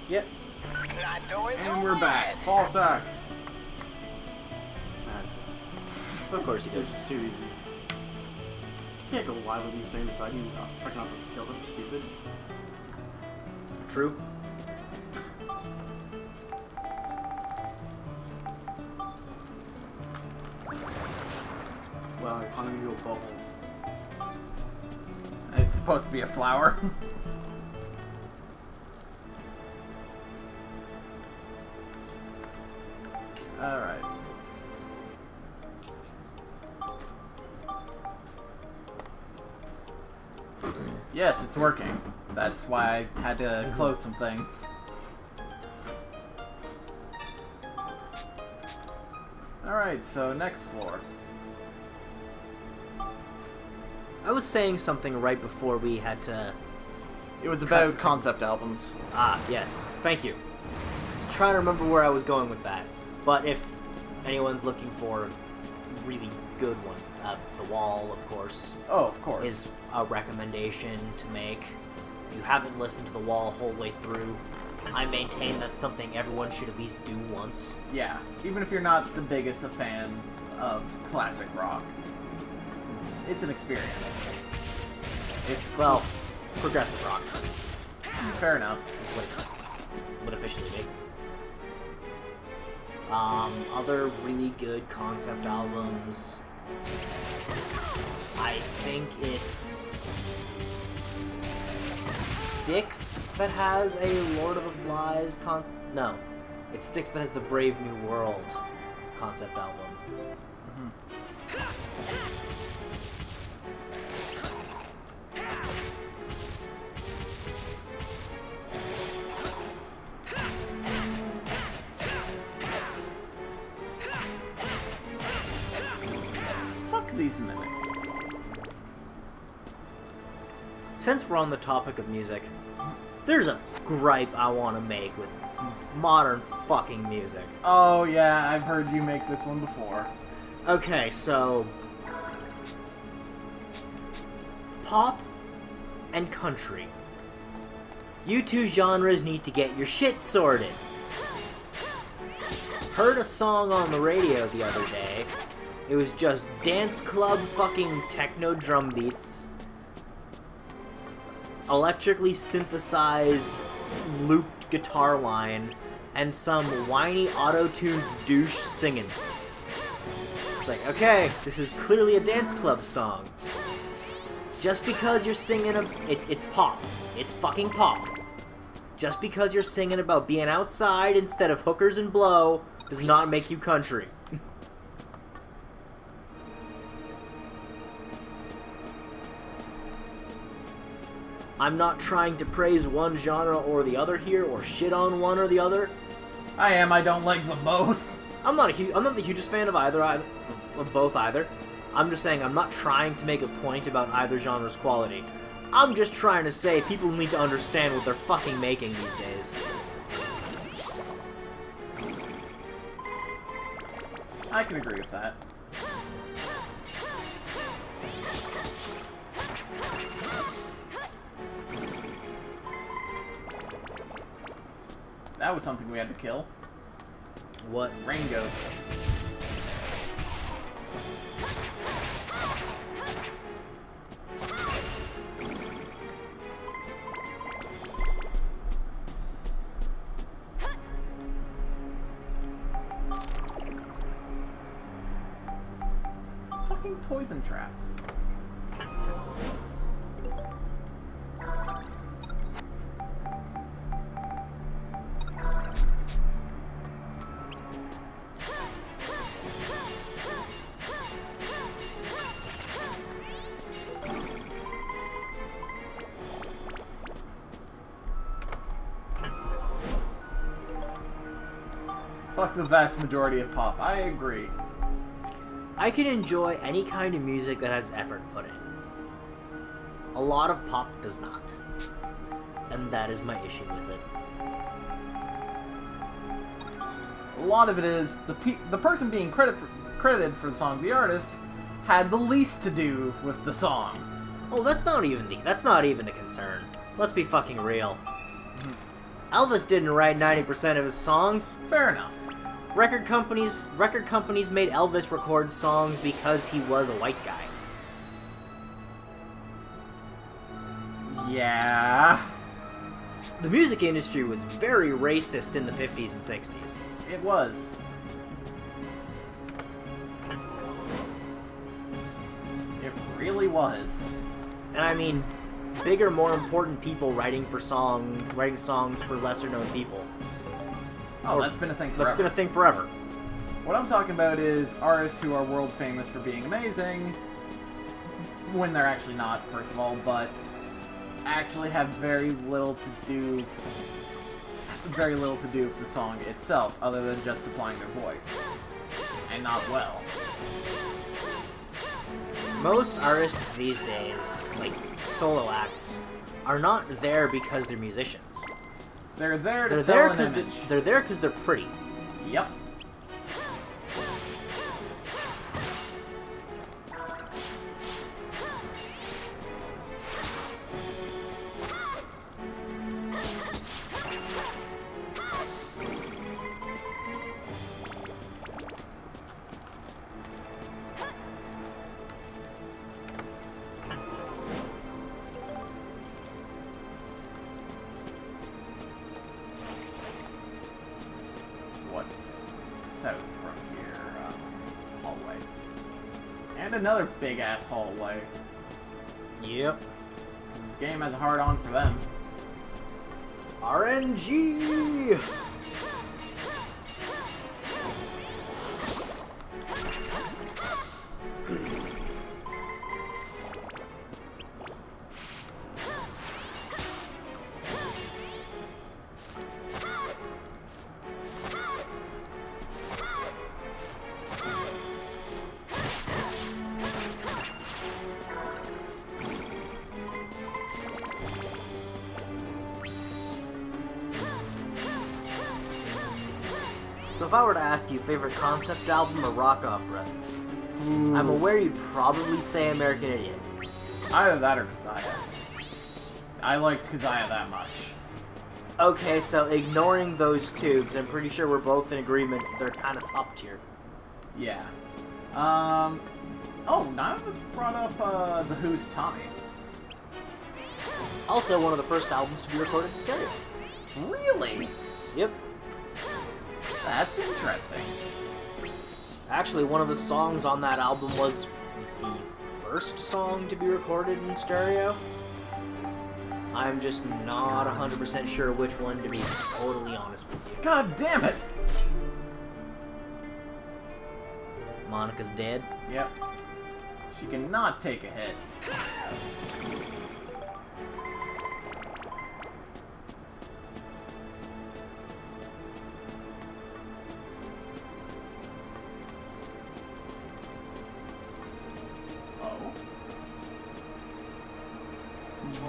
Yep. Not doing And we're back. Ball sack. Of course you do. It's just too easy. You can't go live with you saying this. I can checking out the skills. I'm stupid. True. Well, I can't even do a bubble. It's supposed to be a flower. Alright. Yes, it's working. That's why I had to close some things. Alright, so next floor. I was saying something right before we had to... It was about concept albums. Ah, yes. Thank you. Just trying to remember where I was going with that. But if anyone's looking for a really good one, The Wall, of course, Oh, of course. is a recommendation to make. If you haven't listened to The Wall whole way through, I maintain that's something everyone should at least do once. Yeah, even if you're not the biggest of fans of classic rock, it's an experience. It's, well, progressive rock. Fair enough. Is what it would officially be. Other really good concept albums. I think it's Styx that has a Lord of the Flies no. It's Styx that has the Brave New World concept album. Fuck these minutes. Since we're on the topic of music, there's a gripe I want to make with modern fucking music. Oh yeah, I've heard you make this one before. Okay, so... pop and country. You two genres need to get your shit sorted. Heard a song on the radio the other day. It was just dance club fucking techno drum beats, electrically synthesized looped guitar line, and some whiny auto-tuned douche singing. It's like, okay, this is clearly a dance club song. Just because you're singing it's pop. It's fucking pop. Just because you're singing about being outside instead of hookers and blow does not make you country. I'm not trying to praise one genre or the other here, or shit on one or the other. I don't like them both. I'm not the hugest fan of of both either. I'm just saying I'm not trying to make a point about either genre's quality. I'm just trying to say people need to understand what they're fucking making these days. I can agree with that. That was something we had to kill. What? Rain Ghost. Fucking poison traps. Fuck the vast majority of pop. I agree. I can enjoy any kind of music that has effort put in. A lot of pop does not. And that is my issue with it. A lot of it is the person being credited for the song, the artist, had the least to do with the song. Oh, that's not even the concern. Let's be fucking real. Elvis didn't write 90% of his songs. Fair enough. Record companies made Elvis record songs because he was a white guy. Yeah. The music industry was very racist in the 50s and 60s. It was. It really was. And I mean, bigger, more important people writing songs for lesser known people. Oh, that's been a thing forever. That's been a thing forever. What I'm talking about is artists who are world famous for being amazing, when they're actually not, first of all, but actually have very little to do with the song itself, other than just supplying their voice. And not well. Most artists these days, like solo acts, are not there because they're musicians. They're there to sell an image. They're there because they're pretty. Yep. What's south from here? Hallway. And another big-ass hallway. Yep. This game has a hard-on for them. RNG! So if I were to ask you favorite concept album or rock opera, I'm aware you'd probably say American Idiot. Either that or Kazaya. I liked Kazaya that much. Okay, so ignoring those two, because I'm pretty sure we're both in agreement that they're kind of top tier. Yeah. Oh, none of us brought up The Who's Tommy. Also, one of the first albums to be recorded in stereo. Really? Yep. That's interesting. Actually, one of the songs on that album was the first song to be recorded in stereo. I'm just not 100% sure which one, to be totally honest with you. God damn it! Monica's dead. Yep. She cannot take a hit.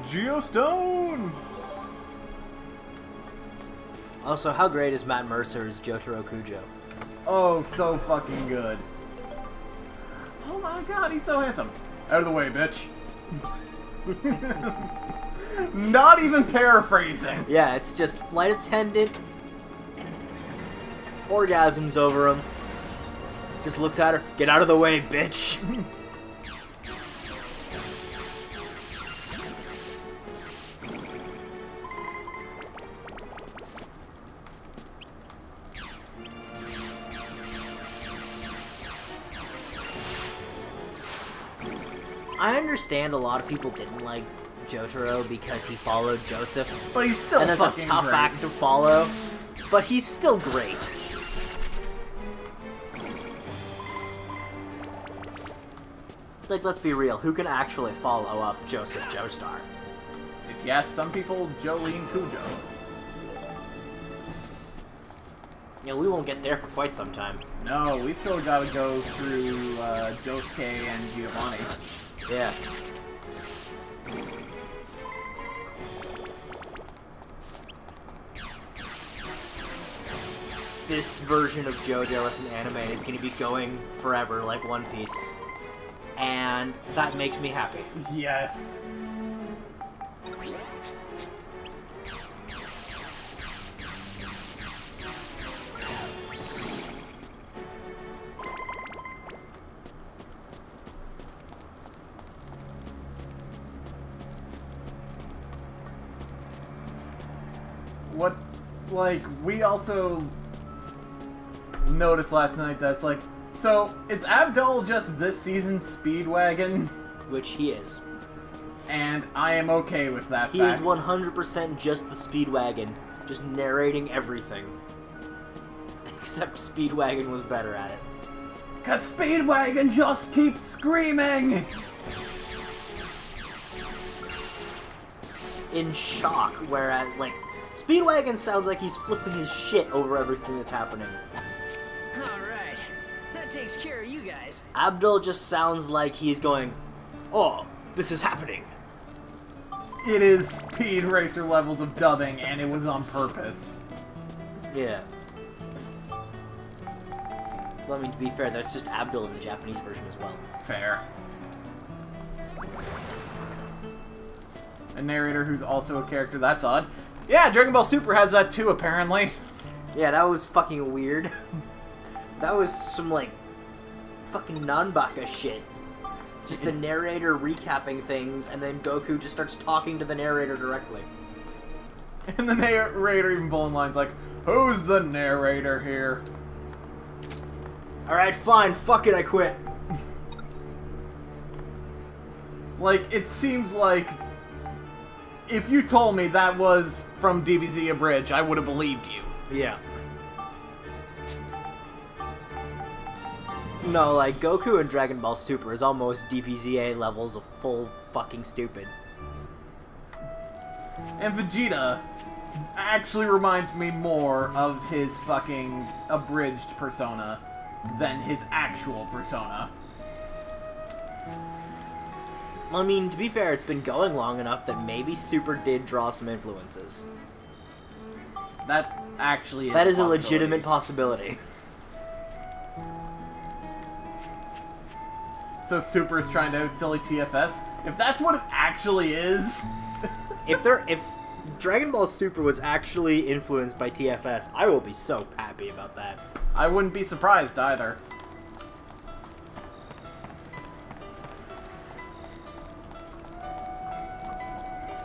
Geostone! Also, how great is Matt Mercer as Jotaro Kujo? Oh, so fucking good. Oh my god, he's so handsome. Out of the way, bitch. Not even paraphrasing. Yeah, it's just flight attendant, orgasms over him, just looks at her, get out of the way, bitch. I understand a lot of people didn't like Jotaro because he followed Joseph. But he's still and that's fucking a tough great. act to follow. But he's still great. Like, let's be real. Who can actually follow up Joseph Joestar? If you ask some people, Jolene Cujo. Yeah, we won't get there for quite some time. No, we still gotta go through Josuke and Giovanni. Yeah. This version of JoJo as an anime is going to be going forever, like One Piece. And that makes me happy. Yes. what, like, we also noticed last night that's like, so is Abdul just this season's Speedwagon? Which he is. And I am okay with that He fact. is 100% just the Speedwagon, just narrating everything. Except Speedwagon was better at it. Cause Speedwagon just keeps screaming! In shock, whereas, like, Speedwagon sounds like he's flipping his shit over everything that's happening. Alright, that takes care of you guys. Abdul just sounds like he's going, oh, this is happening. It is Speed Racer levels of dubbing, and it was on purpose. Yeah. Well, I mean, to be fair, that's just Abdul in the Japanese version as well. Fair. A narrator who's also a character, that's odd. Yeah, Dragon Ball Super has that too, apparently. Yeah, that was fucking weird. That was some, like, fucking Nanbaka shit. Just the narrator recapping things, and then Goku just starts talking to the narrator directly. And the narrator even pulling lines like, who's the narrator here? Alright, fine, fuck it, I quit. Like, it seems like if you told me that was from DBZ Abridged, I would have believed you. Yeah. No, like, Goku in Dragon Ball Super is almost DBZA levels of full fucking stupid. And Vegeta actually reminds me more of his fucking abridged persona than his actual persona. I mean, to be fair, it's been going long enough that maybe Super did draw some influences. That actually is That is a possibility. legitimate possibility. So Super is trying to out silly TFS? If that's what it actually is... If Dragon Ball Super was actually influenced by TFS, I will be so happy about that. I wouldn't be surprised either.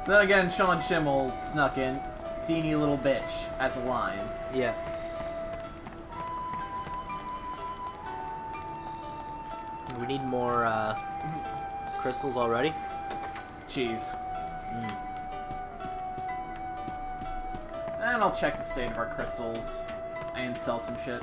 Then again, Sean Schimmel snuck in teeny little bitch as a line. Yeah. We need more, crystals already. Cheese. And I'll check the state of our crystals and sell some shit.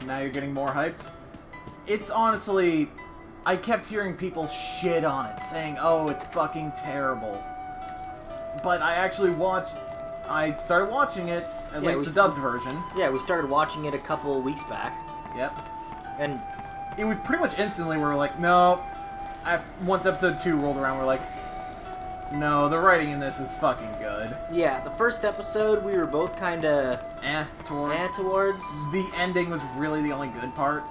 Now you're getting more hyped? It's honestly... I kept hearing people shit on it, saying, oh, it's fucking terrible. But I actually I started watching it, at Yeah, least the dubbed version. Yeah, we started watching it a couple of weeks back, Yep. and It was pretty much instantly where we're like, no. Once episode 2 rolled around, we're like, no, the writing in this is fucking good. yeah, the first episode we were both kind of Towards. towards. The ending was really the only good part.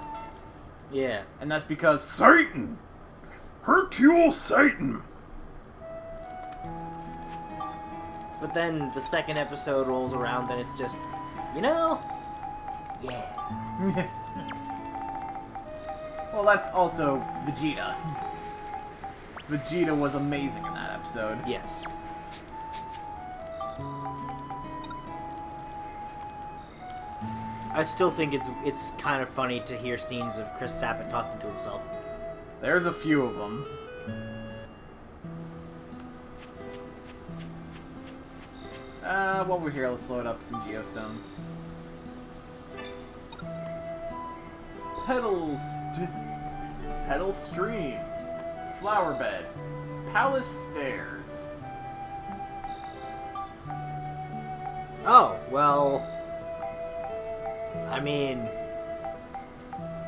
Yeah. And that's because Satan! Hercule Satan! But then the second episode rolls around, and it's just, you know, yeah. Well, that's also Vegeta. Vegeta was amazing in that episode. Yes. I still think it's kind of funny to hear scenes of Chris Sabat talking to himself. There's a few of them. While we're here, let's load up some Geostones. Pedal Stream. Flower Bed. Palace Stairs. Oh, well, I mean,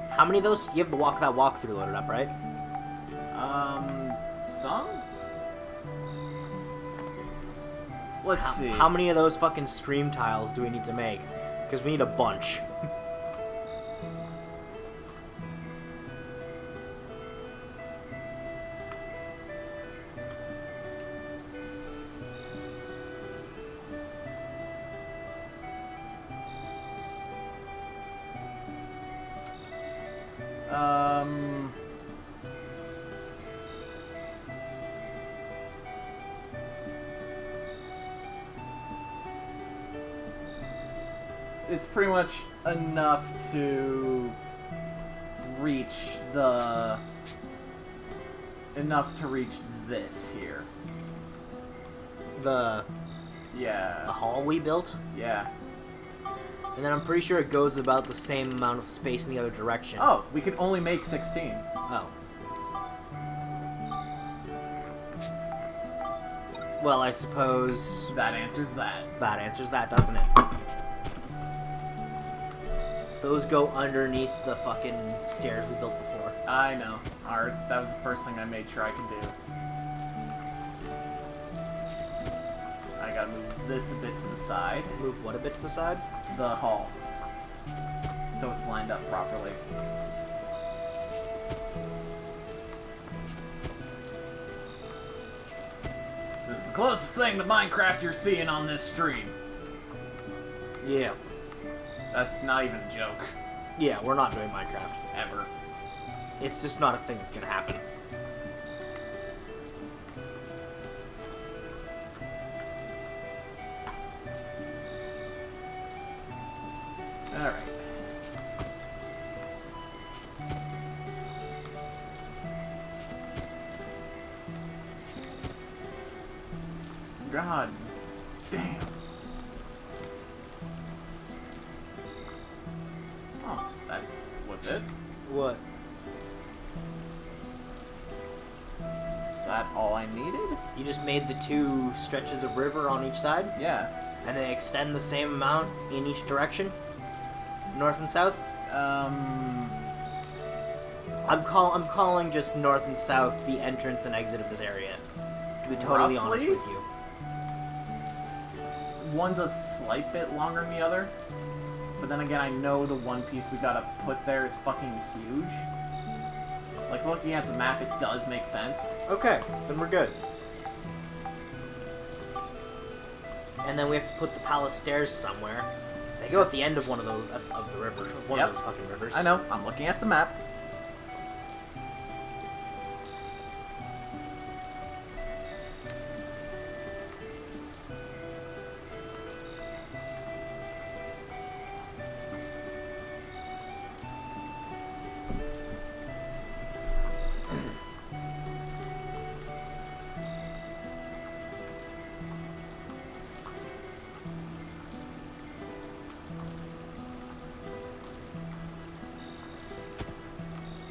how many of those? You have the that walkthrough loaded up, right? Some? Let's see. How many of those fucking stream tiles do we need to make? Because we need a bunch. It's pretty much enough to reach the... enough to reach this here. The Yeah. hall we built? Yeah. And then I'm pretty sure it goes about the same amount of space in the other direction. Oh, we can only make 16. Oh. Well, I suppose That answers that. that answers that, doesn't it? Those go underneath the fucking stairs we built before. I know. Alright, that was the first thing I made sure I could do. I gotta move this a bit to the side. Move what a bit to the side? The hall. So it's lined up properly. This is the closest thing to Minecraft you're seeing on this stream. Yeah. That's not even a joke. Yeah, we're not doing Minecraft. Ever. It's just not a thing that's gonna happen. Alright. God damn. Oh, that was it? What? Is that all I needed? You just made the two stretches of river on each side, Yeah. and they extend the same amount in each direction? North and south? I'm calling just north and south the entrance and exit of this area. To be totally honest Roughly? with you. One's a slight bit longer than the other, but then again, I know the one piece we gotta put there is fucking huge. Like, looking at the map, it does make sense. Okay, then we're good. And then we have to put the palace stairs somewhere. They go at the end of one of those of the river, one Yep. of those fucking rivers. I know, I'm looking at the map.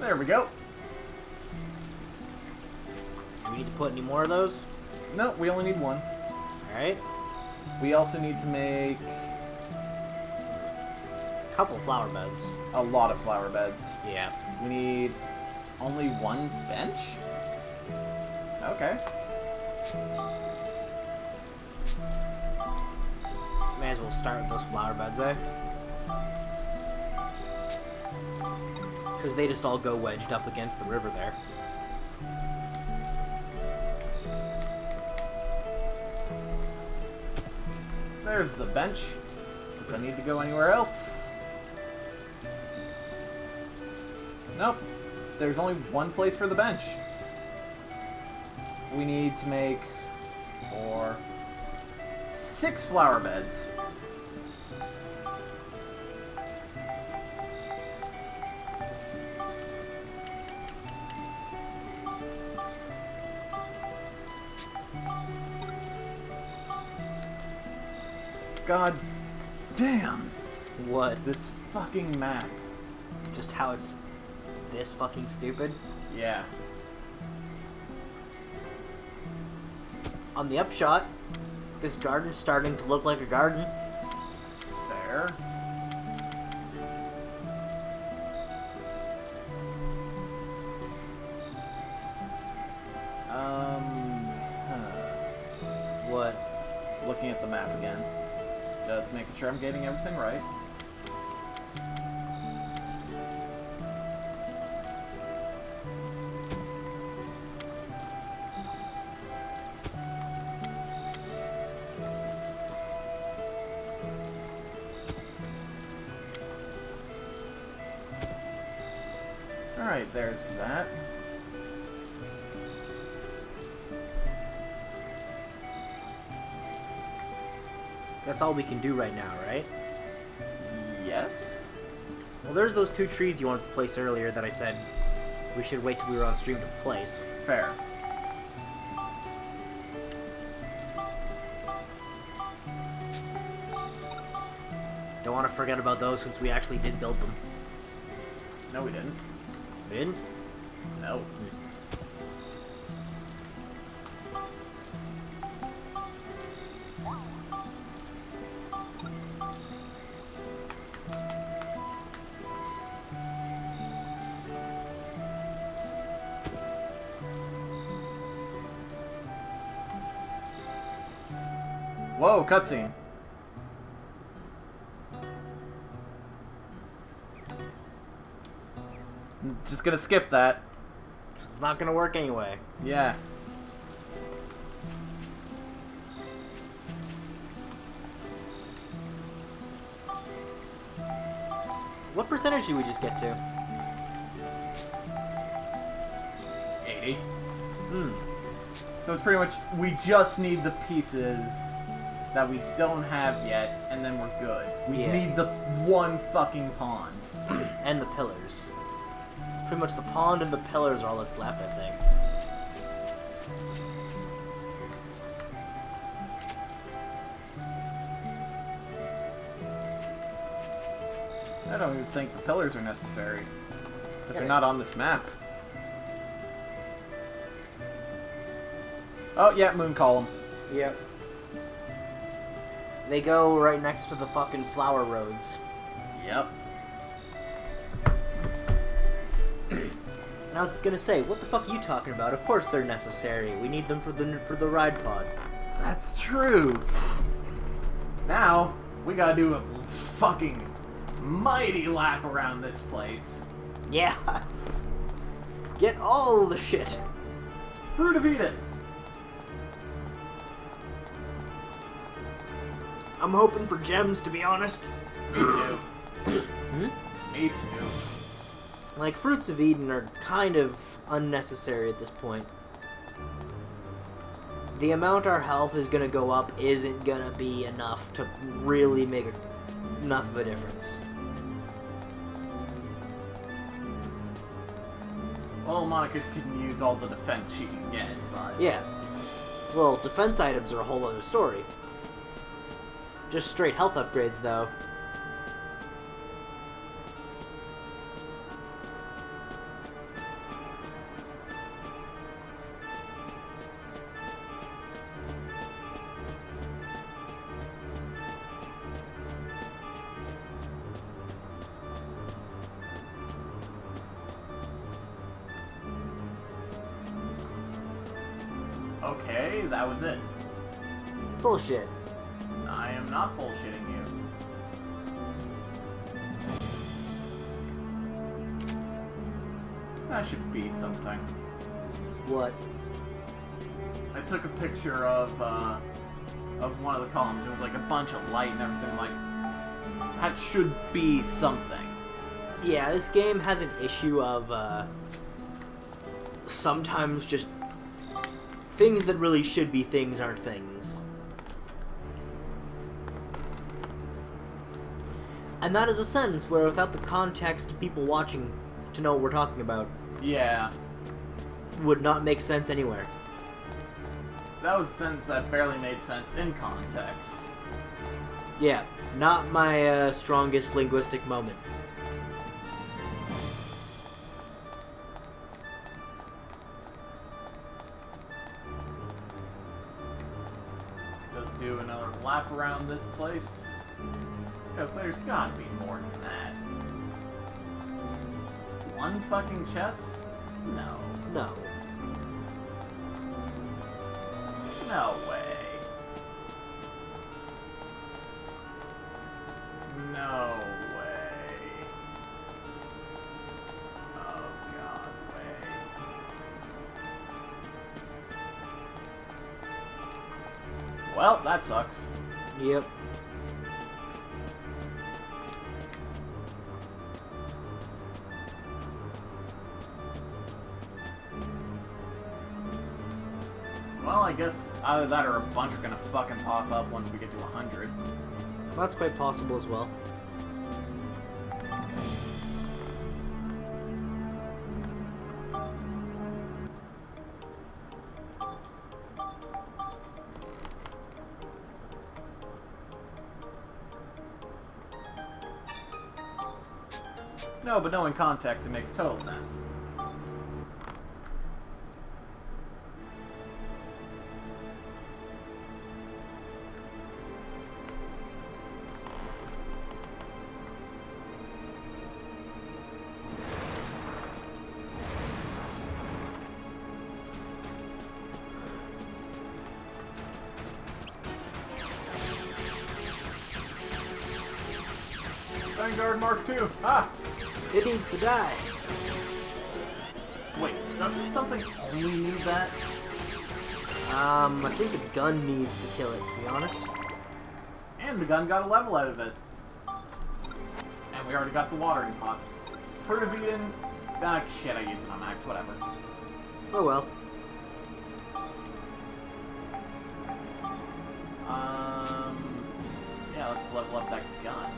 There we go. Do we need to put any more of those? No, we only need one. Alright. We also need to make A couple flower beds. a lot of flower beds. Yeah. We need only one bench? Okay. May as well start with those flower beds, eh? Because they just all go wedged up against the river there. There's the bench. Does that need to go anywhere else? Nope. There's only one place for the bench. We need to make 6 flower beds. God damn. What? This fucking map. Just how it's this fucking stupid? Yeah. On the upshot, this garden's starting to look like a garden. Fair. What? Looking looking at the map again. Just making sure I'm getting everything right. Alright, there's that. That's all we can do right now, right? Yes? Well, there's those 2 trees you wanted to place earlier that I said we should wait till we were on stream to place. Fair. Don't want to forget about those since we actually did build them. No, we didn't. We didn't? No. Whoa, cutscene. I'm just gonna skip that. It's not gonna work anyway. Yeah. What percentage did we just get to? 80. Hmm. So it's pretty much, we just need the pieces that we don't have yet, and then we're good. We Yeah. need the one fucking pond. And the pillars. Pretty much the pond and the pillars are all that's left, I think. I don't even think the pillars are necessary. Because they're not on this map. Oh, yeah, moon column. Yep. They go right next to the fucking flower roads. Yep. And I was gonna say, what the fuck are you talking about? Of course they're necessary. We need them for the ride pod. That's true. Now, we gotta do a fucking mighty lap around this place. Yeah. Get all the shit. Fruit of Eden. I'm hoping for gems, to be honest. Me too. Me too. Like, Fruits of Eden are kind of unnecessary at this point. The amount our health is gonna go up isn't gonna be enough to really make enough of a difference. Well, Monica can use all the defense she can get, but... Yeah. Well, defense items are a whole other story. Just straight health upgrades, though. Okay, that was it. Bullshit. I am not bullshitting you. That should be something. What? I took a picture of one of the columns. It was like a bunch of light and everything. Like, that should be something. Yeah, this game has an issue of, sometimes just things that really should be things aren't things. And that is a sentence where without the context, people watching to know what we're talking about Yeah. would not make sense anywhere. That was a sentence that barely made sense in context. Yeah, not my strongest linguistic moment. Just do another lap around this place. Because there's gotta be more than that. One fucking chest? No. No. No way. Well, that sucks. Yep. Well, I guess either that or a bunch are gonna fucking pop up once we get to 100. That's quite possible as well. No, but knowing context, it makes total sense. Vanguard Mark II! Ah! It needs to die. Wait, doesn't something only need that? I think the gun needs to kill it, to be honest. And the gun got a level out of it. And we already got the watering pot. Fruit of Eden... Ah, shit, I used it on max, whatever. Oh well. Yeah, let's level up that gun.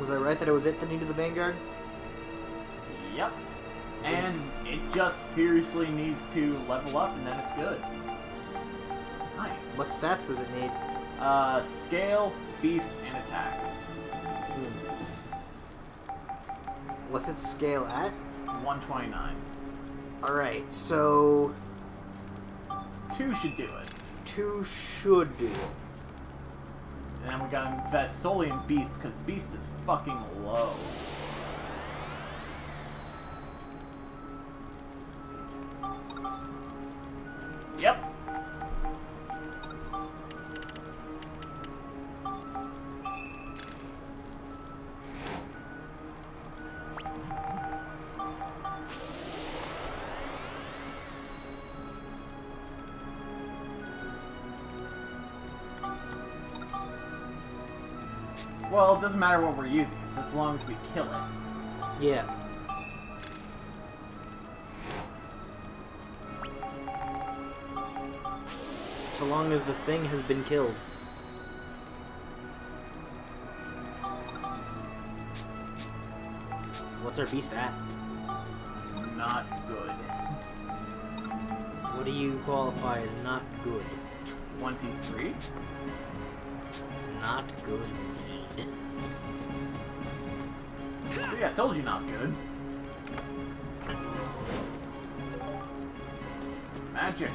Was I right that it was it that needed the Vanguard? Yep. And it just seriously needs to level up and then it's good. Nice. What stats does it need? Scale, beast, and attack. What's its scale at? 129. Alright, so 2 should do it. 2 should do it. And then we gotta invest solely in beast, because beast is fucking low. Yep. Well, it doesn't matter what we're using, it's as long as we kill it. Yeah. So long as the thing has been killed. What's our beast at? Not good. What do you qualify as not good? 23? Not good. See, I told you not good. Magic.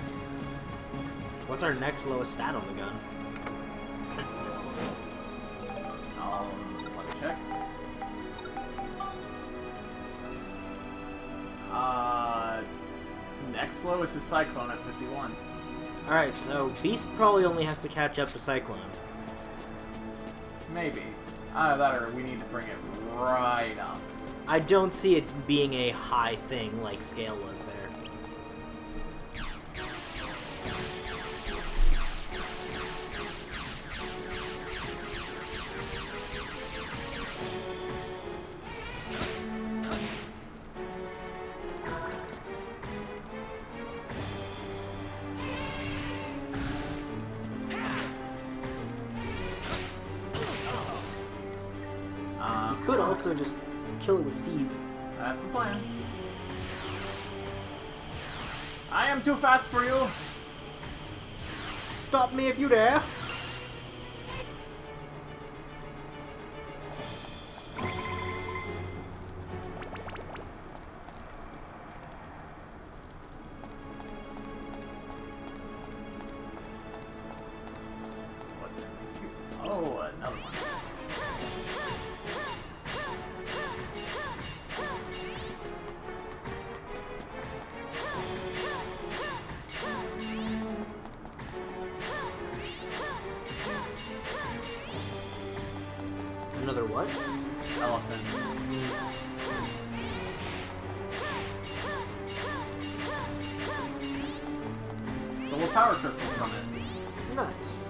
What's our next lowest stat on the gun? Let me check. Next lowest is Cyclone at 51. Alright, so Beast probably only has to catch up to Cyclone. Maybe. Either that or we need to bring it right up. I don't see it being a high thing like Scale was there. You could also just kill it with Steve. That's the plan. I am too fast for you. Stop me if you dare. What's... Oh, another one. Another what? Elephant. Solar power crystal from it. Nice.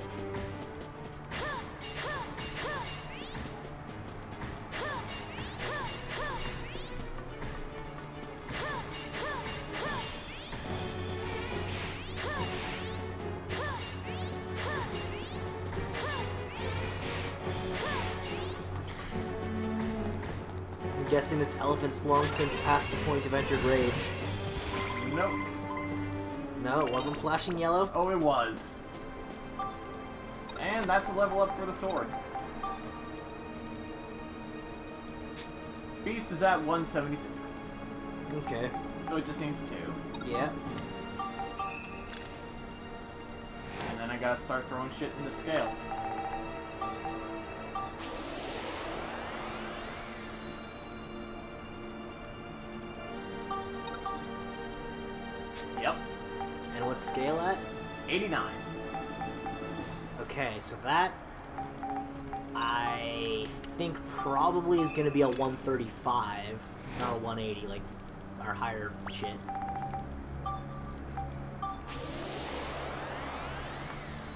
I'm guessing this elephant's long since past the point of entered rage. Nope. No, it wasn't flashing yellow? Oh, it was. And that's a level up for the sword. Beast is at 176. Okay. So it just needs 2. Yeah. And then I gotta start throwing shit in the scale. Yep. And what's scale at? 89. Okay, so that I think probably is going to be a 135, not a 180, like our higher shit.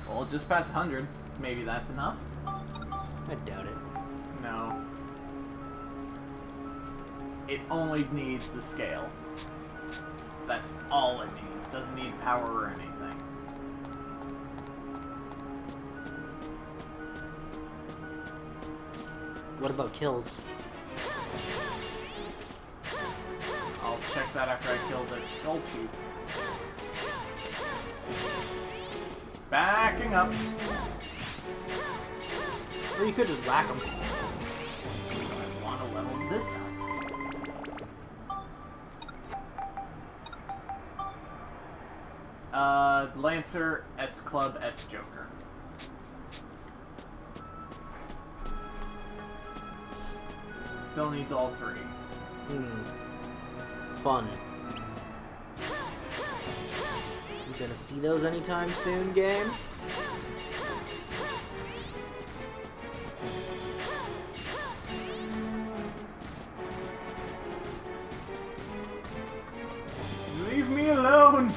Well, just past 100. Maybe that's enough? I doubt it. No. It only needs the scale. That's all it needs. Doesn't need power or anything. What about kills? I'll check that after I kill this Skull Chief. Backing up. Or you could just whack them. I want to level this up. Lancer, S Club, S Joker. Still needs all 3. Fun. You gonna see those anytime soon, game? Leave me alone!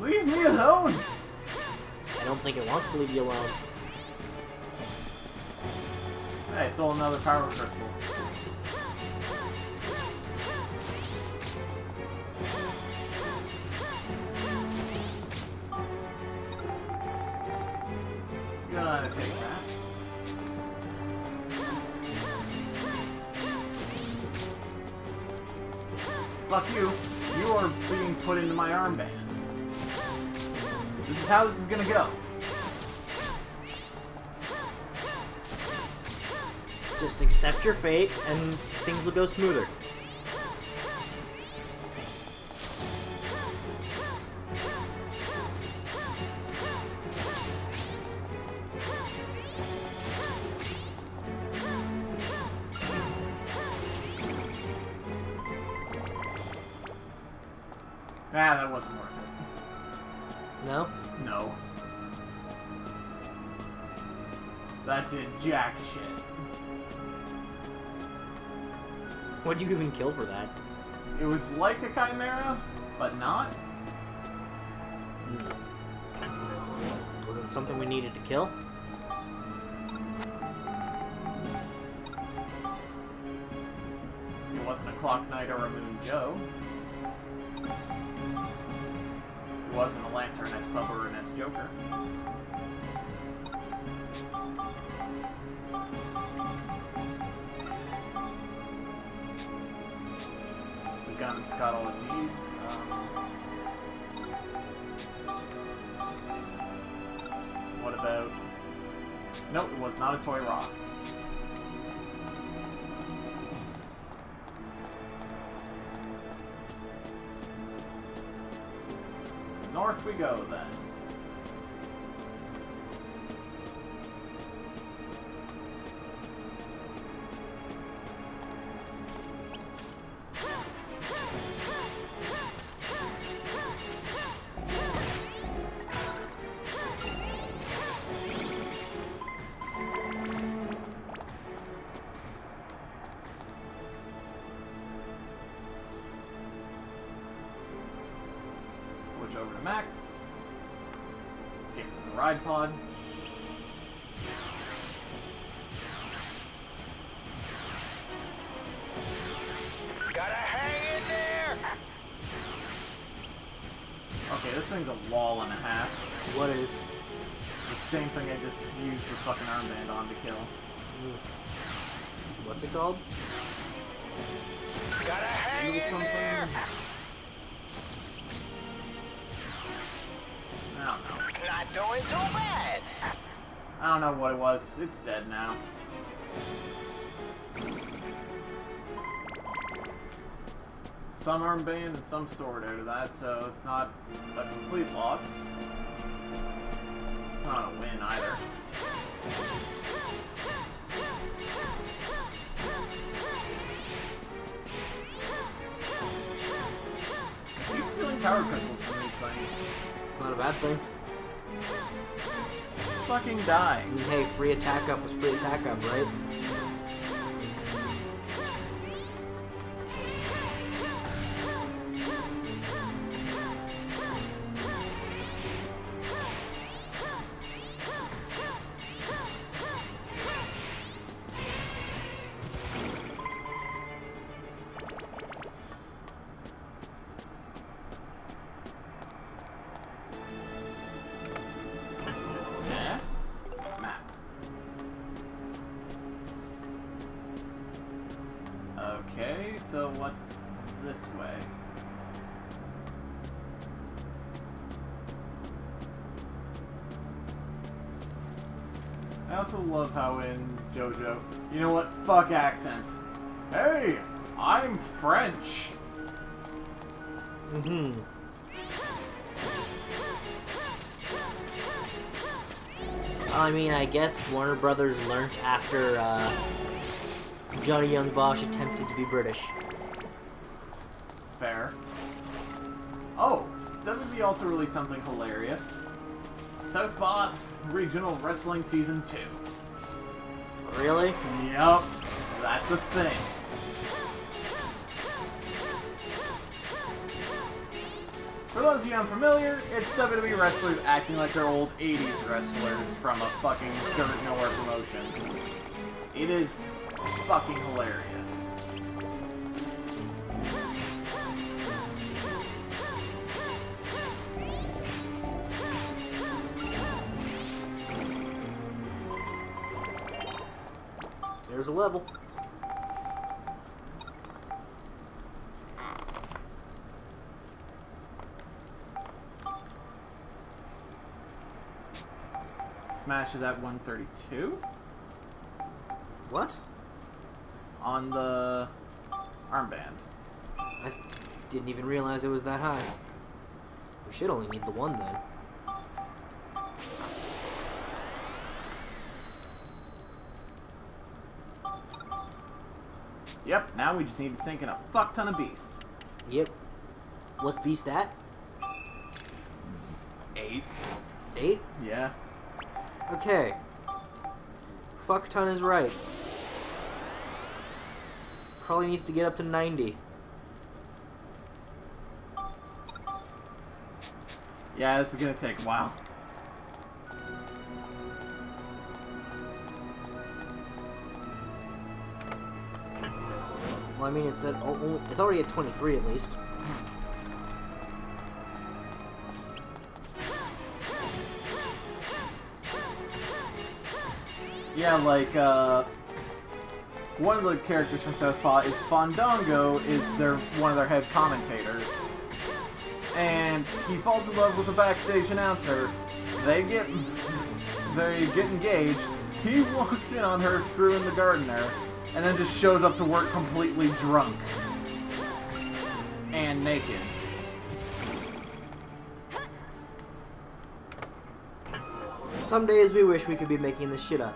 Leave me alone! I don't think it wants to leave you alone. Hey, I stole another power crystal. Gonna take that. Fuck you. You are being put into my armband. This is how this is gonna go. Just accept your fate, and things will go smoother. Nah, that wasn't worth it. No? No. That did jack shit. What'd you even kill for that? It was like a chimera, but not. Was it something we needed to kill? It wasn't a Clock Knight or a Moon Joe. It wasn't a Lantern S Club or an S Joker. The gun's got all it needs. What about... Nope, it was not a toy rock. North we go, then. Switch over to Max. Get in the ride pod. Gotta hang in there! Okay, this thing's a wall and a half. What is? The same thing I just used the fucking armband on to kill. What's it called? Gotta hang Little in something. there! I don't know. Not doing too bad! I don't know what it was. It's dead now. Some armband and some sword out of that, so it's not a complete loss. It's not a win either. Keep stealing power crystals from these things. Not a bad thing. Fucking die. I mean, hey, free attack up was free attack up, right? Yeah. Map. Okay, so what's this way? I also love how in JoJo, you know what? Fuck accents. Hey, I'm French. Mm-hmm. I mean, I guess Warner Brothers learnt after Johnny Young Bosch attempted to be British. Fair. Oh, doesn't he also release something hilarious? Southpaw's Regional Wrestling Season 2. Really? Yup, that's a thing. For those of you unfamiliar, it's WWE wrestlers acting like they're old 80s wrestlers from a fucking dirt nowhere promotion. It is fucking hilarious. There's a level. Smash is at 132 What? on the armband. I didn't even realize it was that high. We should only need the one then. Yep, now we just need to sink in a fuck ton of beast. Yep. What's Beast at? 8. 8? Yeah. Okay. Fuck ton is right. Probably needs to get up to 90. Yeah, this is gonna take a while. Well, I mean, it's already at 23 at least. Yeah, like, one of the characters from Southpaw is Fandango, is one of their head commentators. And he falls in love with a backstage announcer. They get engaged. He walks in on her screwing the gardener, and then just shows up to work completely drunk. And naked. Some days we wish we could be making this shit up.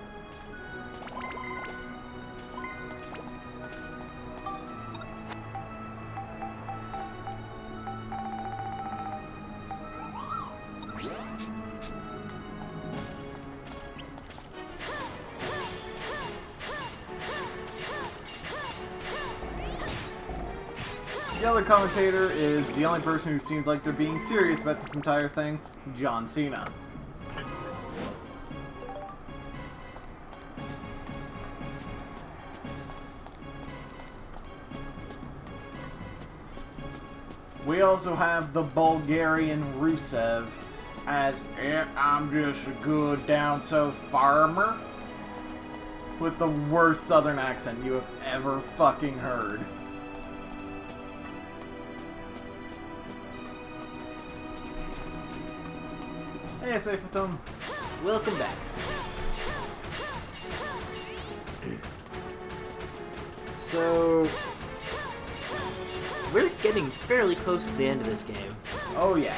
The other commentator is the only person who seems like they're being serious about this entire thing, John Cena. We also have the Bulgarian Rusev as, I'm just a good down south farmer, with the worst southern accent you have ever fucking heard. Hey, Seifatum. Welcome back. So, we're getting fairly close to the end of this game. Oh yeah.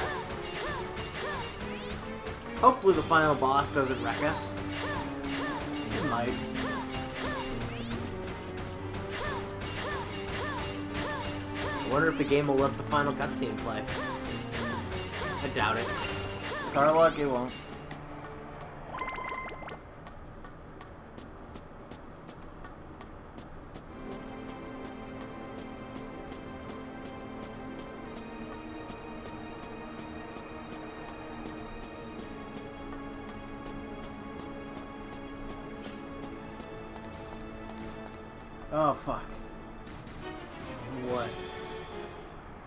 Hopefully the final boss doesn't wreck us. It might. I wonder if the game will let the final cutscene play. I doubt it. Car luck, it won't. Oh, fuck. What?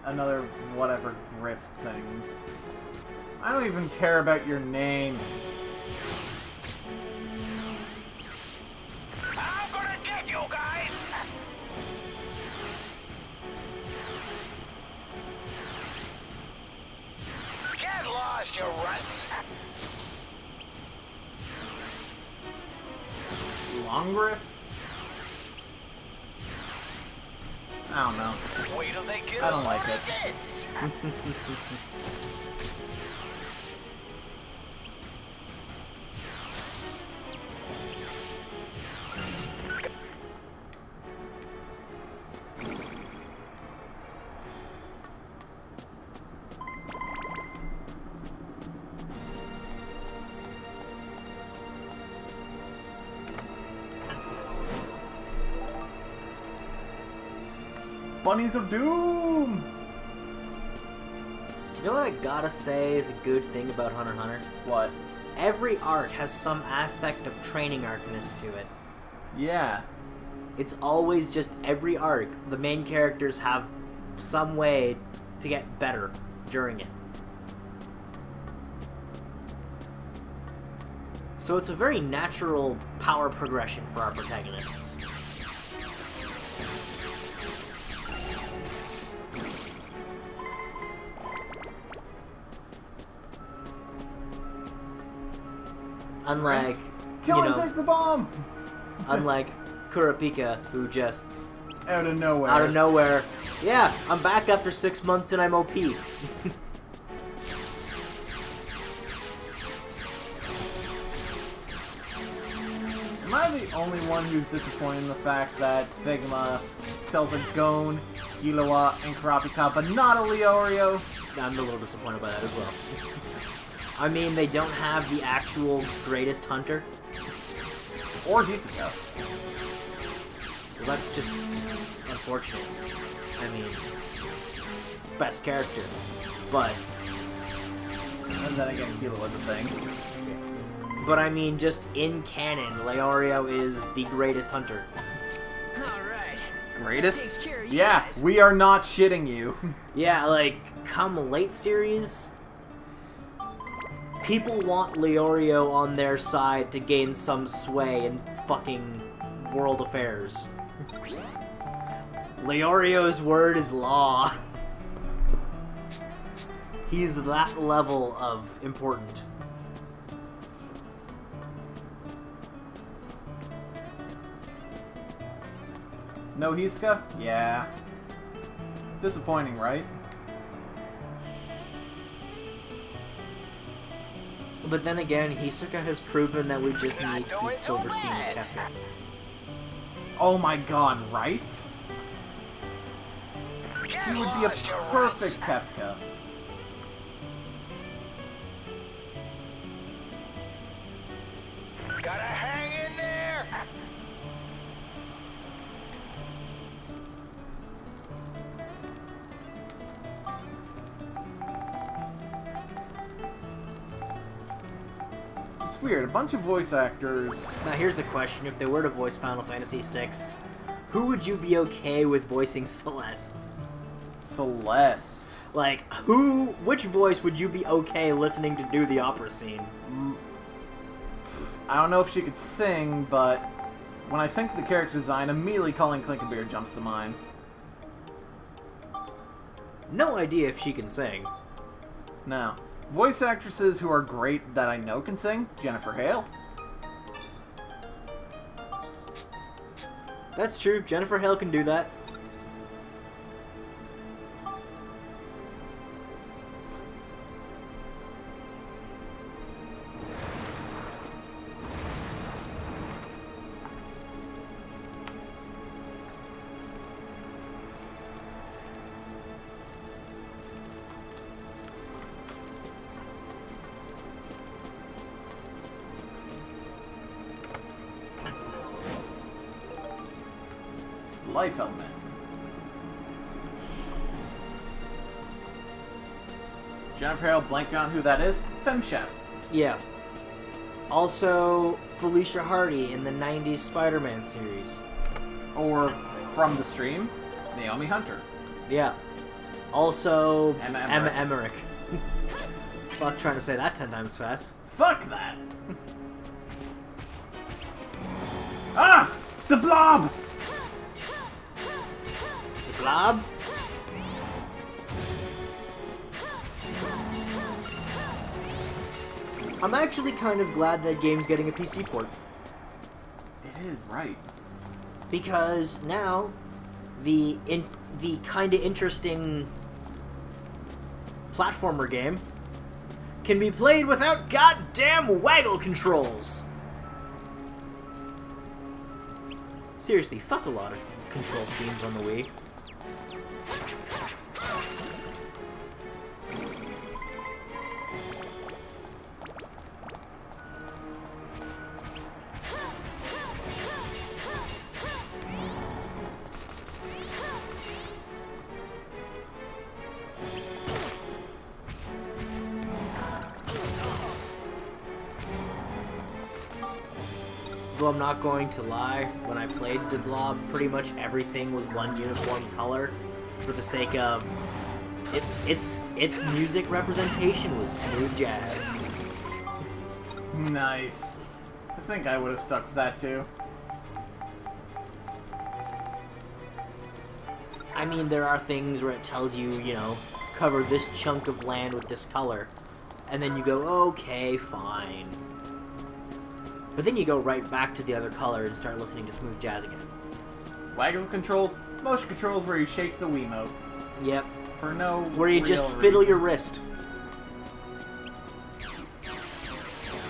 Another whatever griff thing. I don't even care about your name. I'm gonna get you guys! Get lost, you runts! Long griff? I don't know. Wait till they kill I don't like it. Bunnies of Doom! You know what I gotta say is a good thing about Hunter x Hunter? What? Every arc has some aspect of training arcness to it. Yeah. It's always just every arc, the main characters have some way to get better during it. So it's a very natural power progression for our protagonists. Unlike, Kill and take the bomb! unlike Kurapika, who just Out of nowhere. out of nowhere, yeah, I'm back after 6 months and I'm OP. Am I the only one who's disappointed in the fact that Figma sells a Gon, Killua, and Kurapika, but not a Leorio? I'm a little disappointed by that as well. I mean, they don't have the actual greatest hunter. Or Hisoka. Well, that's just unfortunate. I mean, best character. But, And then again, Killua's a thing. but I mean, just in canon, Leorio is the greatest hunter. Alright. Greatest? Takes care of you Yeah, guys. we are not shitting you. Yeah, like, come late series, people want Leorio on their side to gain some sway in fucking world affairs. Leorio's word is law. He's that level of important. No Hisoka? Yeah. Disappointing, right? But then again, Hisoka has proven that we just need Pete Silverstein as Kefka. Oh my god, right? He would be a perfect Kefka. Gotta hang in there! weird. A bunch of voice actors. Now here's the question: if they were to voice Final Fantasy VI, who would you be okay with voicing Celeste? Celeste. Like, which voice would you be okay listening to do the opera scene? I don't know if she could sing, but when I think of the character design, immediately Colin Clinkenbeard jumps to mind. No idea if she can sing. Now, voice actresses who are great that I know can sing, Jennifer Hale. That's true. Jennifer Hale can do that. Life element. Jennifer Hale, blanking on who that is. FemShep. Yeah. Also, Felicia Hardy in the 90s Spider-Man series. Or from the stream, Naomi Hunter. Yeah. Also, Emma Emmerich. Fuck, trying to say that 10 times fast. Fuck that! Ah! The Blob! The Blob? I'm actually kind of glad that game's getting a PC port. It is right. Because now, the kind of interesting platformer game can be played without goddamn waggle controls. Seriously, fuck a lot of control schemes on the Wii. Though I'm not going to lie, when I played De Blob, pretty much everything was one uniform color for the sake of its music representation was smooth jazz. Nice. I think I would have stuck with that too. I mean, there are things where it tells you, you know, cover this chunk of land with this color, and then you go, okay, fine. But then you go right back to the other color and start listening to smooth jazz again. Waggle controls, motion controls where you shake the Wiimote. Yep. For no Where you just real fiddle reason. your wrist.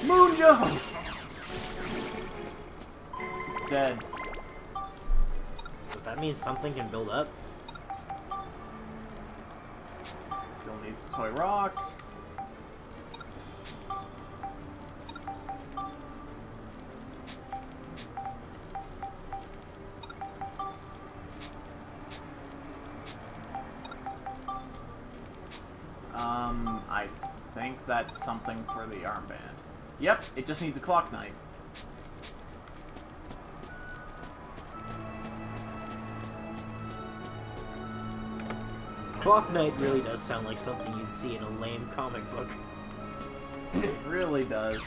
Moon jump! It's dead. Does that mean something can build up? Still needs Toy Rock. I think that's something for the armband. Yep, it just needs a clock knight. Clock Knight really does sound like something you'd see in a lame comic book. It really does.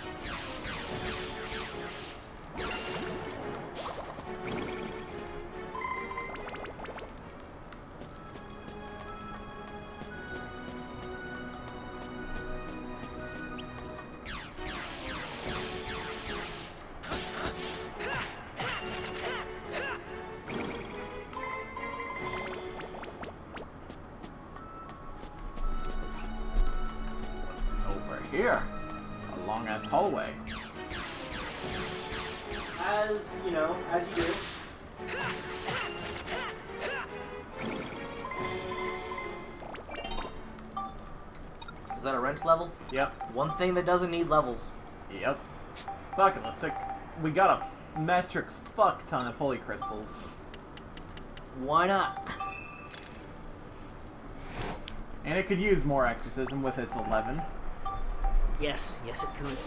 Here, a long ass hallway. As, you know, as you do. Is that a wrench level? Yep. One thing that doesn't need levels. Yep. Fuck it, let's sick. We got a metric fuck ton of holy crystals. Why not? And it could use more exorcism with its 11. Yes, yes it could.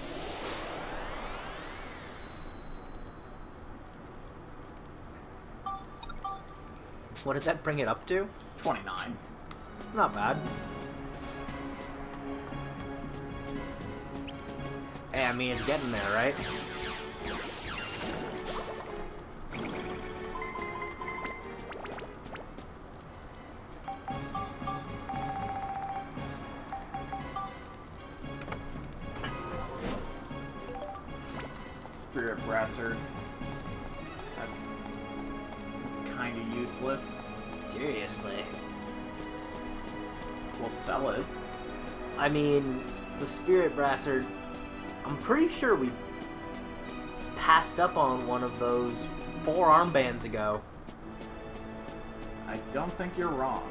What did that bring it up to? 29. Not bad. Hey, I mean, it's getting there, right? Spirit Brasser. That's kind of useless. Seriously. We'll sell it. I mean, the Spirit Brasser, I'm pretty sure we passed up on one of those 4 armbands ago. I don't think you're wrong.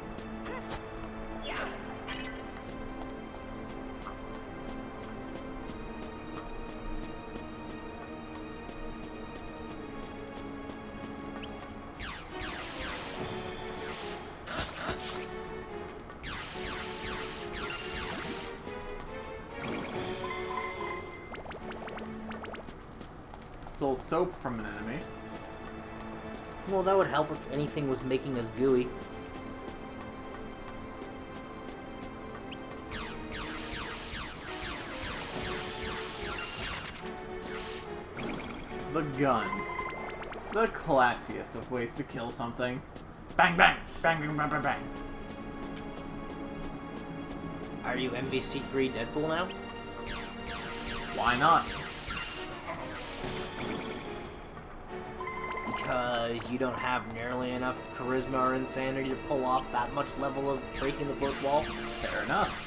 Stole soap from an enemy. Well, that would help if anything was making us gooey. The gun. The classiest of ways to kill something. Bang, bang! Bang, bang, bang, bang, bang. Are you MVC3 Deadpool now? Why not? Because you don't have nearly enough charisma or insanity to pull off that much level of breaking the fourth wall? Fair enough.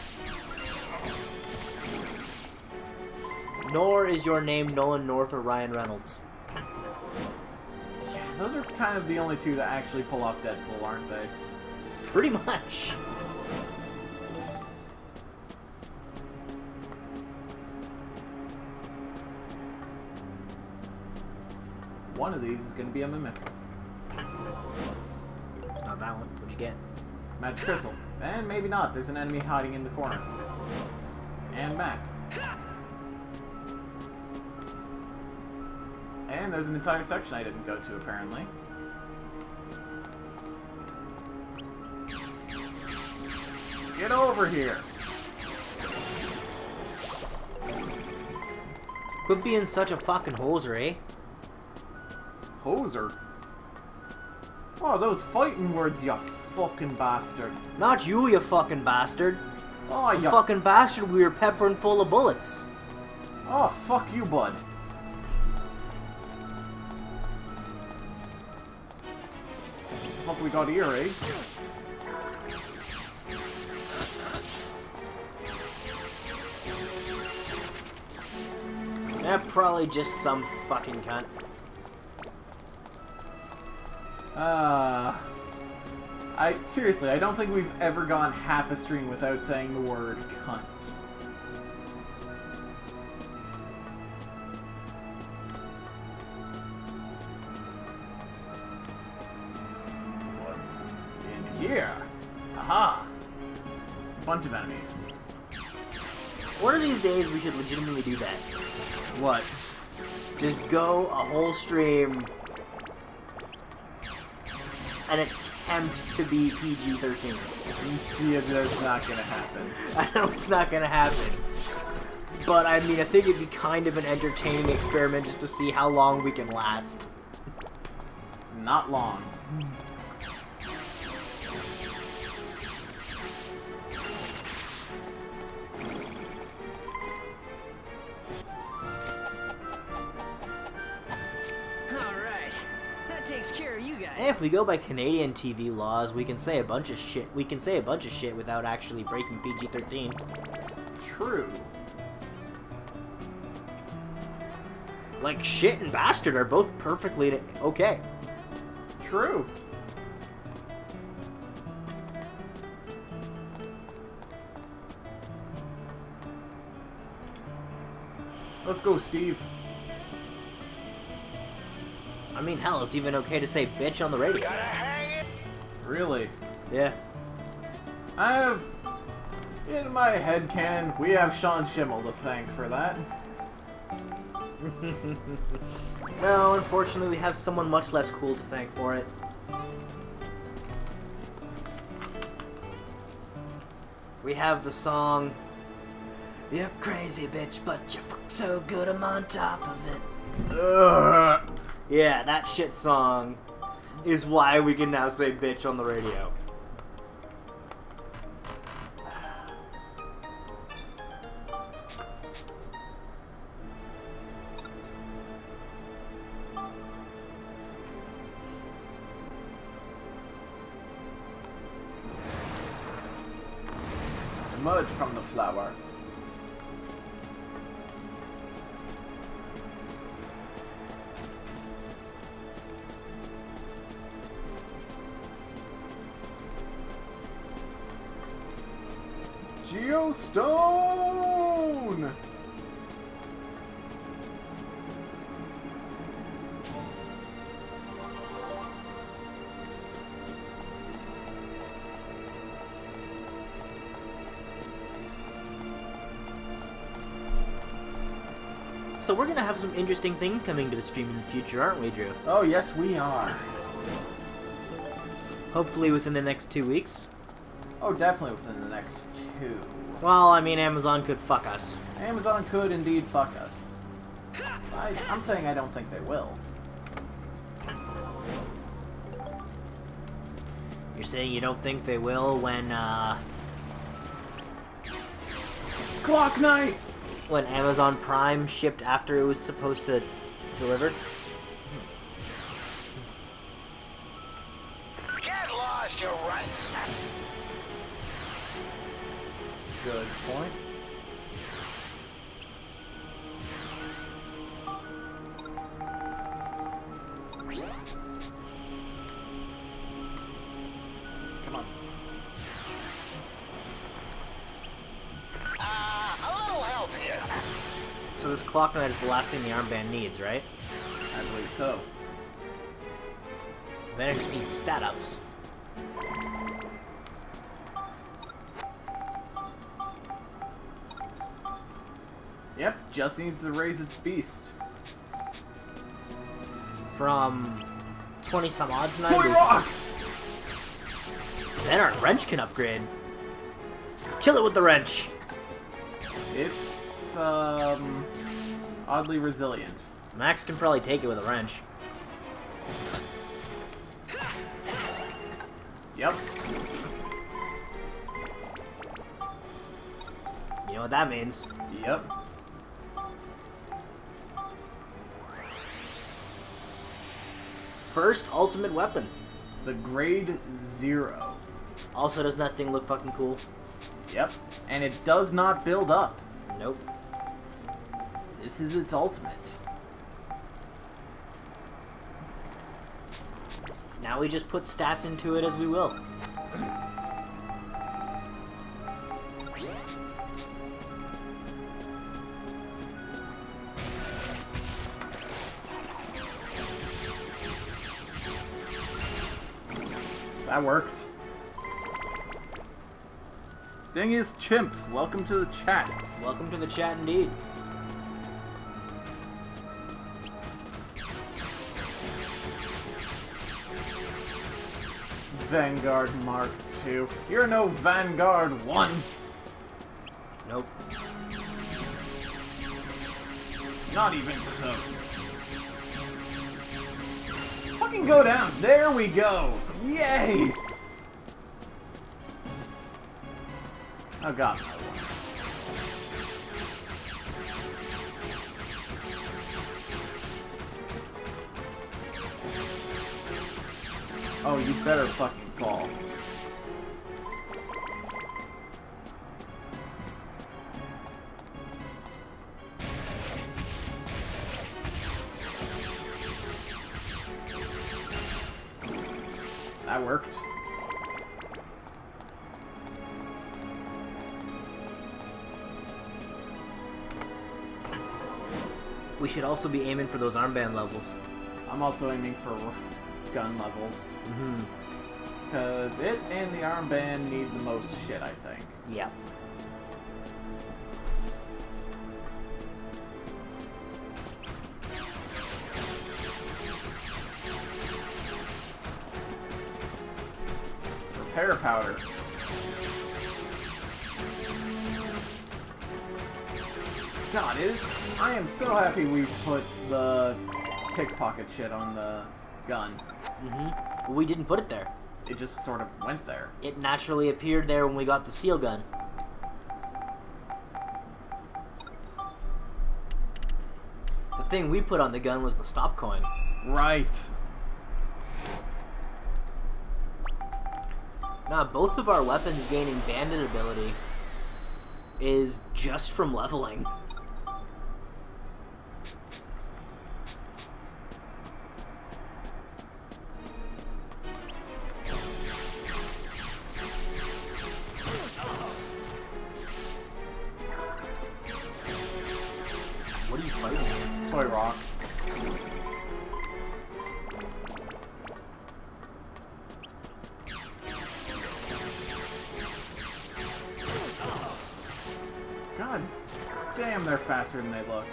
Nor is your name Nolan North or Ryan Reynolds. Yeah, those are kind of the only two that actually pull off Deadpool, aren't they? Pretty much. One of these is going to be a mimic. Not that one. What'd you get? Magic Crystal. And maybe not. There's an enemy hiding in the corner. And back. And there's an entire section I didn't go to, apparently. Get over here! Quit being such a fucking hoser, eh? Hoser? Oh, those fighting words, you fucking bastard. Not you, you fucking bastard. Oh, You you... fucking bastard, we were peppering full of bullets. Oh, fuck you, bud. What the fuck we got here, eh? Yeah, probably just some fucking cunt. Seriously, I don't think we've ever gone half a stream without saying the word cunt. What's in here? Aha! A bunch of enemies. One of these days, we should legitimately do that. What? Just go a whole stream and attempt to be PG-13. Yeah, that's not gonna happen. I know it's not gonna happen. But, I mean, I think it'd be kind of an entertaining experiment just to see how long we can last. Not long. Alright. That takes care of you guys. And if we go by Canadian TV laws, we can say a bunch of shit. We can say a bunch of shit without actually breaking PG-13. True. Like, shit and bastard are both perfectly okay. True. Let's go, Steve. I mean, hell, it's even okay to say bitch on the radio. Gotta hang it. Really? Yeah. I have, in my headcanon, we have Sean Schimmel to thank for that. No, unfortunately, we have someone much less cool to thank for it. We have the song, "You're crazy bitch, but you fuck so good I'm on top of it." Ugh. Yeah, that shit song is why we can now say bitch on the radio. Emerge from the flower. Geostone! So we're gonna have some interesting things coming to the stream in the future, aren't we, Drew? Oh, yes, we are. Hopefully within the next 2 weeks. Oh, definitely within the next 2. Well, I mean, Amazon could fuck us. Amazon could indeed fuck us. I'm saying I don't think they will. You're saying you don't think they will Clock Night! when Amazon Prime shipped after it was supposed to deliver? Get lost, you runts. Good point. Come on. A little help here. So this clock night is the last thing the armband needs, right? I believe so. Then it just needs stat ups. Yep, just needs to raise its beast. From 20 some odd tonight. Toy Rock! Then our wrench can upgrade. Kill it with the wrench. It's, oddly resilient. Max can probably take it with a wrench. Yep. You know what that means. Yep. First ultimate weapon. The Grade 0. Also, doesn't that thing look fucking cool? Yep. And it does not build up. Nope. This is its ultimate. Now we just put stats into it as we will. That worked. Dingus Chimp, welcome to the chat. Welcome to the chat indeed. Vanguard Mark II. You're no Vanguard 1. Nope. Not even close. Fucking go down. There we go. Yay! Oh god. Oh, you better fucking fall. That worked. We should also be aiming for those armband levels. I'm also aiming for gun levels. Mm-hmm. Because it and the armband need the most shit, I think. Yeah. Repair powder. God, I am so happy we put the pickpocket shit on the gun. Mm-hmm. We didn't put it there. It just sort of went there. It naturally appeared there when we got the steel gun. The thing we put on the gun was the stop coin. Right. Now, both of our weapons gaining bandit ability is just from leveling. What are you fighting here? Toy Rock. God damn, they're faster than they look.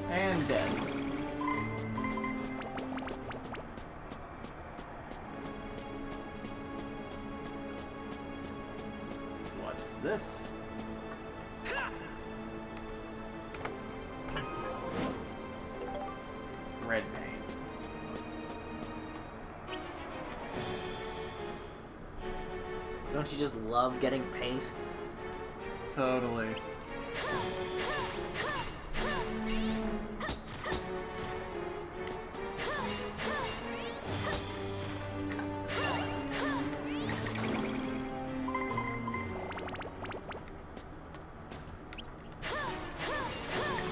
And dead. What's this? Red paint. Don't you just love getting paint? Totally.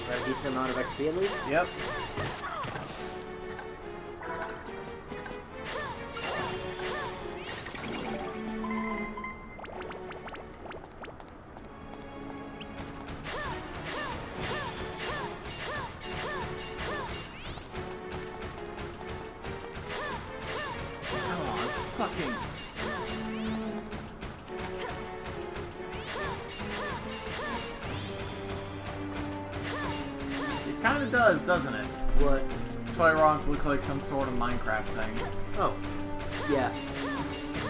Got a decent amount of XP at least? Yep. Come on, fucking. It kind of does, doesn't it? What? Toy Rock looks like some sort of Minecraft thing. Oh. Yeah.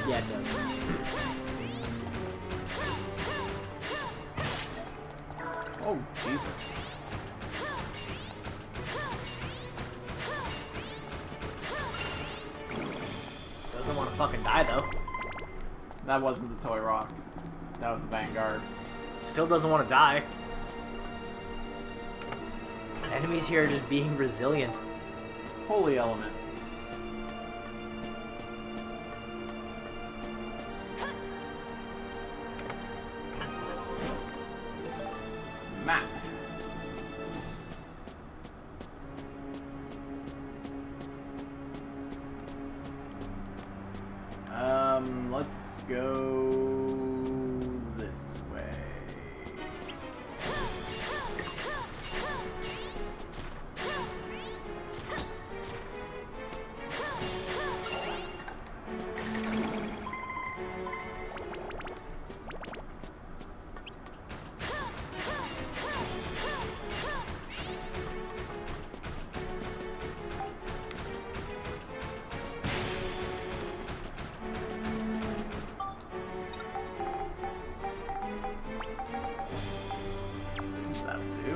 Yeah, it does. Oh, Jesus. Doesn't want to fucking die, though. That wasn't the Toy Rock. That was the Vanguard. Still doesn't want to die. Enemies here are just being resilient. Holy Element. Map. Let's go this way. That'll do.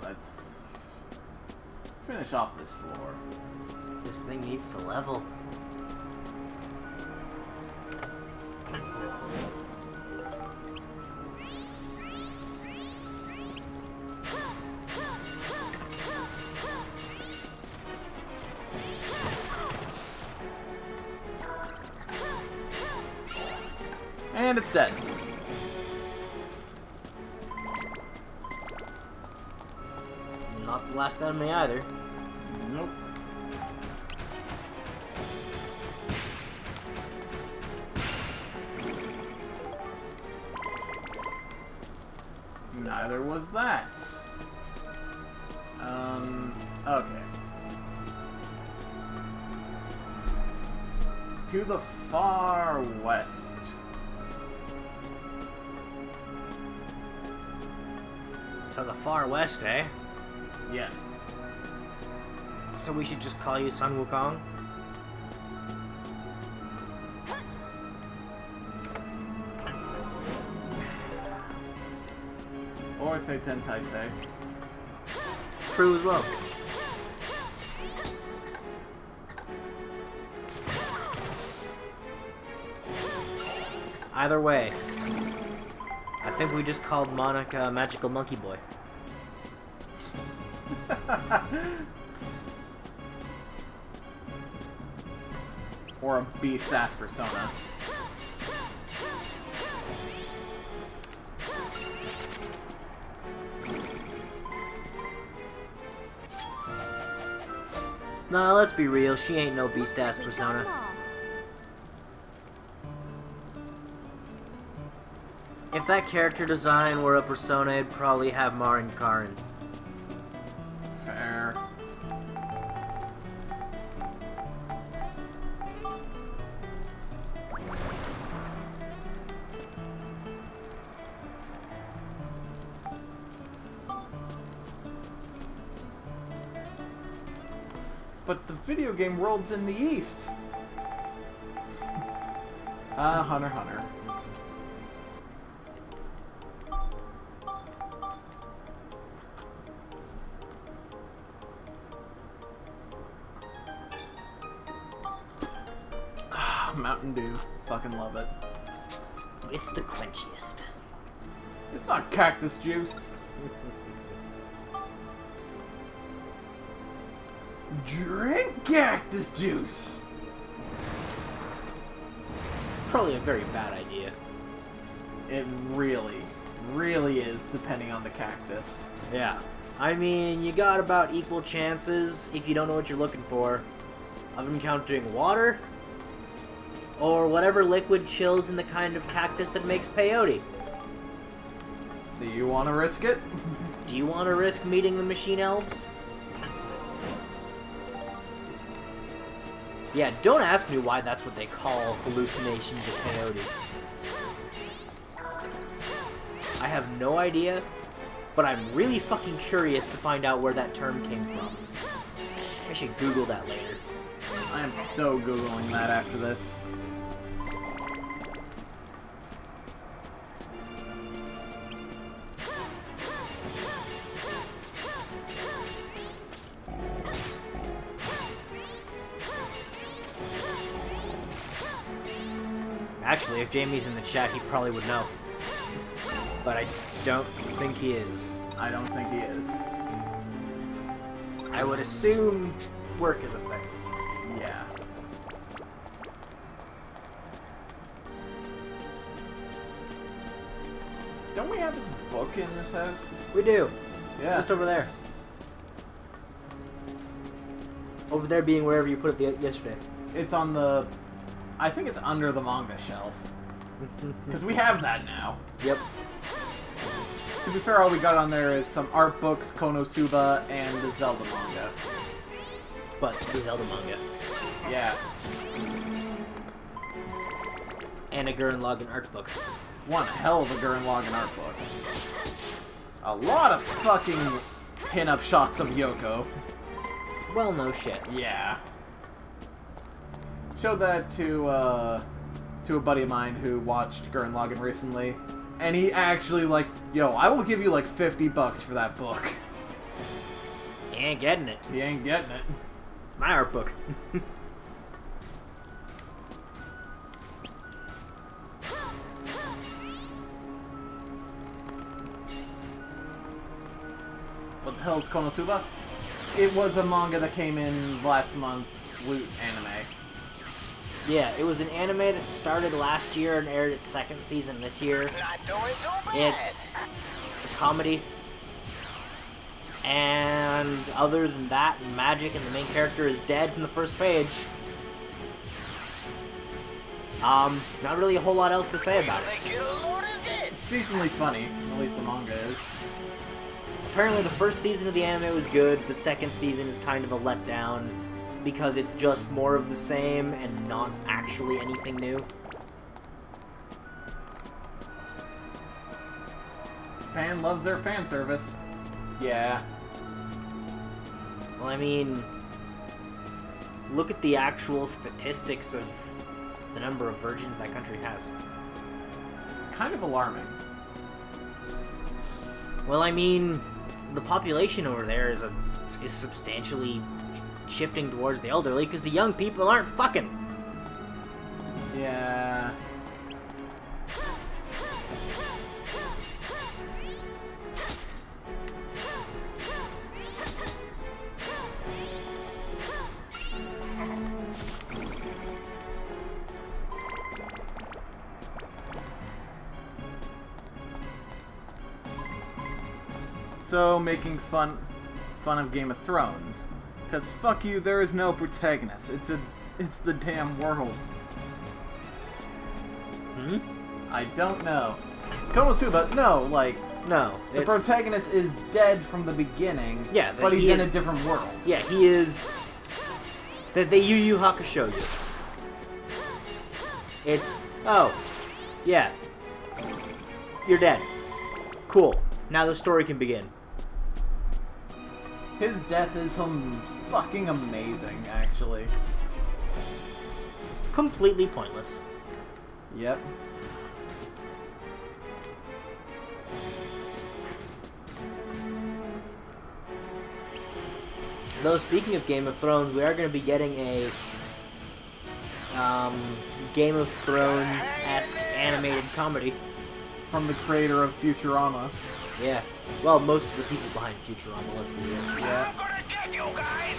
Let's finish off this floor. This thing needs to level. And it's dead. Not the last enemy either. Nope. Neither was that. Okay. To the far west. To the far west, eh? Yes. So we should just call you Sun Wukong? Or say Tentai Sei. True as well. Either way, I think we just called Monica Magical Monkey Boy. Or a beast-ass persona. Nah, let's be real, she ain't no beast-ass persona. If that character design were a persona, it'd probably have Marin Karin. Fair. But the video game world's in the east. Hunter x Hunter. Mountain Dew. Fucking love it. It's the quenchiest. It's not cactus juice. Drink cactus juice. Probably a very bad idea. It really, really is, depending on the cactus. Yeah. I mean, you got about equal chances, if you don't know what you're looking for, of encountering water, or whatever liquid chills in the kind of cactus that makes peyote. Do you want to risk it? Do you want to risk meeting the machine elves? Yeah, don't ask me why that's what they call hallucinations of peyote. I have no idea, but I'm really fucking curious to find out where that term came from. I should Google that later. I am so Googling that after this. Actually, if Jamie's in the chat, he probably would know. But I don't think he is. I don't think he is. I would assume work is a thing. Yeah. Don't we have his book in this house? We do. It's Yeah. just over there. Over there being wherever you put it yesterday. It's on the... I think it's under the manga shelf. Because we have that now. Yep. To be fair, all we got on there is some art books, Konosuba, and the Zelda manga. But the Zelda manga. Yeah. And a Gurren Lagann art book. One hell of a Gurren Lagann art book. A lot of fucking pin-up shots of Yoko. Well, no shit. Yeah. Showed that to a buddy of mine who watched Gurren Lagann recently, and he actually like, yo, I will give you like $50 for that book. He ain't getting it. He ain't getting it. It's my art book. What the hell is Konosuba? It was a manga that came in last month's Loot anime. Yeah, it was an anime that started last year and aired its second season this year. Not doing so bad. It's a comedy. And other than that, magic and the main character is dead from the first page. Not really a whole lot else to say about it. They get a load of this. It's decently funny, at least the manga is. Apparently the first season of the anime was good, the second season is kind of a letdown, because it's just more of the same and not actually anything new. Japan loves their fan service. Yeah. Well, I mean, look at the actual statistics of the number of virgins that country has. It's kind of alarming. Well, I mean, the population over there is substantially shifting towards the elderly because the young people aren't fucking. Yeah. So, making fun of Game of Thrones. Because fuck you, there is no protagonist. It's the damn world. Hmm? I don't know. Konosuba, no, like, No. the protagonist is dead from the beginning, Yeah, but he's in a different world. Yeah, he is. That they Yu Yu Hakusho you. It's. Oh. Yeah. You're dead. Cool. Now the story can begin. His death is fucking amazing, actually. Completely pointless. Yep. Though, speaking of Game of Thrones, we are going to be getting a Game of Thrones-esque animated comedy. From the creator of Futurama. Yeah. Well, most of the people behind Futurama, let's be real. Yeah. I'm gonna get you guys.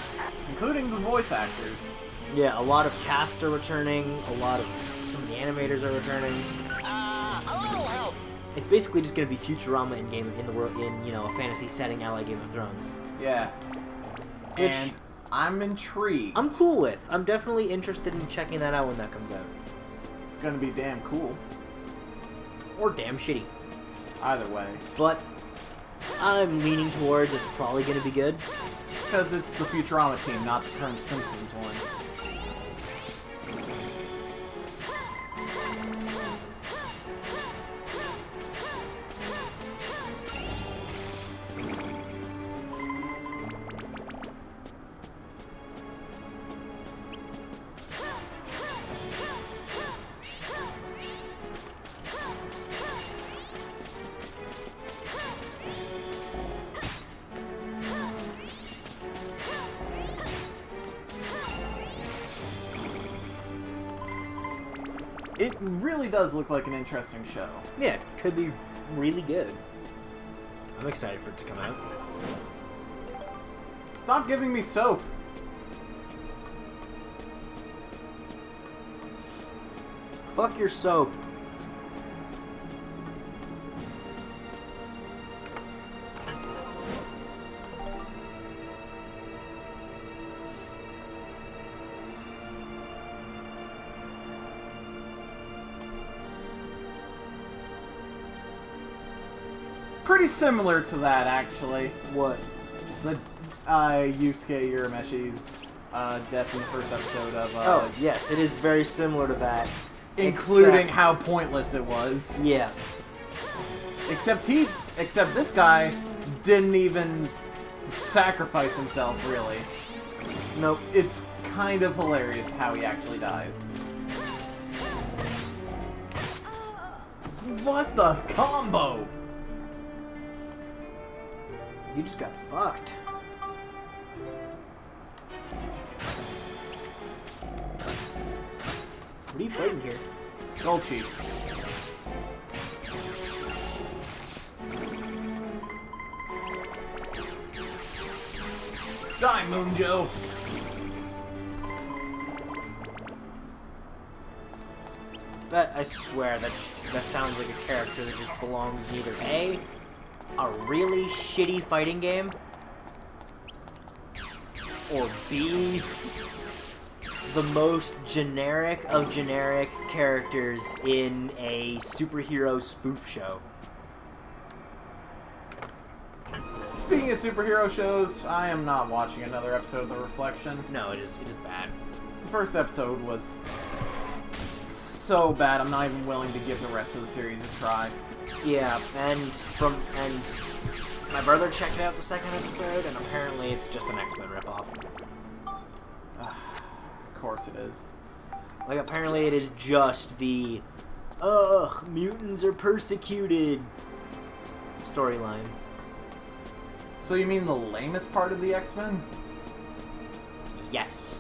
Including the voice actors. Yeah, a lot of cast are returning, some of the animators are returning. A little help. It's basically just going to be Futurama in the world, in, you know, a fantasy setting a la Game of Thrones. Yeah. Which And I'm intrigued. I'm cool with. I'm definitely interested in checking that out when that comes out. It's gonna be damn cool. Or damn shitty. Either way. But I'm leaning towards it's probably going to be good. Because it's the Futurama team, not the current Simpsons one. It really does look like an interesting show. Yeah, it could be really good. I'm excited for it to come out. Stop giving me soap. Fuck your soap. Pretty similar to that, actually. What? The Yusuke Urameshi's death in the first episode of... Oh, yes, it is very similar to that. including except- how pointless it was. Yeah. Except this guy didn't even sacrifice himself, really. Nope. It's kind of hilarious how he actually dies. What the combo? You just got fucked. What are you fighting here? Skull Chief. Die, Moonjo! That, I swear, that sounds like a character that just belongs in either A, a really shitty fighting game, or B, the most generic of generic characters in a superhero spoof show. Speaking of superhero shows, I am not watching another episode of The Reflection. No, it is bad. The first episode was so bad, I'm not even willing to give the rest of the series a try. Yeah, and My brother checked out the second episode, and apparently it's just an X-Men ripoff. Of course it is. Like, apparently it is just the, mutants are persecuted storyline. So you mean the lamest part of the X-Men? Yes.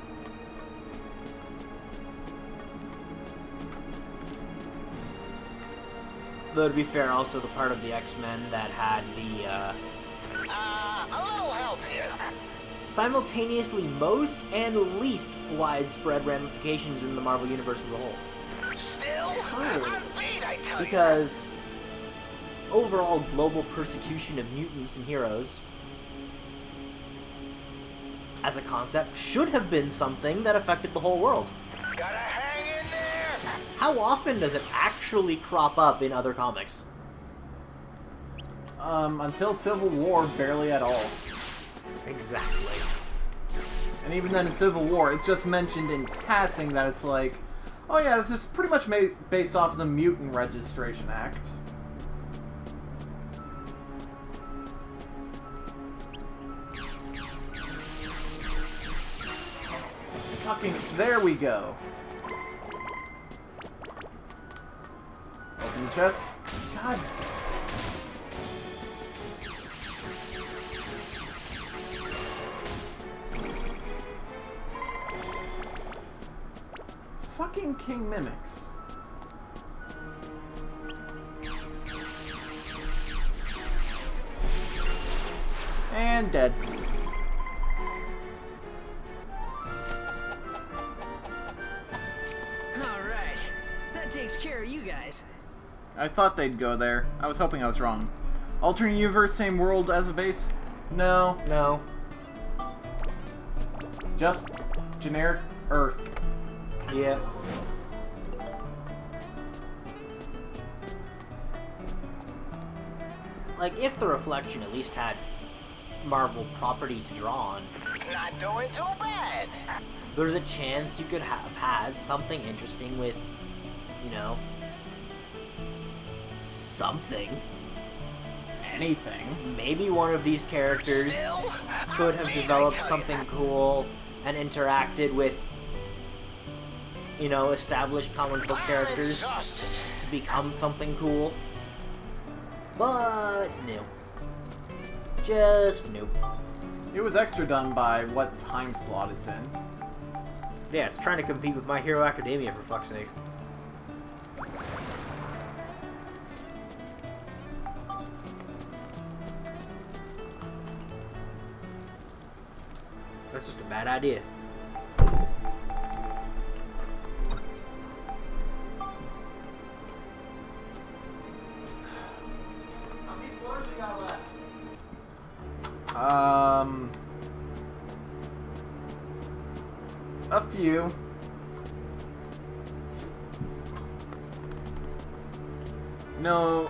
Though, to be fair, also the part of the X-Men that had the, A little help here. simultaneously most and least widespread ramifications in the Marvel Universe as a whole. Still? I'm beat, I tell you. Because overall global persecution of mutants and heroes as a concept should have been something that affected the whole world. Gotta hang in there. How often does it actually crop up in other comics? Until Civil War, barely at all. Exactly. And even then in Civil War, it's just mentioned in passing that it's like, oh yeah, this is pretty much based off of the Mutant Registration Act. Fucking, there we go. Open the chest. God. Fucking King Mimics. And dead. Alright. That takes care of you guys. I thought they'd go there. I was hoping I was wrong. Alternate universe, same world as a base? No. No. Just generic Earth. Yeah. Like, if the Reflection at least had Marvel property to draw on, Not doing too bad. there's a chance you could have had something interesting with, you know, something. Anything. Maybe one of these characters Still, could I'm have beat, I developed tell you. something cool and interacted with, you know, established comic book I'm characters exhausted. to become something cool. But no. Just nope. It was extra done by what time slot it's in. Yeah, it's trying to compete with My Hero Academia, for fuck's sake. That's just a bad idea. How many floors we got left? A few. No,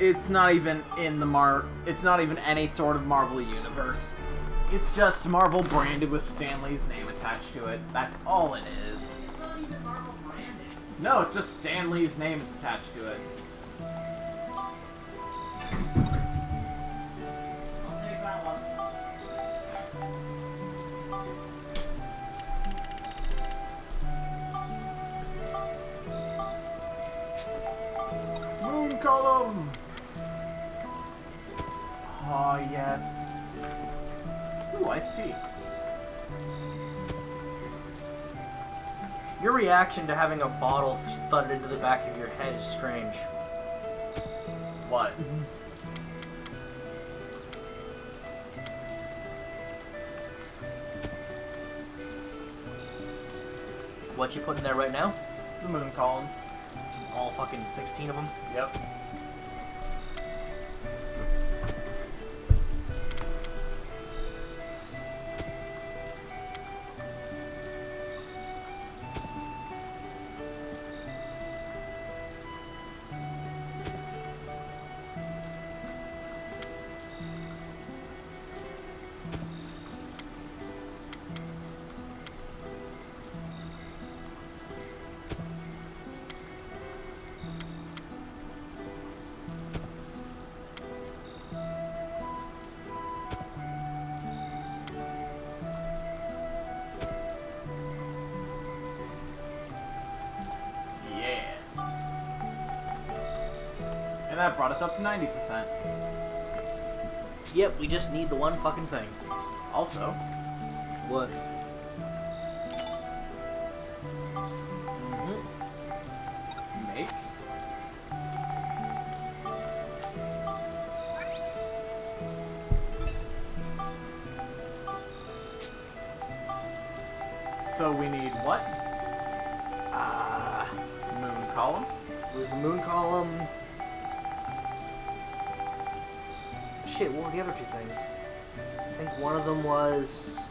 it's not even in the it's not even any sort of Marvel universe. It's just Marvel branded with Stan Lee's name attached to it. That's all it is. It's not even Marvel branded. No, it's just Stan Lee's name is attached to it. I'll take that one. Moon Column! Ah, yes. Ooh, iced tea. Your reaction to having a bottle thudded into the back of your head is strange. What? What you put in there right now? The moon columns. All fucking 16 of them? Yep. And that brought us up to 90%. Yep, we just need the one fucking thing. Also, What? make. So we need what? Moon column. It was the moon column. Shit, what were the other two things? I think one of them was...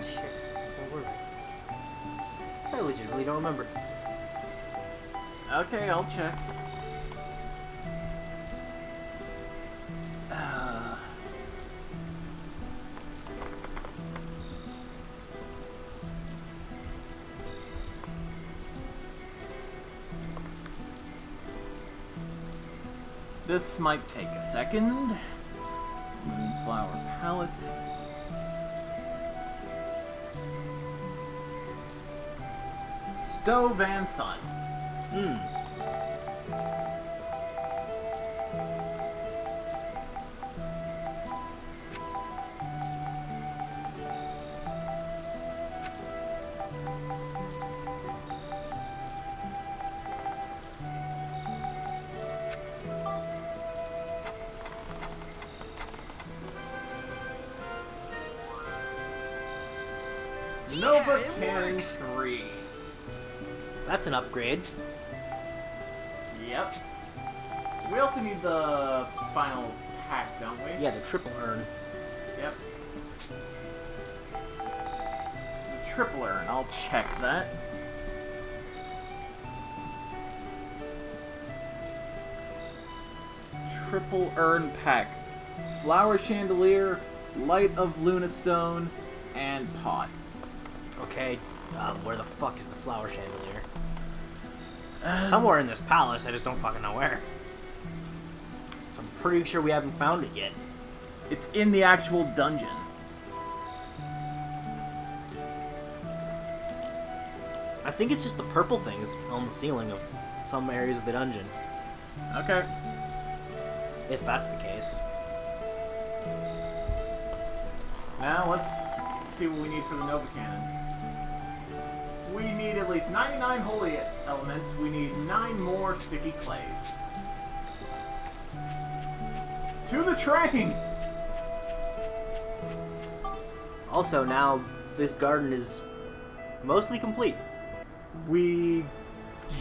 Shit, what were they? I legitimately don't remember. Okay, I'll check. This might take a second. Moonflower Palace. Stove and Sun. Nova it Cannon works. 3. That's an upgrade. Yep. We also need the final pack, don't we? Yeah, the triple urn. Yep. The triple urn, I'll check that. Triple urn pack. Flower chandelier, light of Lunastone, and pot. Okay, where the fuck is the flower chandelier? Somewhere in this palace, I just don't fucking know where. So I'm pretty sure we haven't found it yet. It's in the actual dungeon. I think it's just the purple things on the ceiling of some areas of the dungeon. Okay. If that's the case. Now let's see what we need for the Nova Cannon. We need at least 99 holy elements. We need 9 more sticky clays. To the train! Also, now this garden is mostly complete. We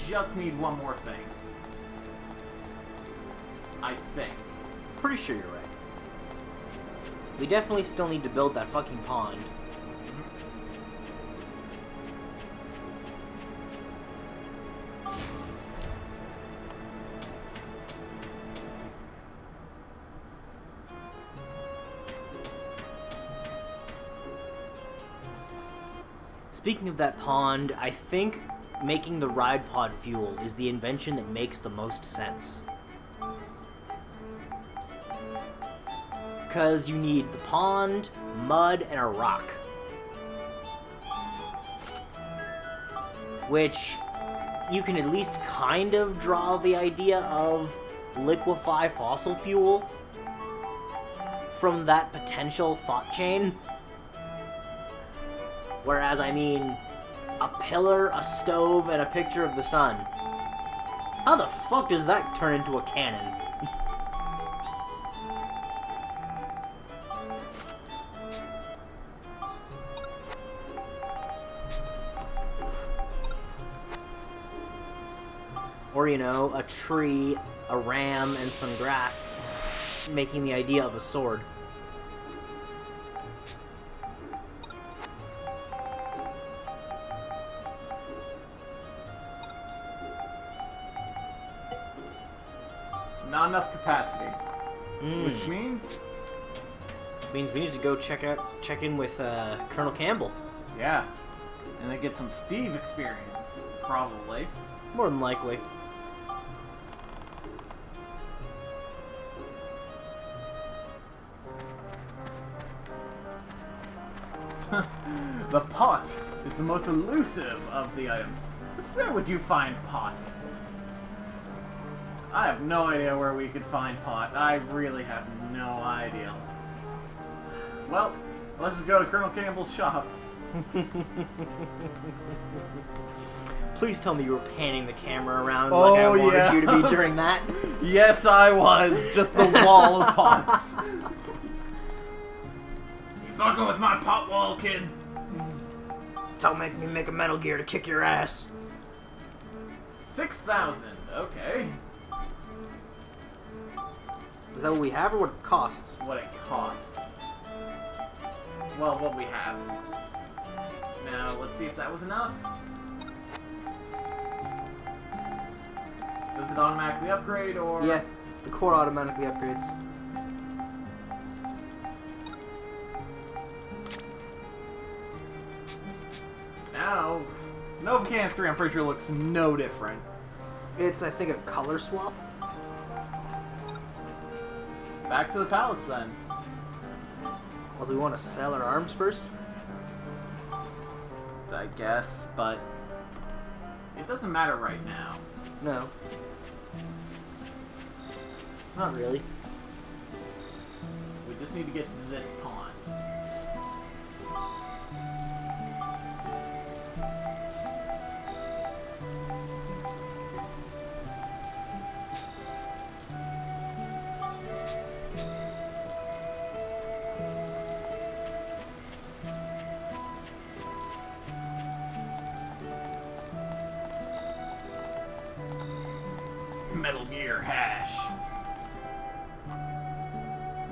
just need one more thing. I think. Pretty sure you're right. We definitely still need to build that fucking pond. Speaking of that pond, I think making the ride pod fuel is the invention that makes the most sense. Because you need the pond, mud, and a rock. Which you can at least kind of draw the idea of liquefy fossil fuel from that potential thought chain. Whereas, I mean, a pillar, a stove, and a picture of the sun. How the fuck does that turn into a cannon? Or, you know, a tree, a ram, and some grass, making the idea of a sword. Not enough capacity. Which means... Which means we need to go check in with Colonel Campbell. Yeah. And then get some Steve experience. Probably. More than likely. The pot is the most elusive of the items. This Where would you find pot? I have no idea where we could find pot. I really have no idea. Well, let's just go to Colonel Campbell's shop. Please tell me you were panning the camera around like I wanted yeah. you to be during that. Yes, I was. Just the wall of pots. You fucking with my pot wall, kid? Don't make me make a Metal Gear to kick your ass. 6,000. Okay. Is that what we have or what it costs? What it costs. Well, what we have. Now, let's see if that was enough. Does it automatically upgrade, or...? Yeah, the core automatically upgrades. Now, Novocan 3, I'm pretty sure looks no different. It's, I think, a color swap. Back to the palace, then. Well, do we want to sell our arms first? I guess, but... it doesn't matter right now. No. Not really. We just need to get this pawn. Metal Gear hash.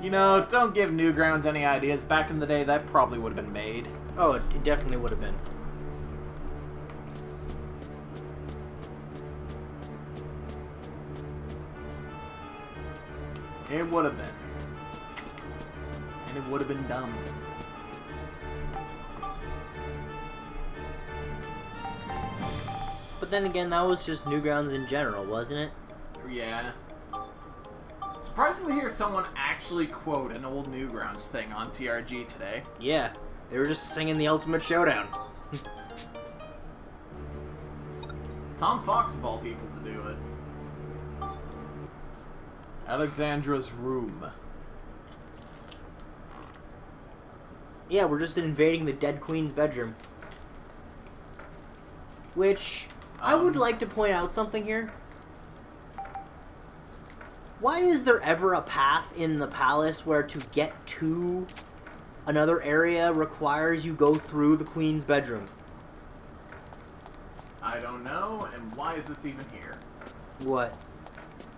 You know, don't give Newgrounds any ideas. Back in the day, that probably would have been made. Oh, it definitely would have been. It would have been. And it would have been dumb. But then again, that was just Newgrounds in general, wasn't it? Yeah. Surprisingly hear someone actually quote an old Newgrounds thing on TRG today. Yeah, they were just singing the Ultimate Showdown. Tom Fox of all people to do it. Alexandra's room. Yeah, we're just invading the dead queen's bedroom. Which, I would like to point out something here. Why is there ever a path in the palace where to get to another area requires you go through the queen's bedroom? I don't know, and why is this even here? What?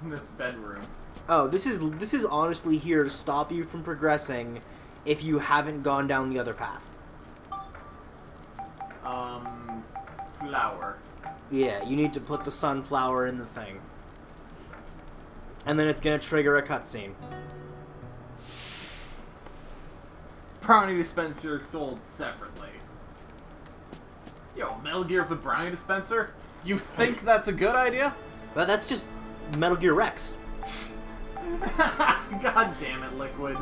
This bedroom. Oh, this is honestly here to stop you from progressing if you haven't gone down the other path. Flower. Yeah, you need to put the sunflower in the thing. And then it's gonna trigger a cutscene. Brownie dispenser sold separately. Yo, Metal Gear with the brownie dispenser? You think that's a good idea? But that's just Metal Gear Rex. God damn it, Liquid.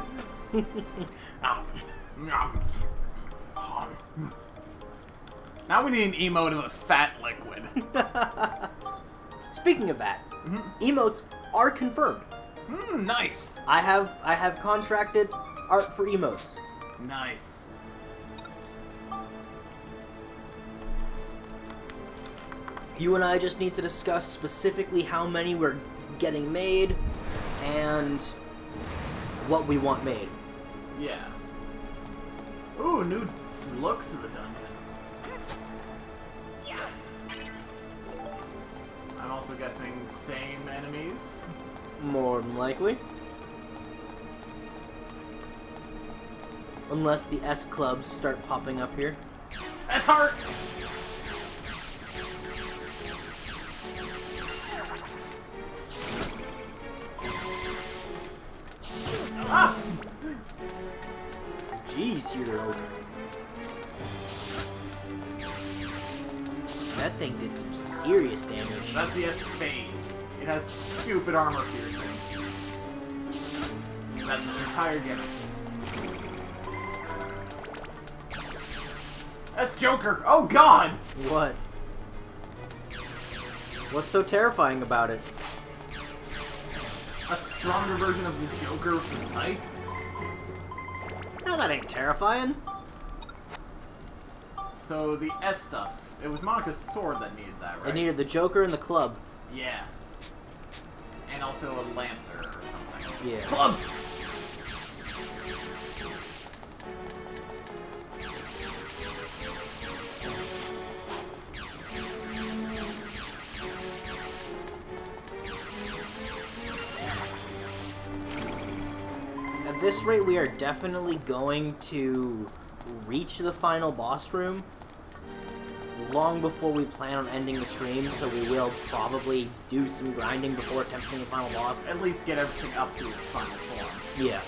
Now we need an emote of a fat Liquid. Speaking of that, emotes are confirmed. Nice. I have contracted art for emotes. Nice. You and I just need to discuss specifically how many we're getting made and what we want made. Yeah. Ooh, new look to the dungeon. I'm also guessing same enemies. More than likely. Unless the S clubs start popping up here. S heart. Ah! Jeez, you're old. That thing did some serious damage. That's the S spade. It has stupid armor piercing. That's its entire gimmick. That's Joker. Oh God! What? What's so terrifying about it? A stronger version of the Joker with the scythe? No, that ain't terrifying. So the S stuff. It was Monica's sword that needed that, right? It needed the Joker and the club. Yeah. And also a lancer or something. Yeah. Club! At this rate, we are definitely going to reach the final boss room long before we plan on ending the stream, so we will probably do some grinding before attempting the final boss. At least get everything up to its final form. Yeah.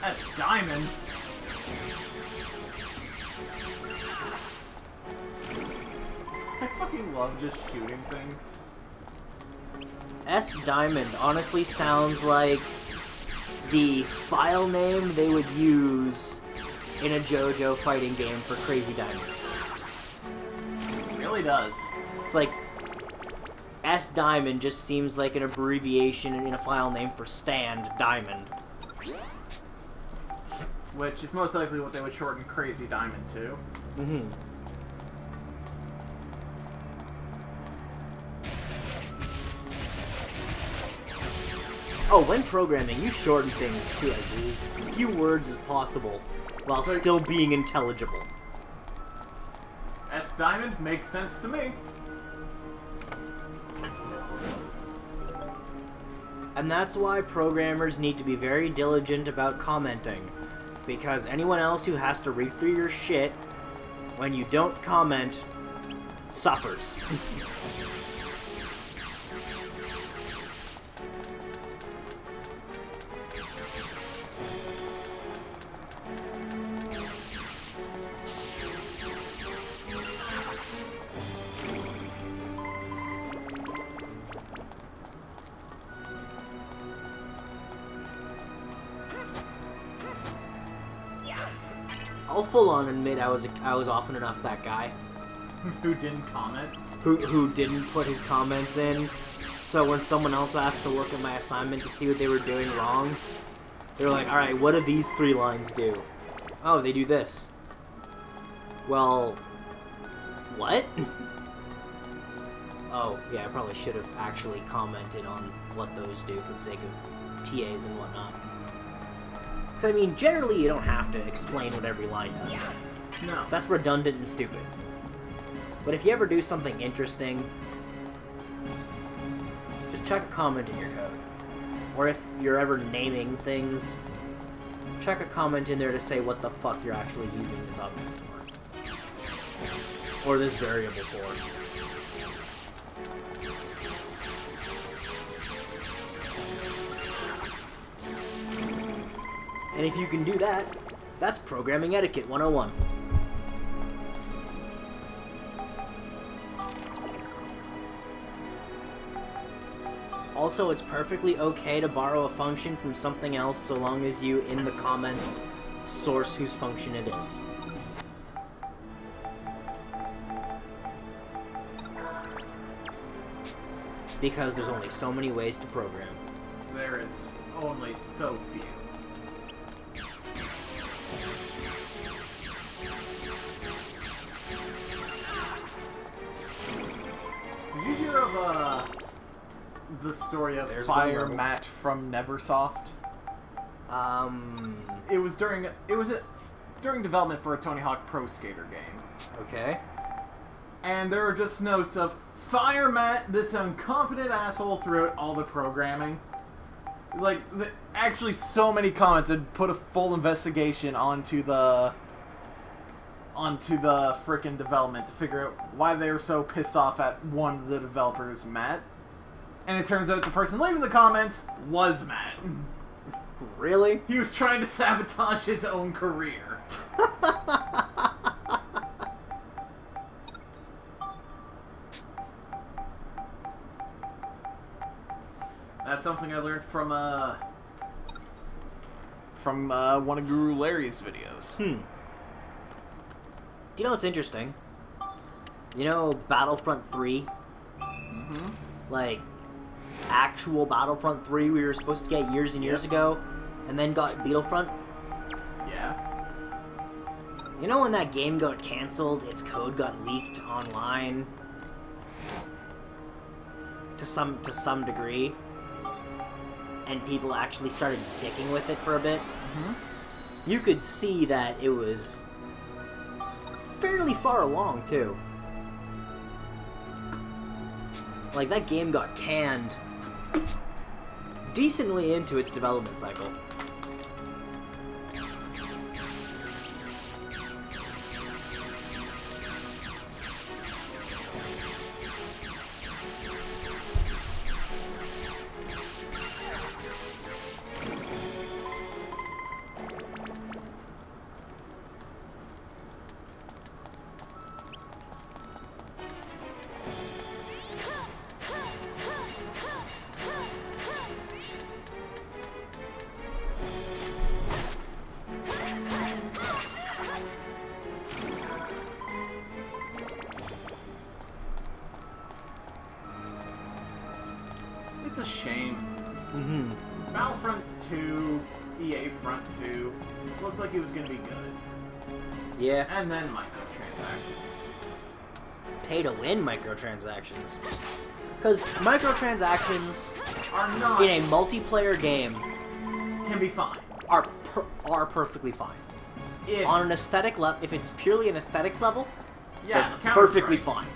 S Diamond? I fucking love just shooting things. S Diamond honestly sounds like the file name they would use in a JoJo fighting game for Crazy Diamond. It really does. It's like S Diamond just seems like an abbreviation in a file name for Stand Diamond. Which is most likely what they would shorten Crazy Diamond to. Mm-hmm. Oh, when programming, you shorten things to as few words as possible, while So- still being intelligible. S Diamond makes sense to me. And that's why programmers need to be very diligent about commenting. Because anyone else who has to read through your shit when you don't comment suffers. I'll full on admit I was often enough that guy Who didn't comment? who didn't put his comments in. So when someone else asked to look at my assignment to see what they were doing wrong, they're like, "All right, what do these 3 lines do?" "Oh, they do this." "Well, what?" "Oh, yeah, I probably should have actually commented on what those do for the sake of TAs and whatnot." Because, I mean, generally you don't have to explain what every line does. No. That's redundant and stupid. But if you ever do something interesting, just check a comment in your code. Or if you're ever naming things, check a comment in there to say what the fuck you're actually using this object for. Or this variable for. And if you can do that, that's programming etiquette 101. Also, it's perfectly okay to borrow a function from something else so long as you, in the comments, source whose function it is. Because there's only so many ways to program. There is only so few. Did you hear of the story of There's Fire one level. Matt from Neversoft? It was during development for a Tony Hawk Pro Skater game. Okay. And there are just notes of Fire Matt, this incompetent asshole, throughout all the programming. Like, actually, so many comments had put a full investigation onto the frickin' development to figure out why they were so pissed off at one of the developers, Matt. And it turns out the person leaving the comments was Matt. Really? He was trying to sabotage his own career. That's something I learned from one of Guru Larry's videos. Do you know what's interesting? You know Battlefront 3? Mm-hmm. Like, actual Battlefront 3 we were supposed to get years and years ago, and then got Battlefront? Yeah. You know when that game got cancelled, its code got leaked online? To some degree? And people actually started dicking with it for a bit? Mm-hmm. You could see that it was fairly far along, too. Like, that game got canned decently into its development cycle. It's a shame. Mm-hmm. Battlefront 2, EA Front 2, looked like it was gonna be good. Yeah. And then microtransactions. Pay-to-win microtransactions. Because microtransactions Are not... in a multiplayer game can be fine. are perfectly fine. If, On an aesthetic level, if it's purely an aesthetics level, yeah, they're the perfectly Counter-Strike. fine.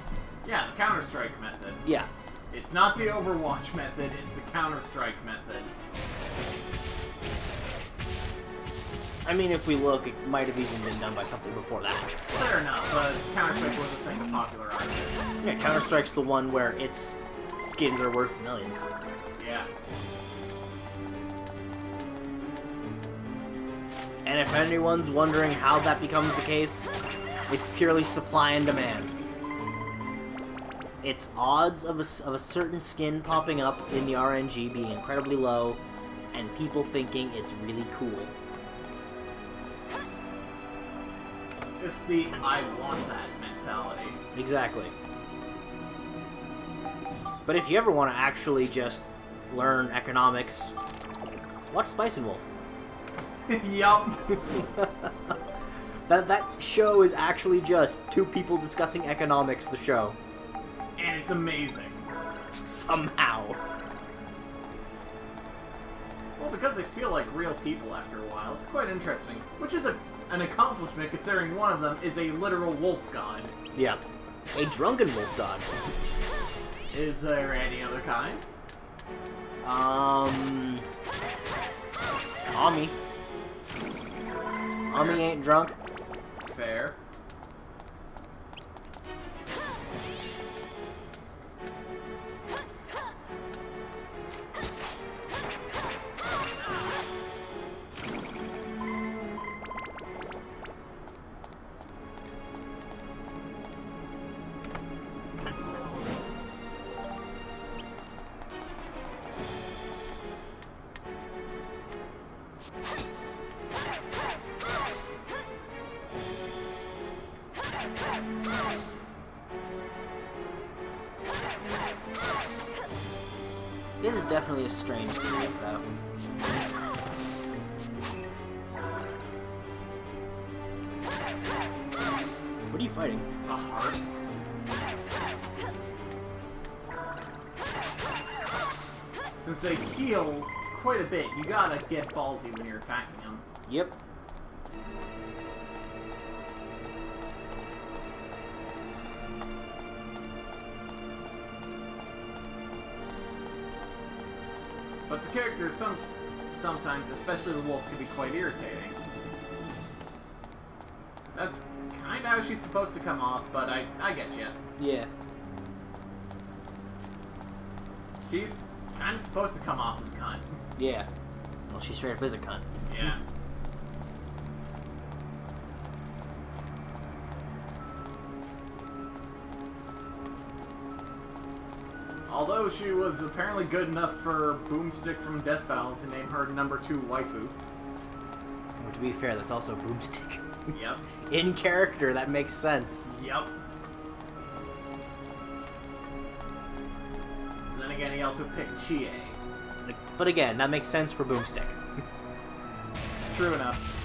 Yeah, the Counter-Strike method. Yeah. It's not the Overwatch method, it's the Counter-Strike method. I mean, if we look, it might have even been done by something before that. Fair enough, but Counter-Strike was a thing to popularize it. Yeah, Counter-Strike's the one where its skins are worth millions. Yeah. And if anyone's wondering how that becomes the case, it's purely supply and demand. Its odds of a certain skin popping up in the RNG being incredibly low, and people thinking it's really cool. It's the I want that mentality. Exactly. But if you ever want to actually just learn economics, watch Spice and Wolf. Yup. That show is actually just two people discussing economics, the show. And it's amazing. Somehow. Well, because they feel like real people after a while, it's quite interesting. Which is an accomplishment considering one of them is a literal wolf god. Yeah. A drunken wolf god. Is there any other kind? Ami. Ami ain't drunk. Fair. It is definitely a strange series, though. What are you fighting? A heart. Since they heal quite a bit, you gotta get ballsy when you're attacking them. Yep. But the characters, sometimes, especially the wolf, can be quite irritating. That's kind of how she's supposed to come off, but I get you. Yeah. She's kind of supposed to come off as a cunt. Yeah. Well, she straight up is a cunt. Yeah. Although Although she was apparently good enough for Boomstick from Death Battle to name her #2 waifu. Or to be fair, that's also Boomstick. Yep. In character, that makes sense. Yep. Then again, he also picked Chie. But again, that makes sense for Boomstick. True enough.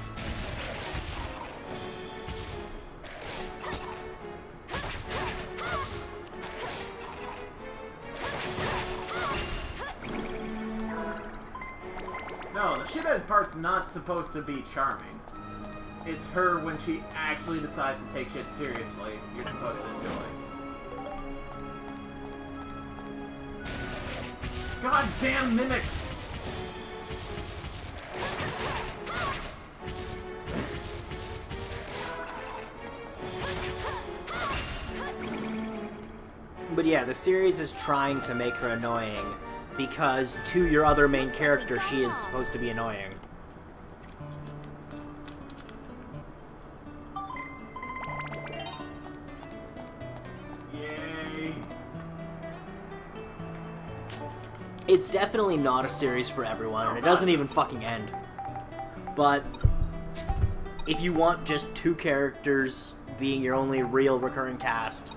No, the shithead part's not supposed to be charming. It's her when she actually decides to take shit seriously. You're supposed to enjoy. Goddamn mimics! But yeah, the series is trying to make her annoying because to your other main character, she is supposed to be annoying. Yay. It's definitely not a series for everyone, and it doesn't even fucking end. But if you want just 2 characters being your only real recurring cast,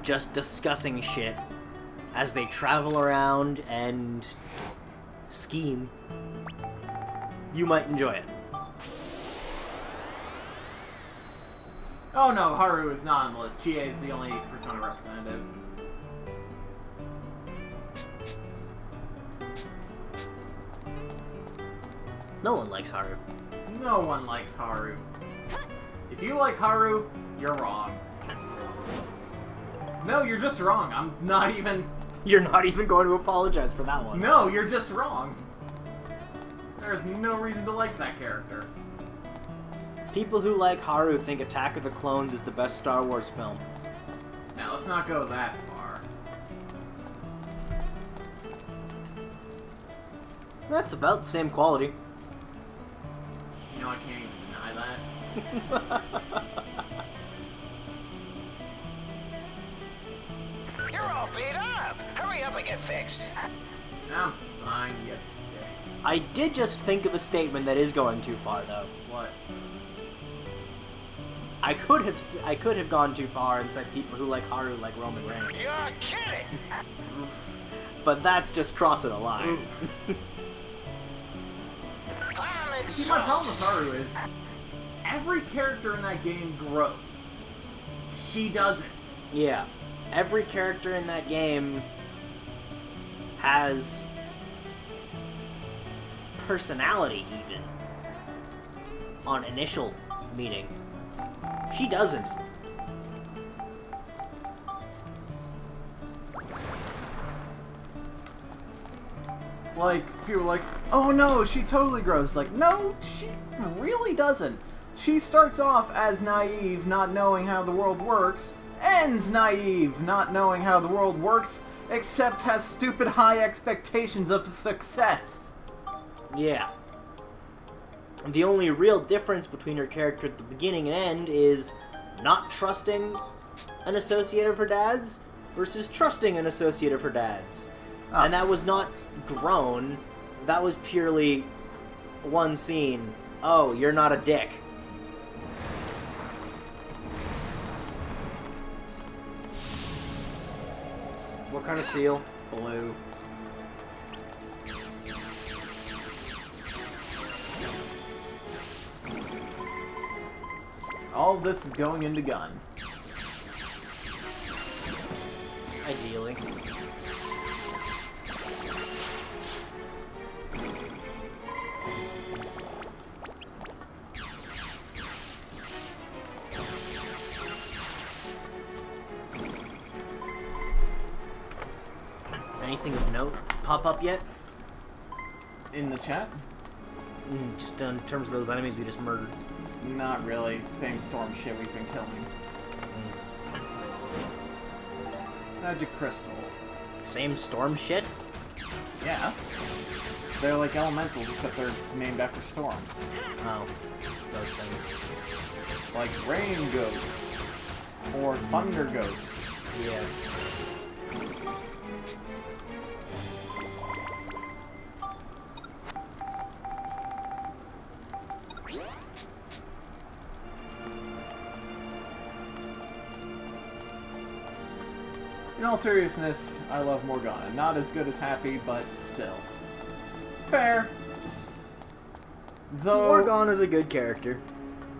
just discussing shit as they travel around and scheme, you might enjoy it. Oh no, Haru is not on the list. Chie is the only Persona representative. No one likes Haru. No one likes Haru. If you like Haru, you're wrong. No, you're just wrong. I'm not even... You're not even going to apologize for that one. No, you're just wrong. There's no reason to like that character. People who like Haru think Attack of the Clones is the best Star Wars film. Now, let's not go that far. That's about the same quality. You know, I can't even deny that. You're all beat up. Hurry up and get fixed. I'm fine, you dick. I did just think of a statement that is going too far, though. What? I could have gone too far and said people who like Haru like Roman Reigns. You're kidding. But that's just crossing a line. I'm See, my problem with exhausted. Haru is every character in that game grows. She doesn't. Yeah. Every character in that game has personality, even. On initial meeting. She doesn't. Like, people are like, oh no, she totally grows. Like, no, she really doesn't. She starts off as naive, not knowing how the world works, ends naive, not knowing how the world works, except has stupid high expectations of success. Yeah. The only real difference between her character at the beginning and end is not trusting an associate of her dad's versus trusting an associate of her dad's. Oh. And that was not grown. That was purely one scene. Oh, you're not a dick. What kind of seal? Blue. All this is going into gun. Ideally. Anything of note pop up yet? In the chat? Just in terms of those enemies we just murdered. Not really. Same storm shit we've been killing. Magic crystal. Same storm shit? Yeah. They're like elementals, except they're named after storms. Oh, those things. Like rain ghost. Or thunder ghost. Yeah. In all seriousness, I love Morgana. Not as good as Happy, but still. Fair. Though... Morgana's a good character.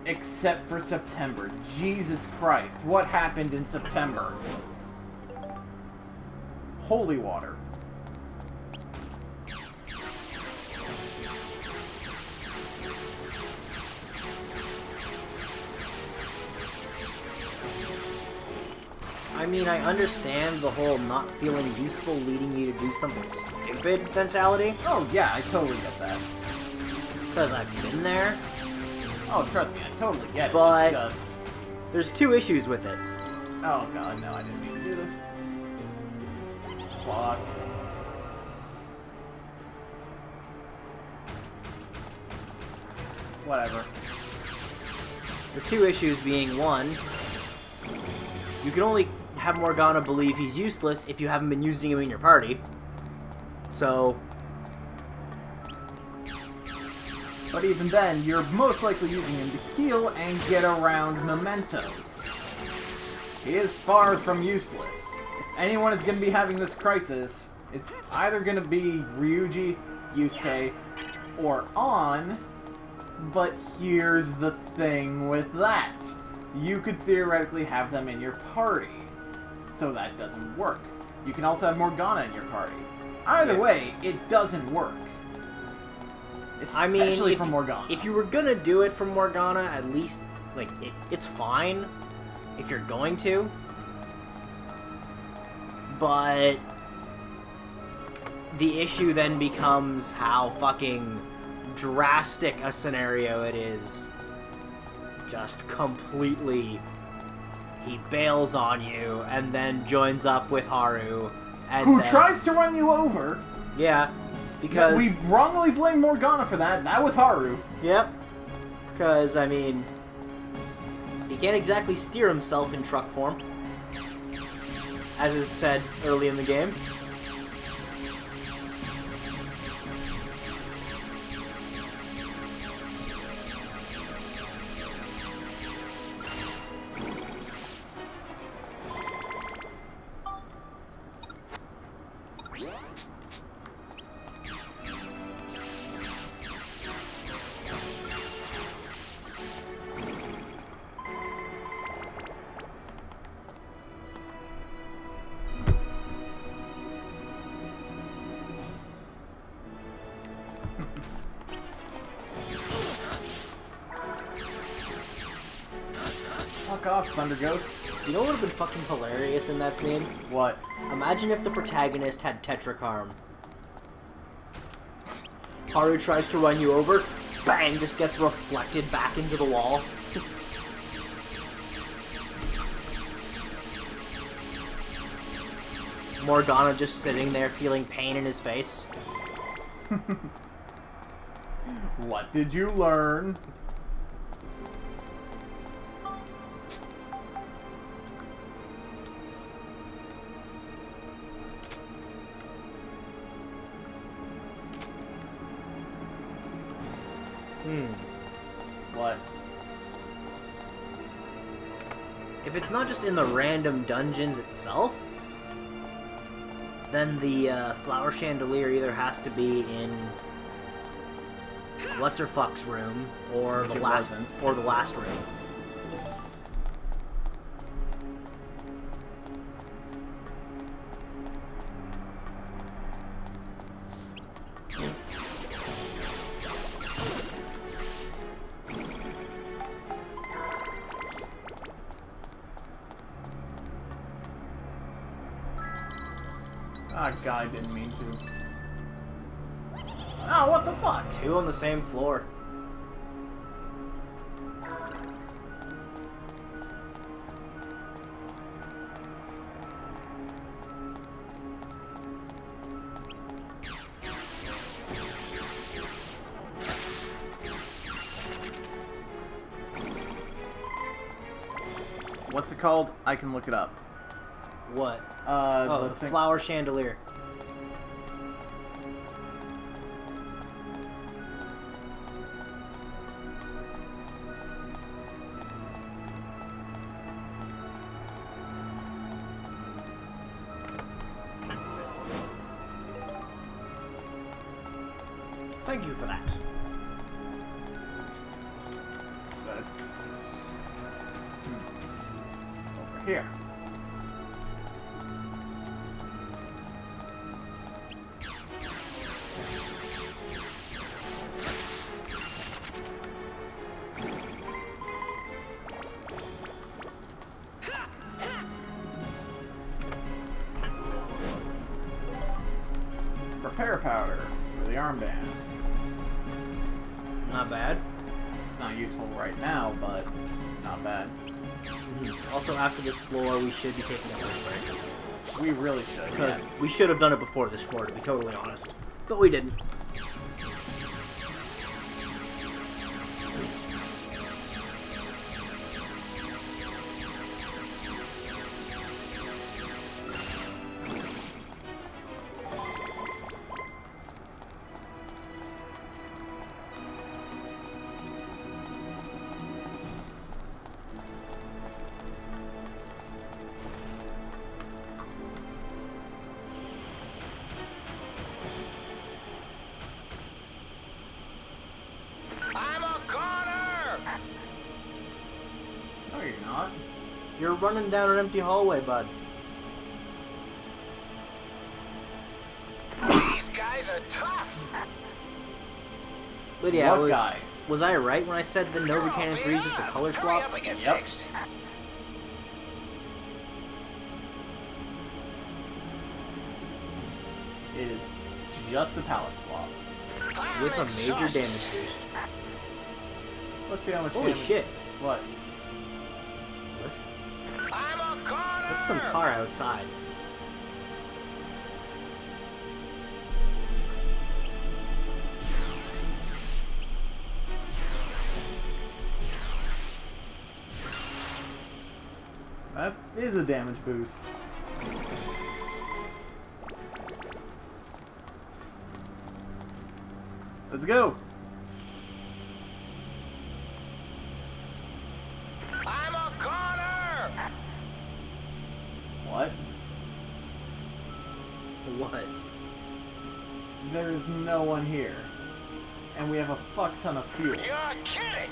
Except for September. Jesus Christ. What happened in September? Holy water. I mean, I understand the whole not feeling useful leading you to do something stupid mentality. Oh yeah, I totally get that. Because I've been there. Oh, trust me, I totally get it. But It's just... there's two issues with it. Oh god, no, I didn't mean to do this. Fuck. Whatever. The two issues being, one, you can only have Morgana believe he's useless if you haven't been using him in your party. So... But even then, you're most likely using him to heal and get around mementos. He is far from useless. If anyone is going to be having this crisis, it's either going to be Ryuji, Yusuke, or An. But here's the thing with that. You could theoretically have them in your party. So that doesn't work. You can also have Morgana in your party. Either way, it doesn't work. Especially for Morgana. If you were gonna do it for Morgana, at least, like, it's fine if you're going to. But the issue then becomes how fucking drastic a scenario it is. Just completely, he bails on you and then joins up with Haru. And who then, tries to run you over. Yeah, because... we wrongly blame Morgana for that. That was Haru. Yep. Because, I mean, he can't exactly steer himself in truck form, as is said early in the game. Fuck off, Thunder Ghost. You know what would have been fucking hilarious in that scene? What? Imagine if the protagonist had Tetrakarm. Haru tries to run you over, bang, just gets reflected back into the wall. Morgana just sitting there feeling pain in his face. What did you learn? What? If it's not just in the random dungeons itself, then the flower chandelier either has to be in what's her fuck's room or Which the it last wasn't. or the last room. Ah, God, I didn't mean to. Oh, what the fuck? Two on the same floor. What's it called? I can look it up. What? Oh, the the thing- flower chandelier. Thank you for that. That's... over here. Repair powder for the armband. Not bad. It's not useful right now, but not bad. Also, after this floor, we should be taking a lunch break. We really should. Because yeah. we should have done it before this floor, to be totally honest. But we didn't. I'm a goner! No, you're not. You're running down an empty hallway, bud. These guys are tough! Lydia, What guys? was I right when I said the Nova Cannon 3 is just a color Hurry swap? up and get Yep. fixed. It is just a palette swap. With a I'm major exhausted. damage boost. Let's see how much Holy damage... shit. What? Listen, I'm a goner! that's some car outside. That is a damage boost. Let's go. I'm a goner! What? What? There is no one here. And we have a fuck ton of fuel. You're kidding!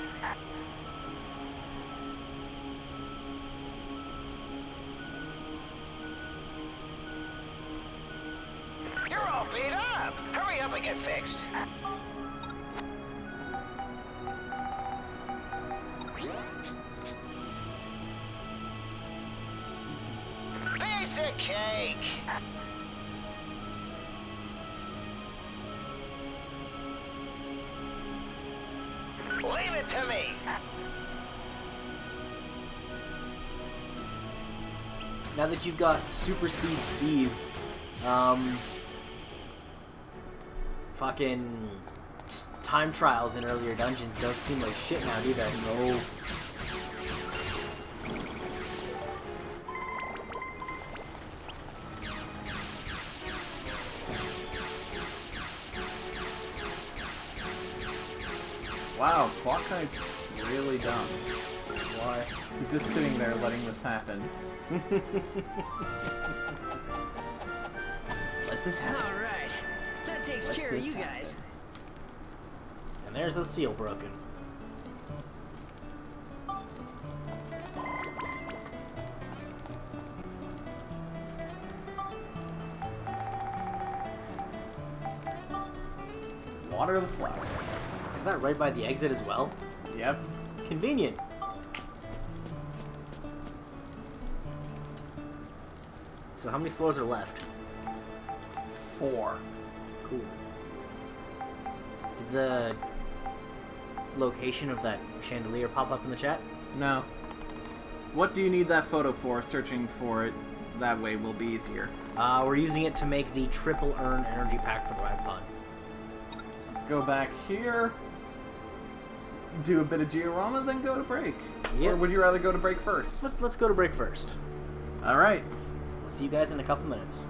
You're all beat up! Hurry up and get fixed! Piece of cake! Leave it to me! Now that you've got Super Speed Steve, fucking time trials in earlier dungeons don't seem like shit now, do they? No. Wow, Clock Knight's really dumb. Why? He's just sitting there letting this happen. Just let this happen. Alright. That takes Let care of this you happen. guys. And there's the seal broken. Water the flower. Is that right by the exit as well? Yep. Convenient. So how many floors are left? 4. Cool. Did the location of that chandelier pop up in the chat? No. What do you need that photo for? Searching for it that way will be easier. We're using it to make the triple earn energy pack for the ride pod. Let's go back here. Do a bit of Giorama, then go to break. Yep. Or would you rather go to break first? Let's go to break first. Alright. We'll see you guys in a couple minutes.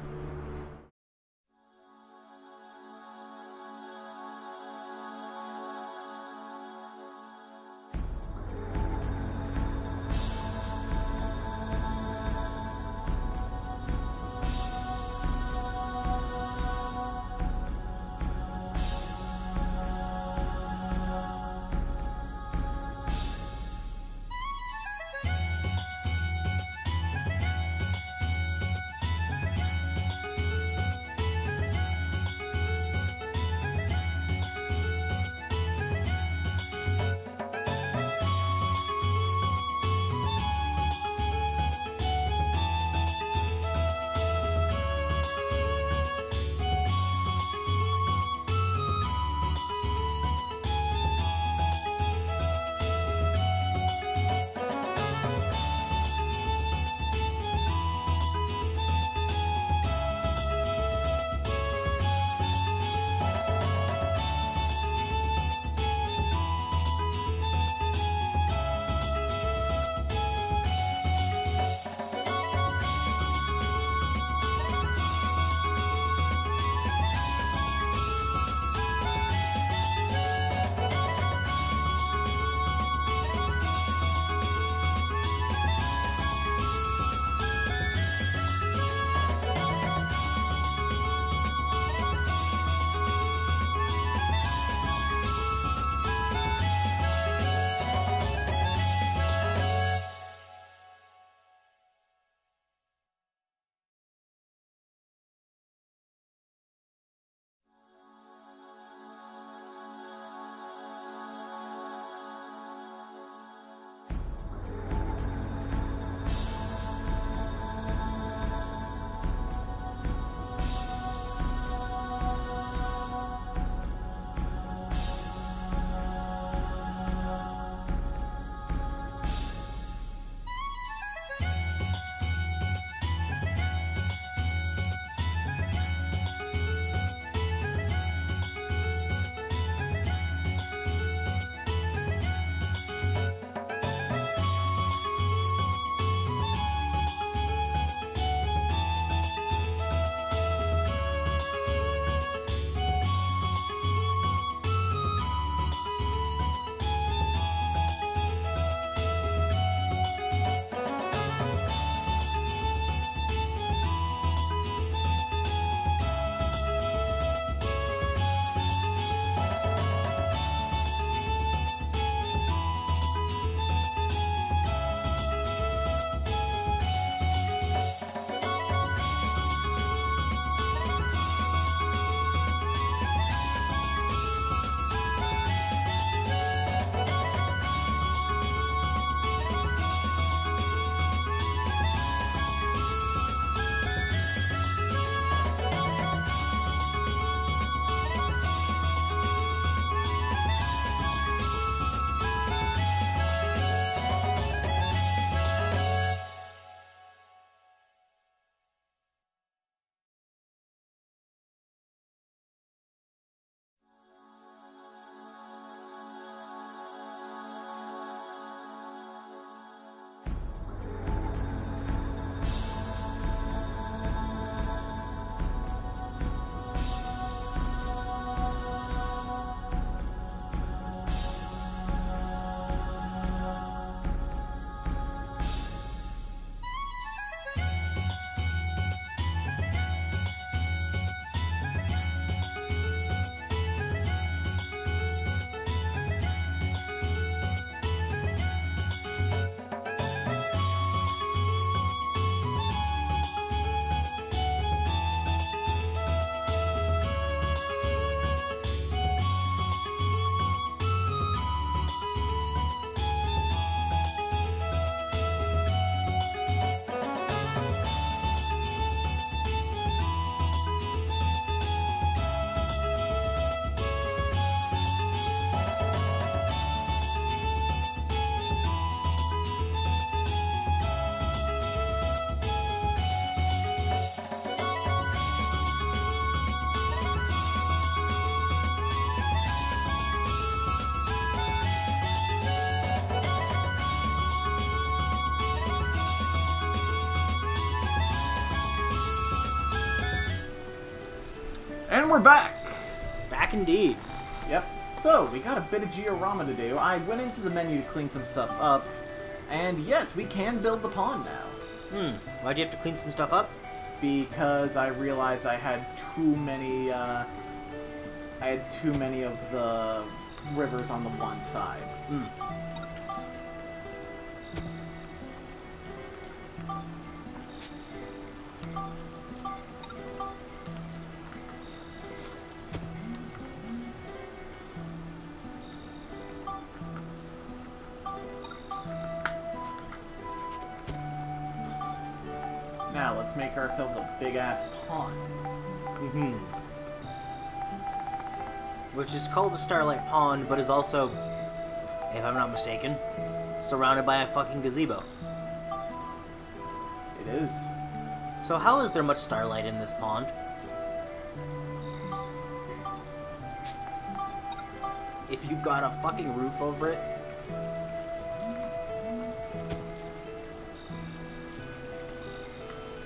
And we're back! Back indeed. Yep. So, we got a bit of diorama to do. I went into the menu to clean some stuff up, and yes, we can build the pond now. Why'd you have to clean some stuff up? Because I realized I had too many, of the rivers on the one side. Now, let's make ourselves a big-ass pond. Which is called a Starlight Pond, but is also, if I'm not mistaken, surrounded by a fucking gazebo. It is. So how is there much starlight in this pond? If you've got a fucking roof over it?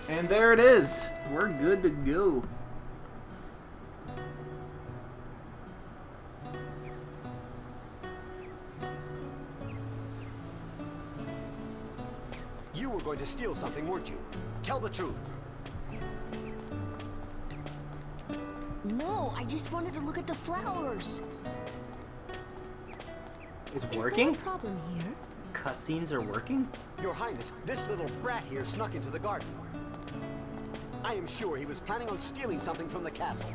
And there it is. We're good to go. You were going to steal something, weren't you? Tell the truth. No, I just wanted to look at the flowers. It's Is working? there a problem here? Cutscenes are working? Your Highness, this little brat here snuck into the garden. I am sure he was planning on stealing something from the castle.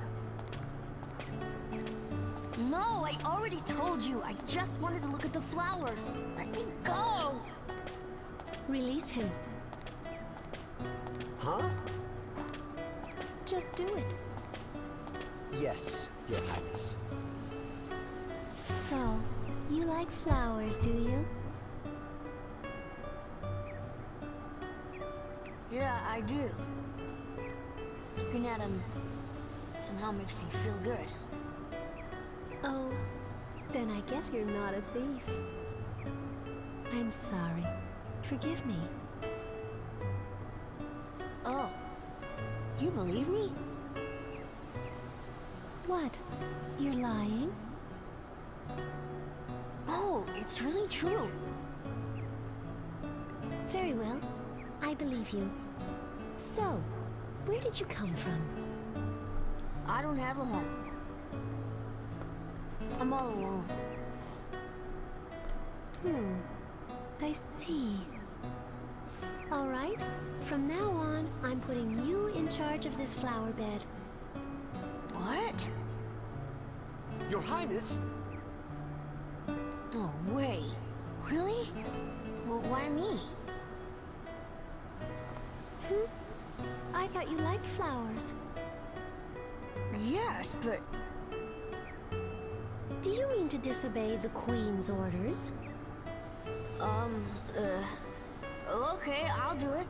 No, I already told you. I just wanted to look at the flowers. Let me go. Release him. Huh? Just do it. Yes, Your Highness. So, you like flowers, do you? Yeah, I do. Looking at them somehow makes me feel good. Oh, then I guess you're not a thief. I'm sorry. Forgive me. Oh, you believe me? What? You're lying? Oh, it's really true. Very well. I believe you. So, where did you come from? I don't have a home. I'm all alone. I see. All right. From now on, I'm putting you in charge of this flower bed. What? Your Highness? No way. Really? Well, why me? I thought you liked flowers. Yes, but... Do you mean to disobey the Queen's orders? Okay, I'll do it.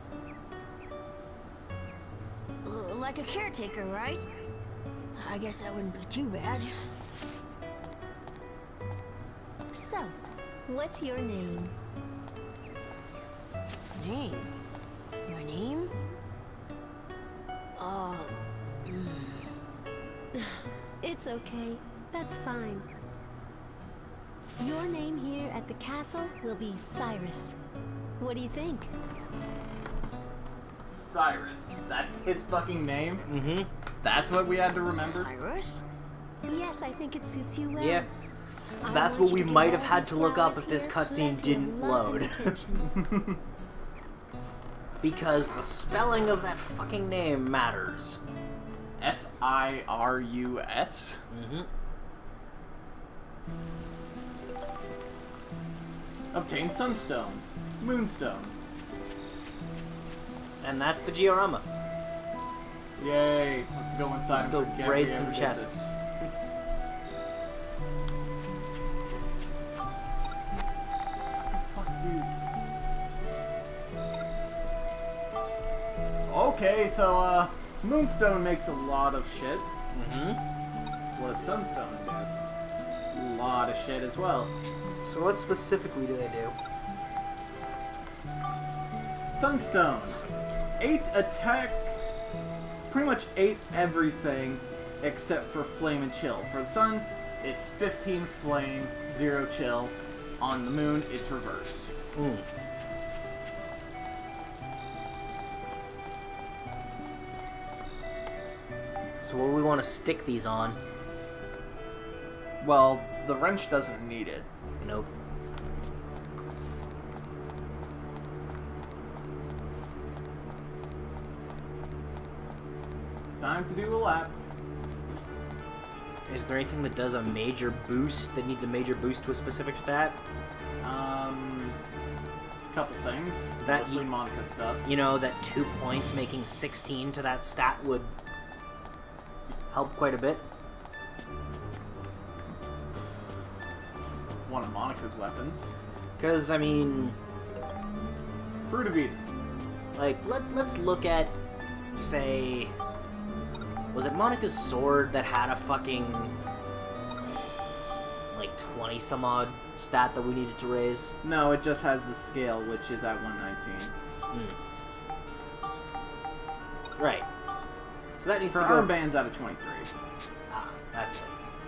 Like a caretaker, right? I guess that wouldn't be too bad. So, what's your name? Name? My name? It's okay. That's fine. Your name here at the castle will be Cyrus. What do you think? Cyrus. That's his fucking name? Mm-hmm. That's what we had to remember? Cyrus? Yes, I think it suits you well. Yeah. I That's want what you we to might get have all had these to look up flowers if this here, cutscene collect your didn't love and load. attention. Because the spelling of that fucking name matters. S-I-R-U-S? Mm-hmm. Obtain Sunstone. Moonstone. And that's the diorama. Yay. Let's go inside Let's and go forget raid we some ever did chests. this. What the fuck, dude? Okay, so, Moonstone makes a lot of shit. Mm-hmm. What does Sunstone do? A lot of shit as well. So what specifically do they do? Sunstone. 8 attack. Pretty much 8 everything. except for flame and chill. For the sun, it's 15 flame, 0 chill. On the moon, it's reversed. Mm. So what do we want to stick these on? Well, the wrench doesn't need it. Nope. Time to do a lap. Is there anything that does a major boost, that needs a major boost to a specific stat? Couple things. That Mostly Monica stuff. You know, that 2 points making 16 to that stat would help quite a bit. One of Monica's weapons. Because, I mean, Fruit of Eden. like, let's look at, say, was it Monica's sword that had a fucking, like, 20 some odd stat that we needed to raise? No, it just has the scale, which is at 119. Right. So that needs Her to go... armband's out of 23. Ah, that's it.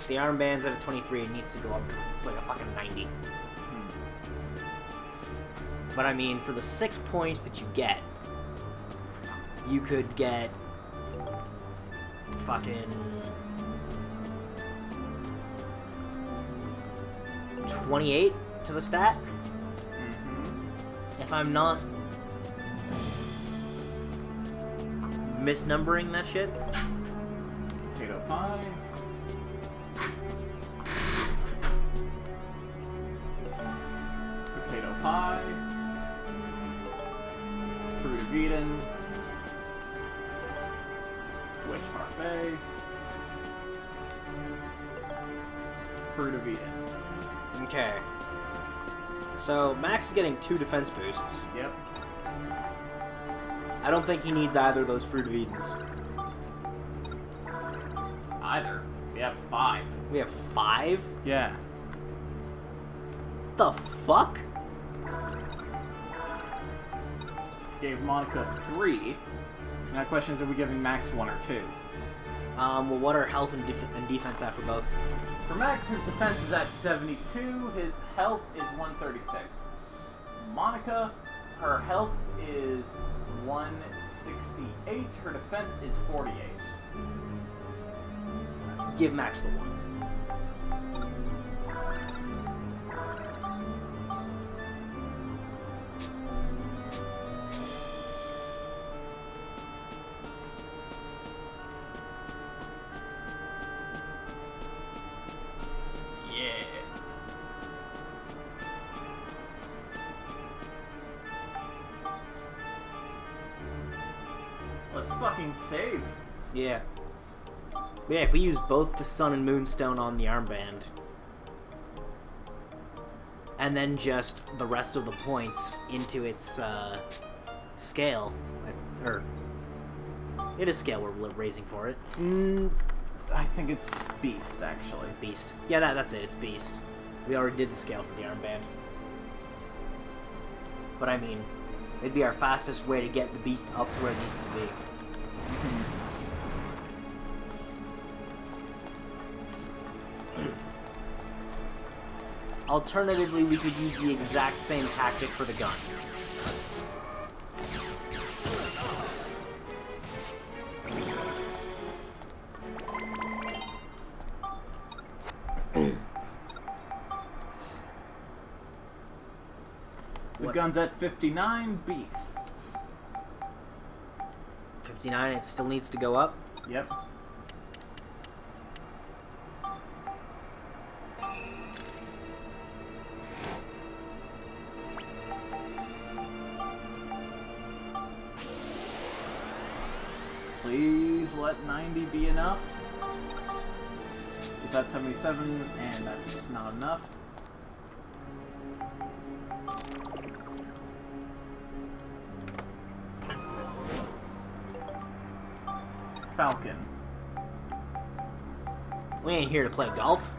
The armband's at a 23, it needs to go up to, like, a fucking 90. But, I mean, for the 6 points that you get, you could get fucking 28 to the stat. If I'm not misnumbering that shit. Potato pie. Potato pie. Fruit of Eden. Witch parfait. Fruit of Eden. Okay. So Max is getting 2 defense boosts. Yep. I don't think he needs either of those Fruit of Edens. Either. We have 5. We have 5? Yeah. The fuck? Gave Monica 3. Now, question is, are we giving Max 1 or 2? Well, what are health and defense at for both? For Max, his defense is at 72. His health is 136. Monica, her health is 168. Her defense is 48. Give Max the 1. Let's fucking save. Yeah. But yeah, if we use both the Sun and Moonstone on the armband, and then just the rest of the points into its scale, or it is scale we're raising for it. I think it's Beast, actually. Beast. Yeah, that's it. It's Beast. We already did the scale for the armband. But I mean, it'd be our fastest way to get the Beast up to where it needs to be. Alternatively, we could use the exact same tactic for the gun. The gun's at 59, Beast. 59, it still needs to go up. Yep. Please let 90 be enough. If that's 77, and that's not enough. Falcon. We ain't here to play golf.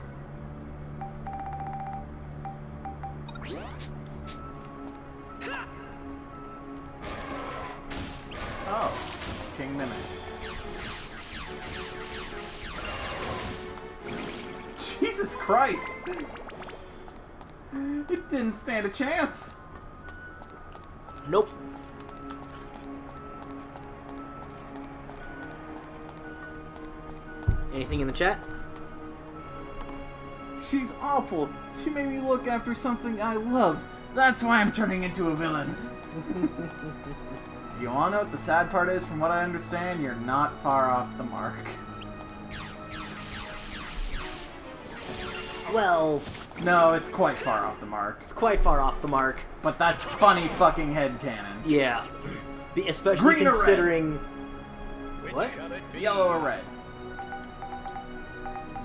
Oh, King Mimic. Jesus Christ! It didn't stand a chance. Nope. Anything in the chat? She's awful. She made me look after something I love. That's why I'm turning into a villain. You wanna know what the sad part is? From what I understand, you're not far off the mark. Well, No, it's quite far off the mark. it's quite far off the mark. But that's funny fucking headcanon. Yeah. Especially Green or red? considering... What? Yellow or red?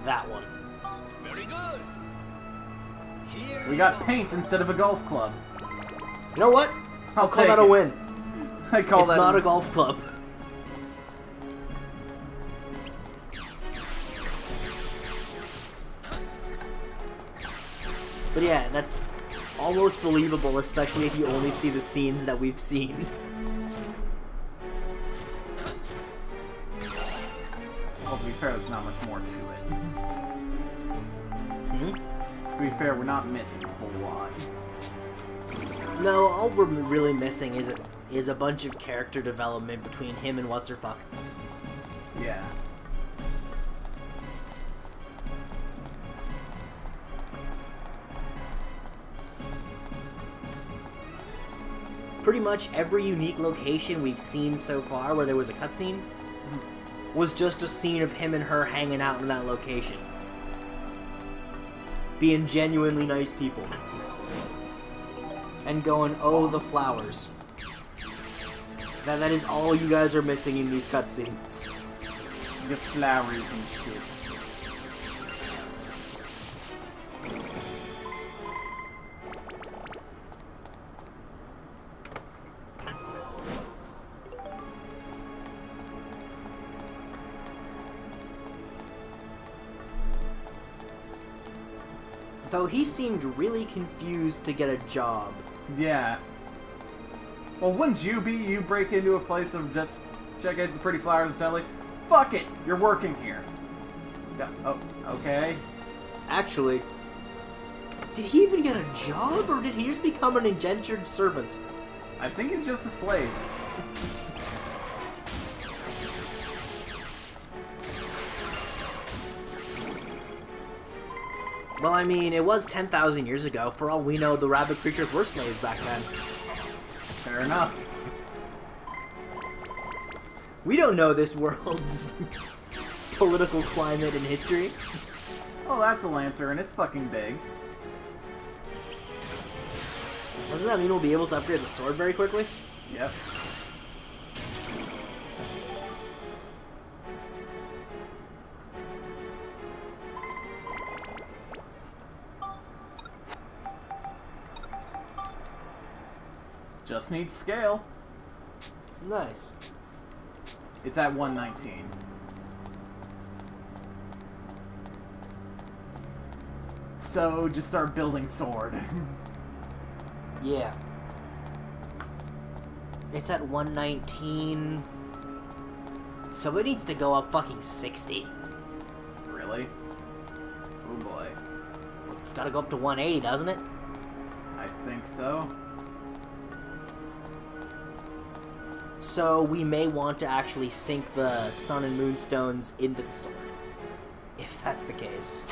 That one. Very good. Here We got paint instead of a golf club. You know what? I'll call take that a it. win. I call It's that not a golf club. But yeah, that's almost believable, especially if you only see the scenes that we've seen. Well, to be fair, there's not much more to it. Hmm? To be fair, we're not missing a whole lot. No, all we're really missing is a bunch of character development between him and What's-Her-Fuck. Yeah. Pretty much every unique location we've seen so far where there was a cutscene was just a scene of him and her hanging out in that location. Being genuinely nice people. And going, oh, the flowers. That is all you guys are missing in these cutscenes. The flowers and shit. Though he seemed really confused to get a job. Yeah. Well, wouldn't you be? You break into a place of just check out the pretty flowers and like, fuck it, you're working here. Yeah, oh, okay. Actually, did he even get a job, or did he just become an indentured servant? I think he's just a slave. Well, I mean, it was 10,000 years ago. For all we know, the rabbit creatures were slaves back then. Fair enough. We don't know this world's political climate and history. Oh, that's a Lancer, and it's fucking big. Doesn't that mean we'll be able to upgrade the sword very quickly? Yep. Just needs scale. Nice. It's at 119. So, just start building sword. Yeah. It's at 119. So it needs to go up fucking 60. Really? Oh boy. It's gotta go up to 180, doesn't it? I think so. So we may want to actually sink the sun and moon stones into the sword. If that's the case.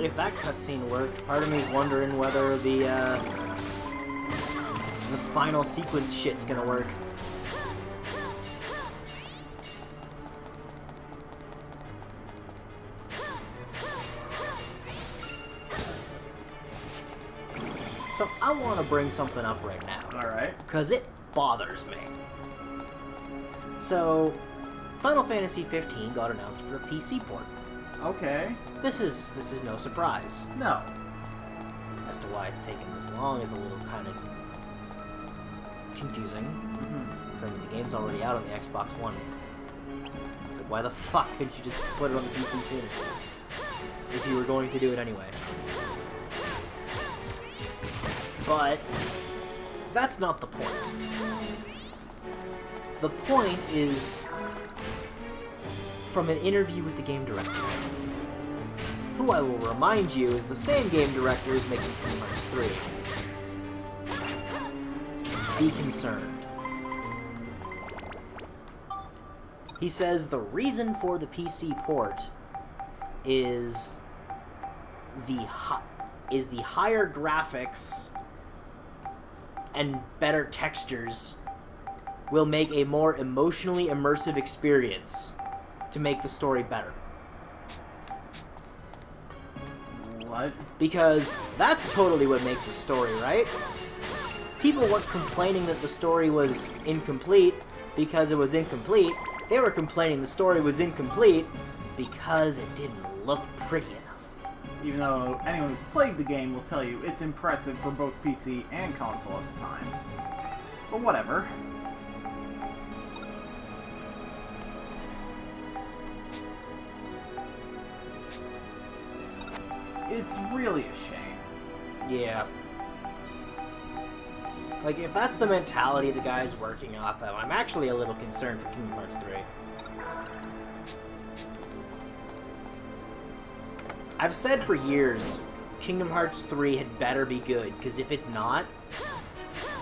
If that cutscene worked, part of me's wondering whether the final sequence shit's gonna work. So I want to bring something up right now. Alright. Because it bothers me. So, Final Fantasy 15 got announced for a PC port. Okay. This is no surprise. No. As to why it's taken this long is a little kind of confusing. Because, I mean, the game's already out on the Xbox One. So why the fuck couldn't you just put it on the PC sooner? If you were going to do it anyway. But that's not the point. The point is from an interview with the game director, who I will remind you is the same game director who's making Kingdom Hearts 3. Be concerned. He says the reason for the PC port is the higher graphics and better textures will make a more emotionally immersive experience to make the story better. What? Because that's totally what makes a story, right? People weren't complaining that the story was incomplete because it was incomplete. They were complaining the story was incomplete because it didn't look pretty enough. Even though anyone who's played the game will tell you it's impressive for both PC and console at the time. But whatever. It's really a shame. Yeah. Like, if that's the mentality the guy's working off of, I'm actually a little concerned for Kingdom Hearts 3. I've said for years, Kingdom Hearts 3 had better be good, because if it's not,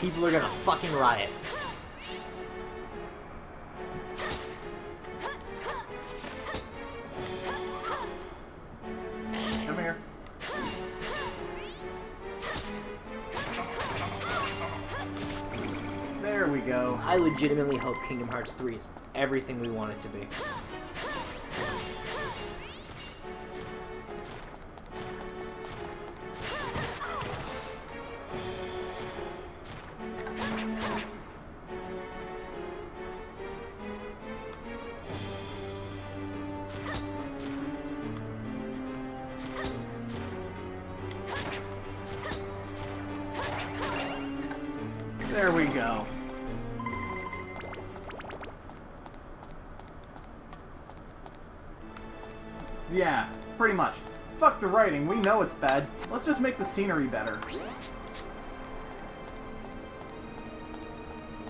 people are gonna fucking riot. Come here. There we go. I legitimately hope Kingdom Hearts 3 is everything we want it to be. There we go. Yeah, pretty much. Fuck the writing, we know it's bad. Let's just make the scenery better.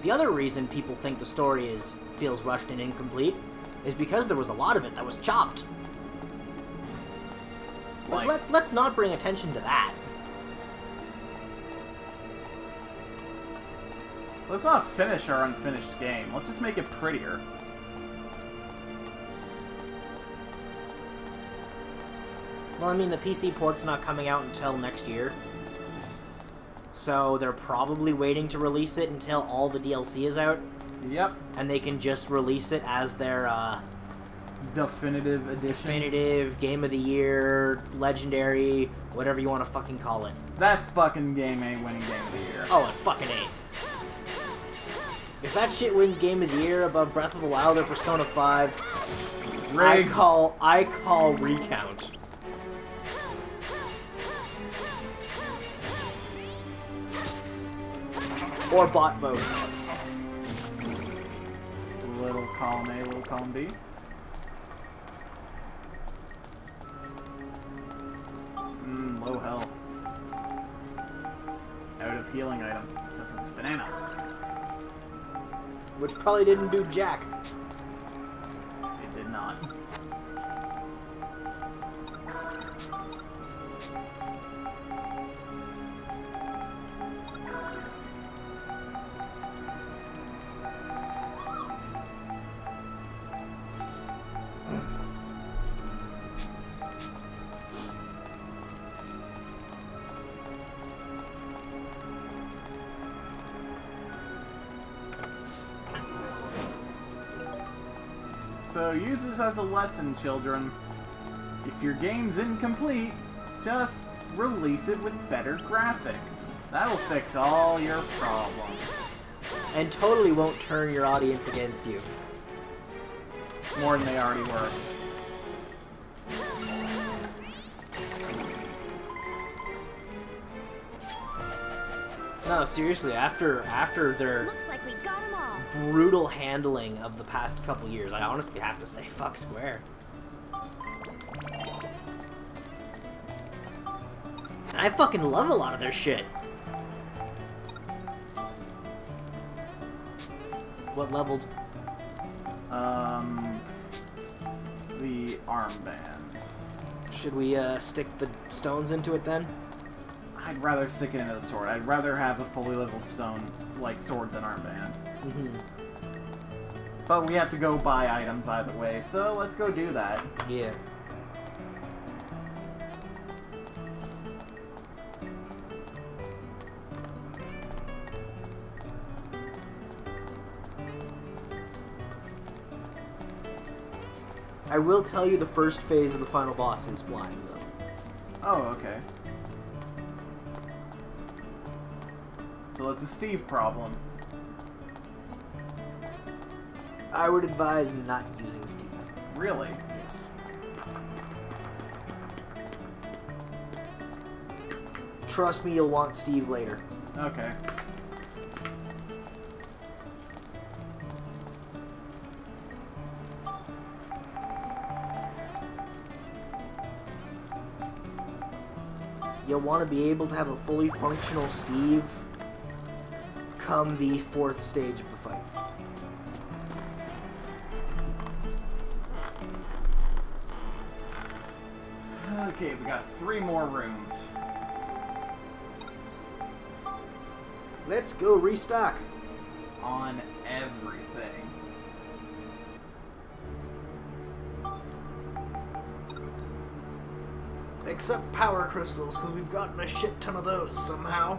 The other reason people think the story feels rushed and incomplete is because there was a lot of it that was chopped. But let's not bring attention to that. Let's not finish our unfinished game. Let's just make it prettier. Well, I mean, the PC port's not coming out until next year. So they're probably waiting to release it until all the DLC is out. Yep. And they can just release it as their, Definitive edition. definitive, Game of the Year, Legendary, whatever you want to fucking call it. That fucking game ain't winning Game of the Year. Oh, it fucking ain't. If that shit wins Game of the Year above Breath of the Wild or Persona 5, I call recount. Or bot votes. Little column A, little column B. Low health. Out of healing items, except for this banana. Which probably didn't do jack. It did not. So, use this as a lesson, children. If your game's incomplete, just release it with better graphics. That'll fix all your problems. And totally won't turn your audience against you. More than they already were. No, seriously, after their Looks like we got them all. brutal handling of the past couple years, I honestly have to say, fuck Square. And I fucking love a lot of their shit. What leveled? The armband. Should we stick the stones into it then? I'd rather stick it into the sword. I'd rather have a fully leveled stone, like, sword than armband. Mm-hmm. But we have to go buy items either way, so let's go do that. Yeah. I will tell you the first phase of the final boss is flying, though. Oh, okay. So it's a Steve problem. I would advise not using Steve. Really? Yes. Trust me, you'll want Steve later. Okay. You'll want to be able to have a fully functional Steve come the 4th stage of the fight. Okay, we got 3 more rooms. Let's go restock. On everything. Except power crystals, because we've gotten a shit ton of those somehow.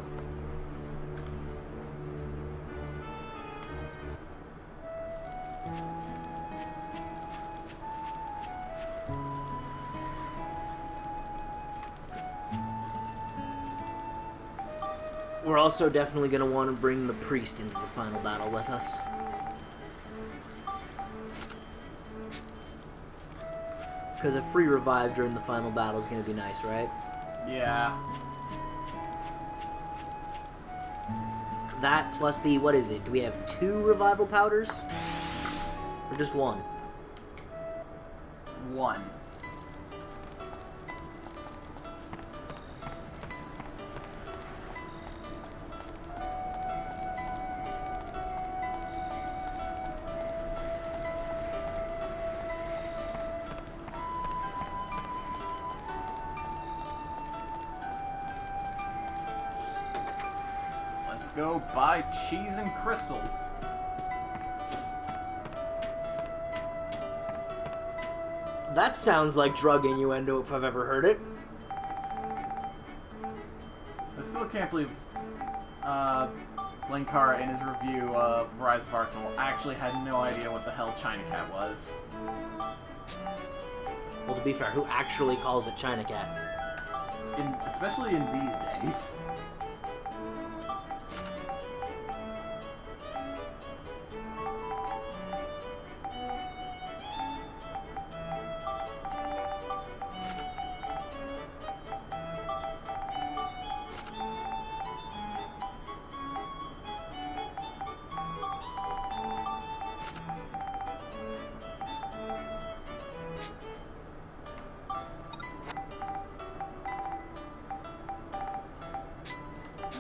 We're also definitely going to want to bring the priest into the final battle with us. Because a free revive during the final battle is going to be nice, right? Yeah. That plus the, what is it? Do we have 2 revival powders? Or just 1? 1. Go buy cheese and crystals. That sounds like drug innuendo if I've ever heard it. I still can't believe Linkara in his review of Rise of Arsenal actually had no idea what the hell China Cat was. Well, to be fair, who actually calls it China Cat? Especially in these days.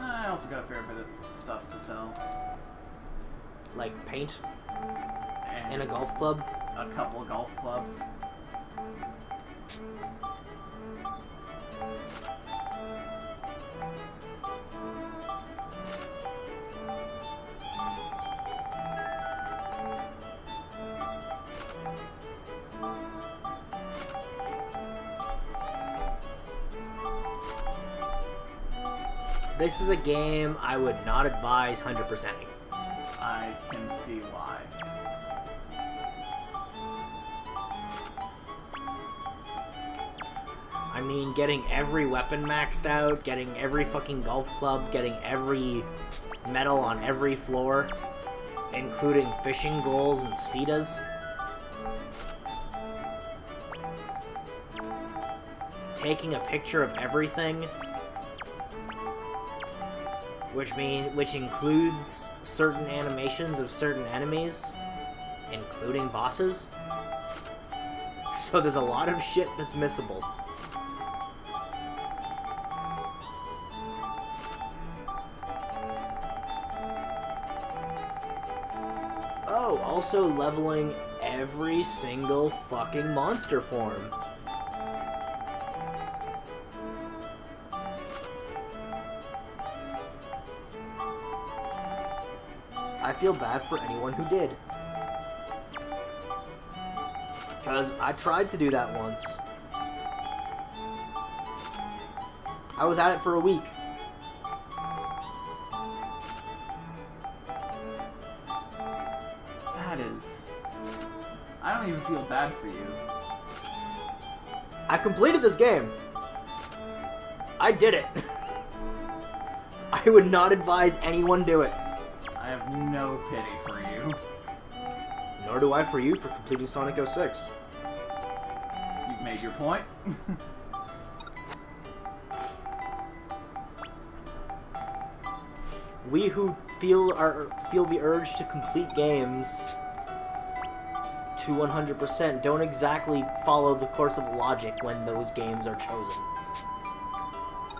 I also got a fair bit of stuff to sell. Like paint? And In a golf club? a couple of golf clubs. This is a game I would not advise 100%ing. I can see why. I mean, getting every weapon maxed out, getting every fucking golf club, getting every medal on every floor, including fishing goals and sphedas. Taking a picture of everything, which includes certain animations of certain enemies, including bosses. So there's a lot of shit that's missable. Oh, also leveling every single fucking monster form. I feel bad for anyone who did. Because I tried to do that once. I was at it for a week. That is... I don't even feel bad for you. I completed this game. I did it. I would not advise anyone do it. I have no pity for you. Nor do I for you for completing Sonic 06. You've made your point. We who feel the urge to complete games to 100% don't exactly follow the course of logic when those games are chosen.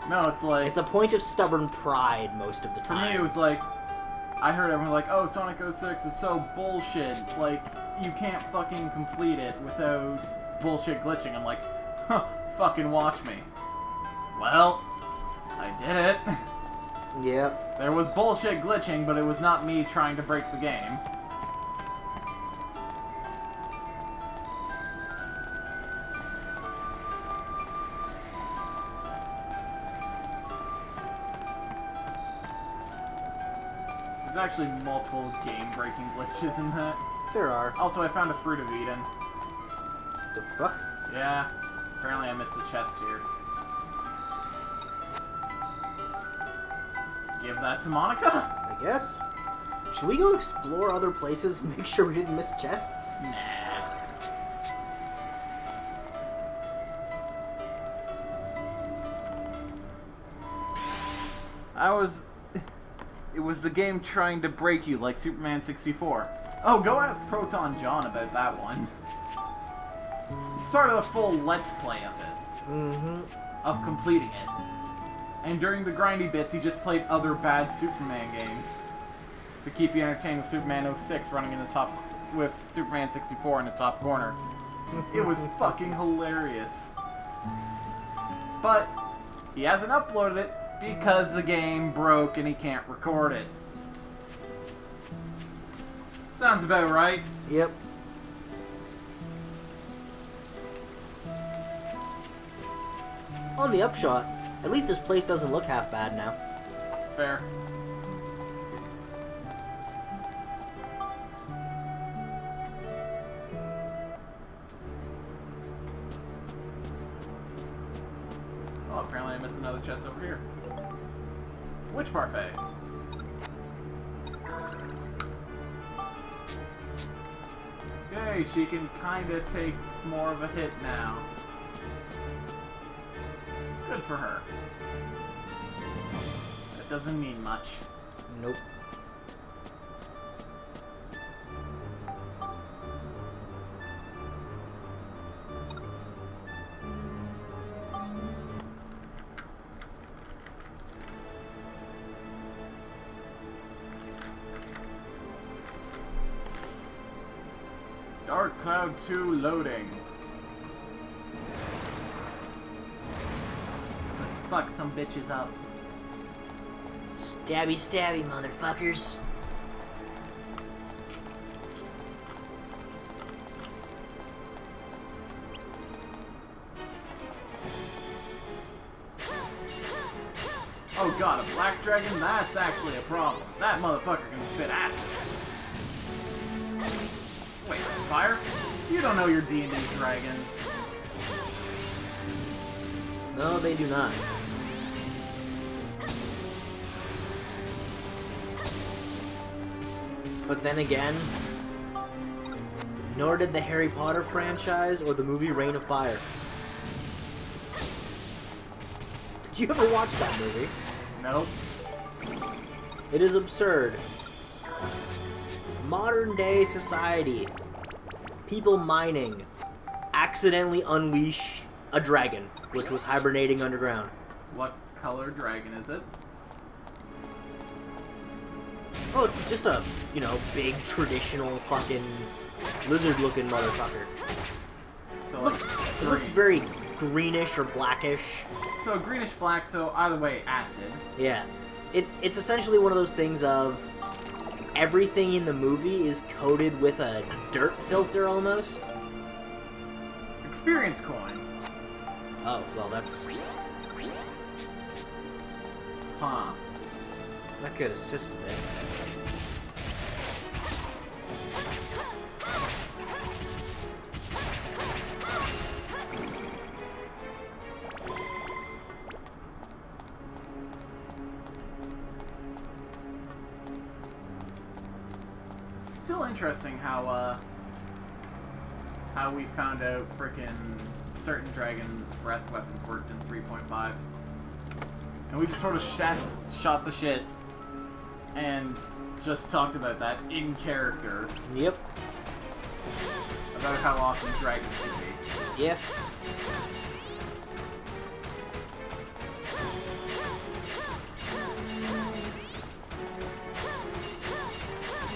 No, it's like... It's a point of stubborn pride most of the For time. me, it was like... I heard everyone like, oh, Sonic 06 is so bullshit. Like, you can't fucking complete it without bullshit glitching. I'm like, huh, fucking watch me. Well, I did it. Yeah. There was bullshit glitching, but it was not me trying to break the game. There's actually multiple game-breaking glitches in that. There are. Also, I found a Fruit of Eden. The fuck? Yeah. Apparently I missed a chest here. Give that to Monica? I guess. Should we go explore other places and make sure we didn't miss chests? Nah. It was the game trying to break you like Superman 64. Oh, go ask Proton John about that one. He started a full Let's Play of it. Mm-hmm. Of completing it. And during the grindy bits, he just played other bad Superman games. To keep you entertained with Superman 06 running in the top... with Superman 64 in the top corner. It was fucking hilarious. But, he hasn't uploaded it because the game broke and he can't record it. Sounds about right. Yep. On the upshot, at least this place doesn't look half bad now. Fair. Oh, apparently I missed another chest over here. Which parfait? Okay, she can kinda take more of a hit now. Good for her. That doesn't mean much. Nope. Dark Cloud 2 loading. Let's fuck some bitches up. Stabby stabby, motherfuckers. Oh god, a black dragon? That's actually a problem. That motherfucker can spit acid. Wait, fire? You don't know your D&D dragons. No, they do not. But then again, nor did the Harry Potter franchise or the movie Reign of Fire. Did you ever watch that movie? Nope. It is absurd. Modern day society. People mining accidentally unleash a dragon, which was hibernating underground. What color dragon is it? Oh, it's just a, you know, big traditional fucking lizard-looking motherfucker. So It like looks green. very greenish or blackish. So greenish black, so either way, acid. Yeah. It's essentially one of those things of everything in the movie is coated with a dirt filter almost. Experience coin. Oh, well, that's... Huh. That could assist a bit. It's still interesting how we found out frickin' certain dragons' breath weapons worked in 3.5. And we just sort of shot the shit and just talked about that in character. Yep. About how awesome dragons can be. Yeah.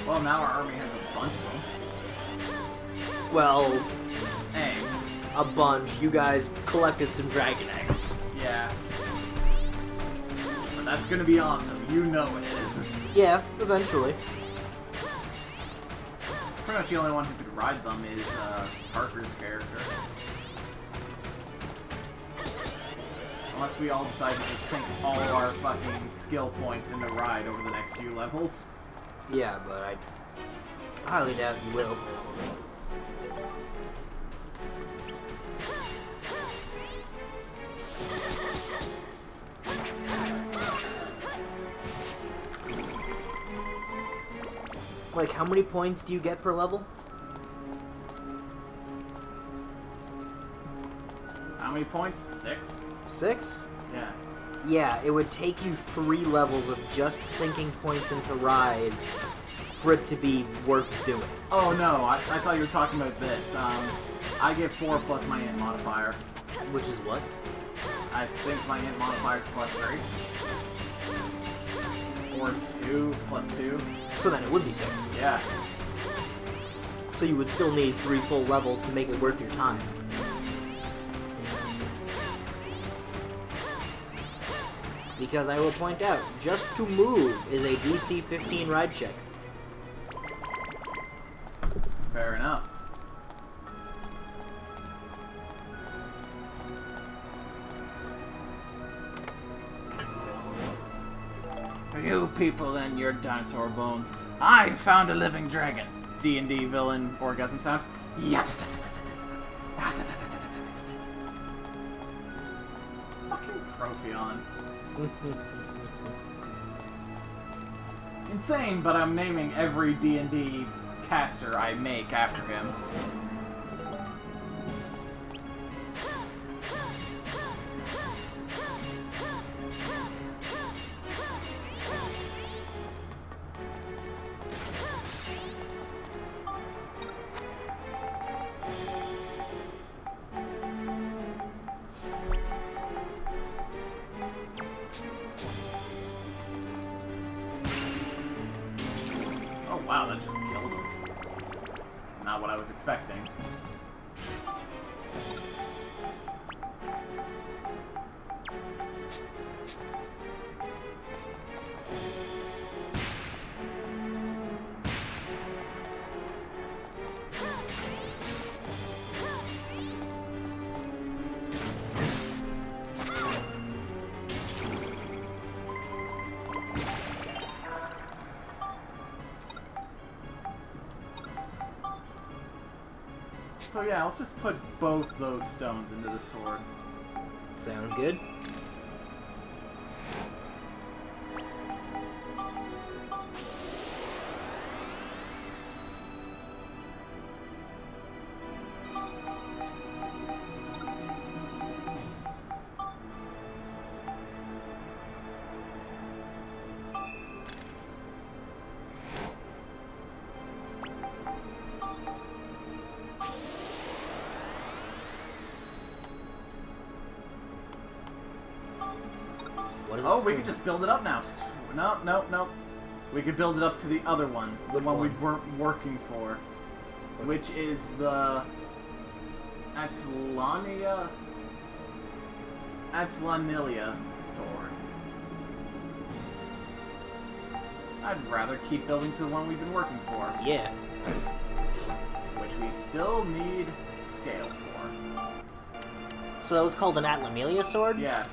Well, now our army has a bunch of Well, them. Eggs. a bunch. You guys collected some dragon eggs. Yeah. But that's gonna be awesome. You know it is. Yeah, eventually. Pretty much the only one who could ride them is Parker's character. Unless we all decide to just sink all of our fucking skill points into ride over the next few levels. Yeah, but I highly doubt you will. Like, how many points do you get per level? How many points? 6? 6? Yeah. Yeah, it would take you 3 levels of just sinking points into ride for it to be worth doing. Oh no, I thought you were talking about this. I get 4 plus my int modifier. Which is what? I think my int modifier is plus 3. Or 2 plus 2. So then it would be 6. Yeah. So you would still need 3 full levels to make it worth your time. Because I will point out, just to move is a DC 15 ride check. Fair enough. For you people and your dinosaur bones, I found a living dragon. D&D villain orgasm sound. Yeah. Fucking Profion. Insane, but I'm naming every D&D caster I make after him. Oh wow, that just killed him. Not what I was expecting. So yeah, let's just put both those stones into the sword. Sounds good. What is it Oh, we still- could just build it up now. No, no, no. We could build it up to the other one. The Which one we one? weren't working for. What's which is the... Atlanilia sword. I'd rather keep building to the one we've been working for. Yeah. Which we still need scale for. So that was called an Atlamelia sword? Yeah.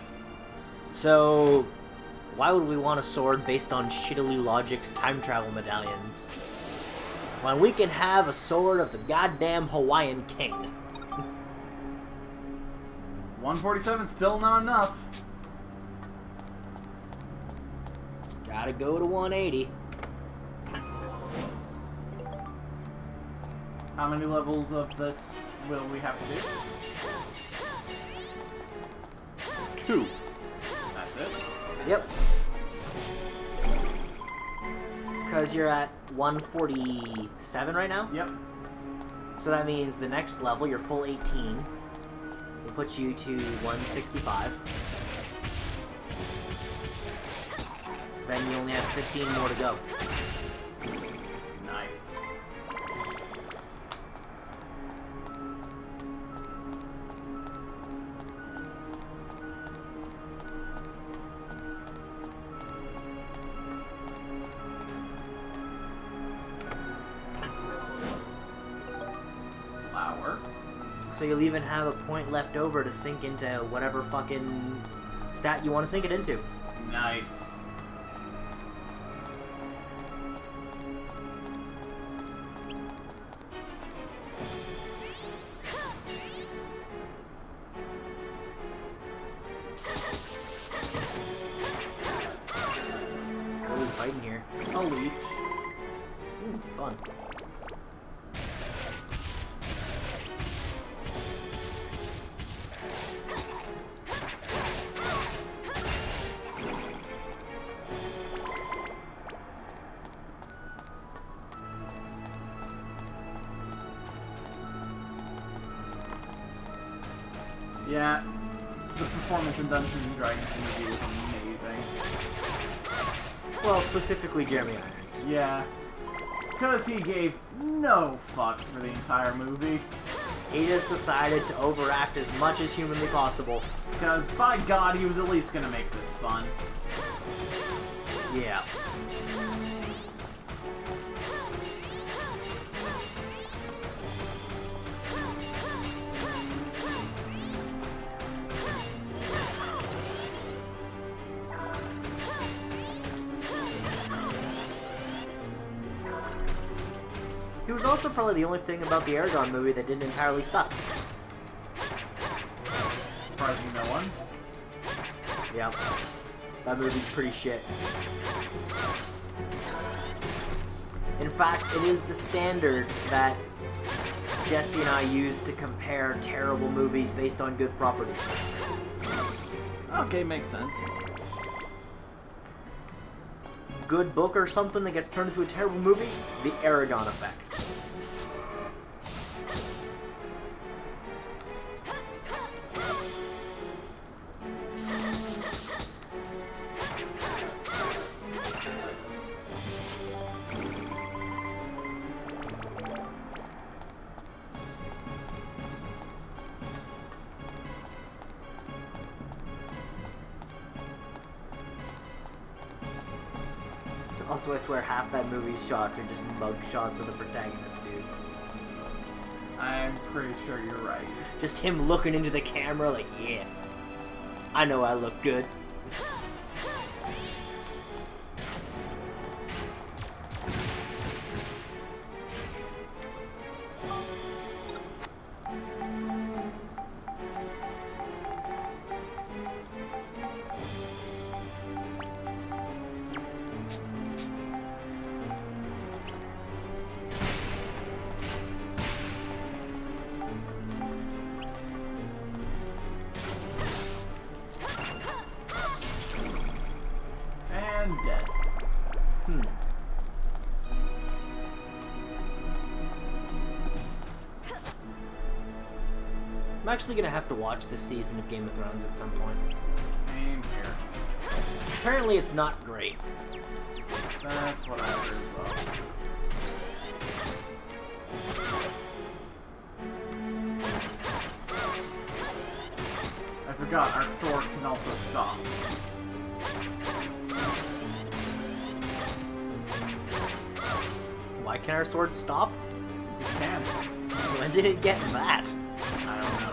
So, why would we want a sword based on shittily logicked time travel medallions? When we can have a sword of the goddamn Hawaiian king. 147 still not enough. It's gotta go to 180. How many levels of this will we have to do? 2. That's it? Yep. Because you're at 147 right now? Yep. So that means the next level, your full 18, will put you to 165. Then you only have 15 more to go. Nice. Flower. So you'll even have a point left over to sink into whatever fucking stat you want to sink it into. Nice. What are we fighting here? A leech. Ooh, fun. Yeah. The performance in Dungeons and Dragons movie was amazing. Well, specifically Jeremy Irons. Yeah. Because he gave no fucks for the entire movie. He just decided to overact as much as humanly possible. Because, by God, he was at least gonna make this fun. Yeah. He was also probably the only thing about the Aragon movie that didn't entirely suck. Surprising no one. Yeah. That movie's pretty shit. In fact, it is the standard that Jesse and I use to compare terrible movies based on good properties. Okay, makes sense. Good book or something that gets turned into a terrible movie? The Aragon effect. Also, I swear half that movie's shots are just mug shots of the protagonist, dude. I'm pretty sure you're right. Just him looking into the camera like, yeah, I know I look good. I'm actually gonna have to watch this season of Game of Thrones at some point. Same here. Apparently it's not great. That's what I heard as well. I forgot, our sword can also stop. Why can our sword stop? It can. When did it get that? I don't know.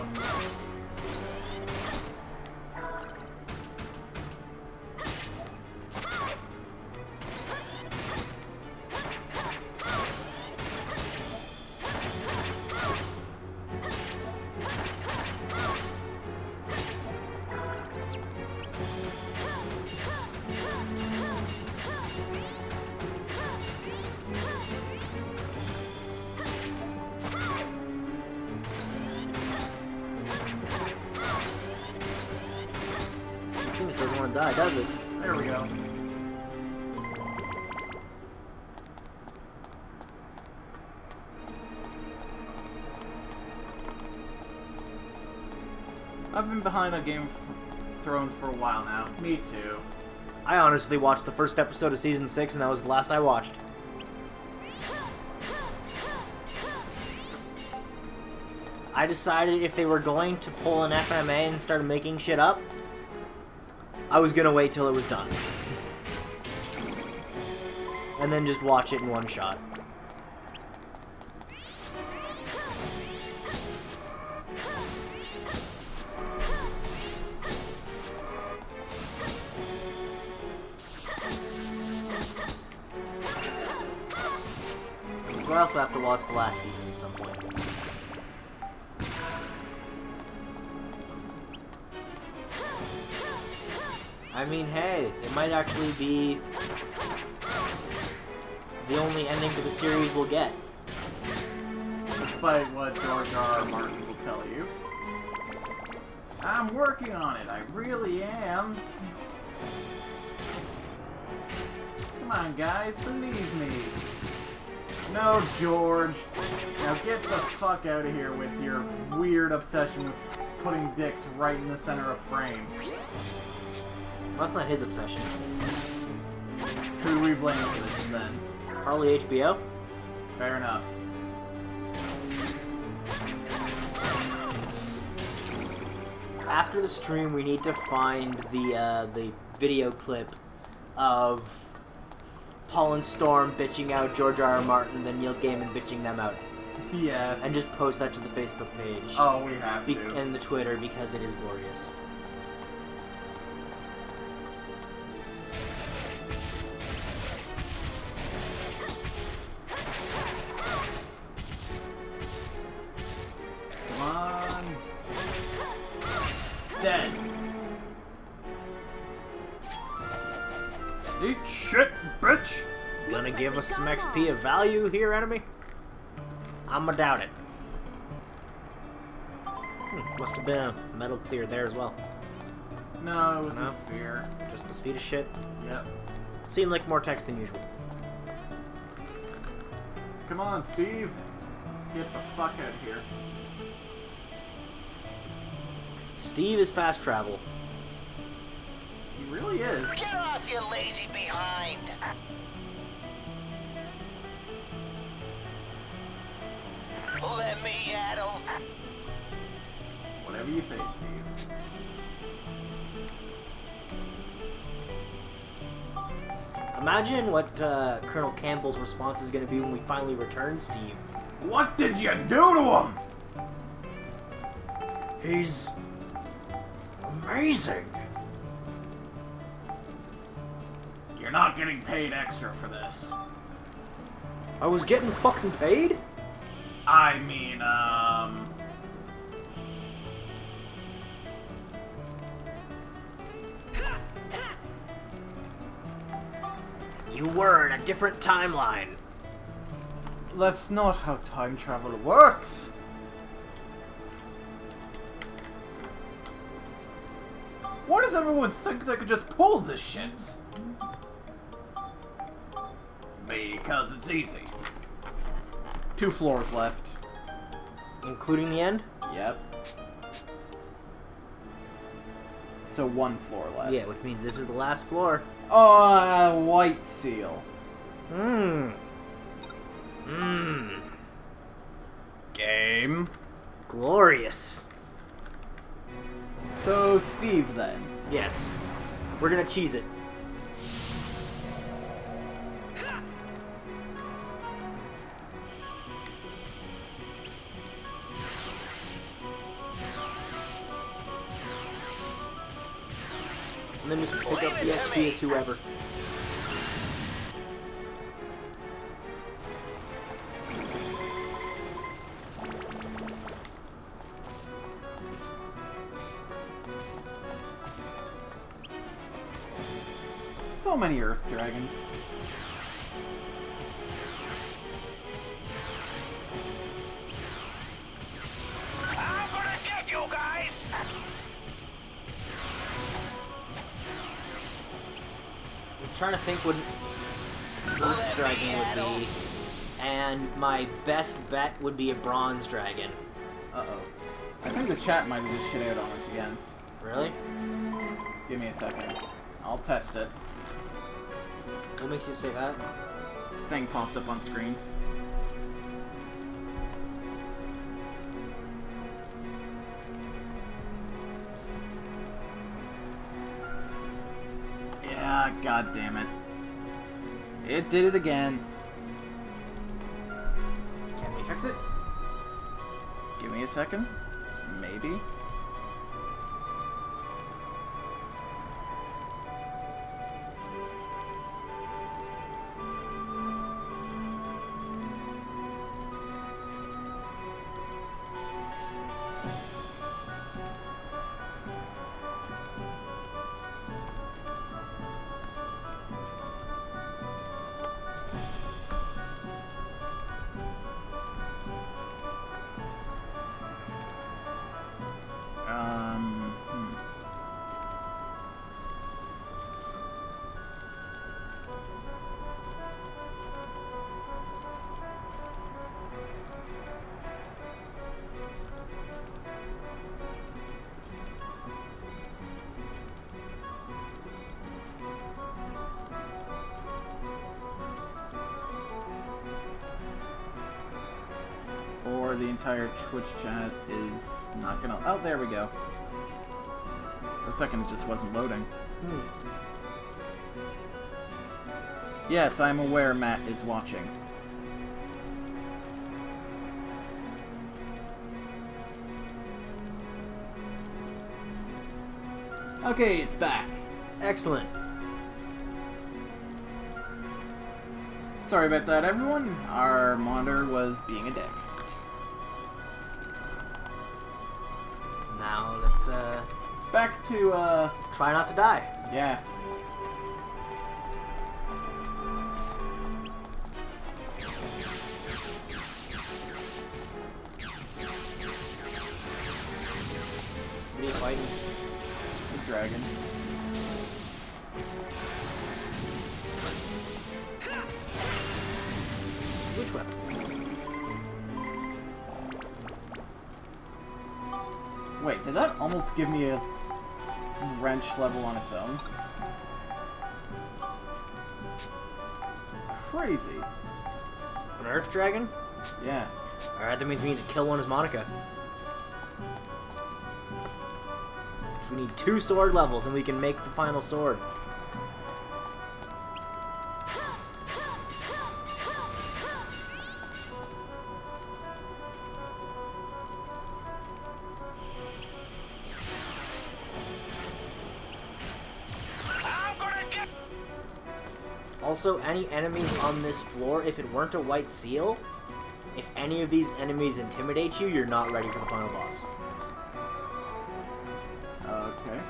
This thing just doesn't want to die, does it? There we go. I've been behind on Game of Thrones for a while now. Me too. I honestly watched the first episode of Season 6 and that was the last I watched. I decided if they were going to pull an FMA and start making shit up, I was gonna wait till it was done. And then just watch it in one shot. So I also have to watch the last season at some point. I mean, hey, it might actually be the only ending to the series we'll get. Despite what George R. Martin will tell you. I'm working on it, I really am. Come on, guys, believe me. No, George. Now get the fuck out of here with your weird obsession with putting dicks right in the center of frame. That's not his obsession. Who do we blame for this, then? Probably HBO? Fair enough. After the stream, we need to find the video clip of Paul and Storm bitching out George R. R. Martin, and then Neil Gaiman bitching them out. Yes. And just post that to the Facebook page. Oh, we have to. And the Twitter, because it is glorious. Come on. Dead. Eat shit, bitch! Gonna give us some XP of value here, enemy? I'ma doubt it. Must have been a metal clear there as well. No, it was No. a sphere. Just the speed of shit. Yep. Seemed like more text than usual. Come on, Steve. Let's get the fuck out of here. Steve is fast travel. He really is. Get off, you lazy behind! Let me yaddle. Whatever you say, Steve. Imagine what Colonel Campbell's response is going to be when we finally return Steve. What did you do to him? He's amazing. You're not getting paid extra for this. I was getting fucking paid? I mean, You were in a different timeline. That's not how time travel works. Why does everyone think they could just pull this shit? Because it's easy. 2 floors left. Including the end? Yep. So 1 floor left. Yeah, which means this is the last floor. Oh, white seal. Game. Glorious. So, Steve, then. Yes. We're gonna cheese it. And then just pick up the XP as whoever. So many Earth Dragons. I'm gonna get you guys! I'm trying to think what Earth Dragon would be. And my best bet would be a Bronze Dragon. Uh-oh. I think the chat might have just shit out on us again. Really? Give me a second. I'll test it. What makes you say that? Thing popped up on screen. Yeah, god damn it. It did it again. Can we fix it? Give me a second. Maybe. Hmm. Or the entire Twitch chat is not gonna... Oh, there we go. For a second, it just wasn't loading. Yes, I'm aware Matt is watching. Okay, it's back. Excellent. Sorry about that, everyone. Our monitor was being a dick. Now let's Back to, try not to die. yeah. What are you fighting? The dragon. Which weapons? Wait, did that almost give me a wrench level on its own? Crazy. An Earth Dragon? Yeah. Alright, that means we need to kill one as Monica. So we need 2 sword levels and we can make the final sword. I'm gonna get... Also, any enemies on this floor, if it weren't a white seal, if any of these enemies intimidate you, you're not ready for the final boss. Okay.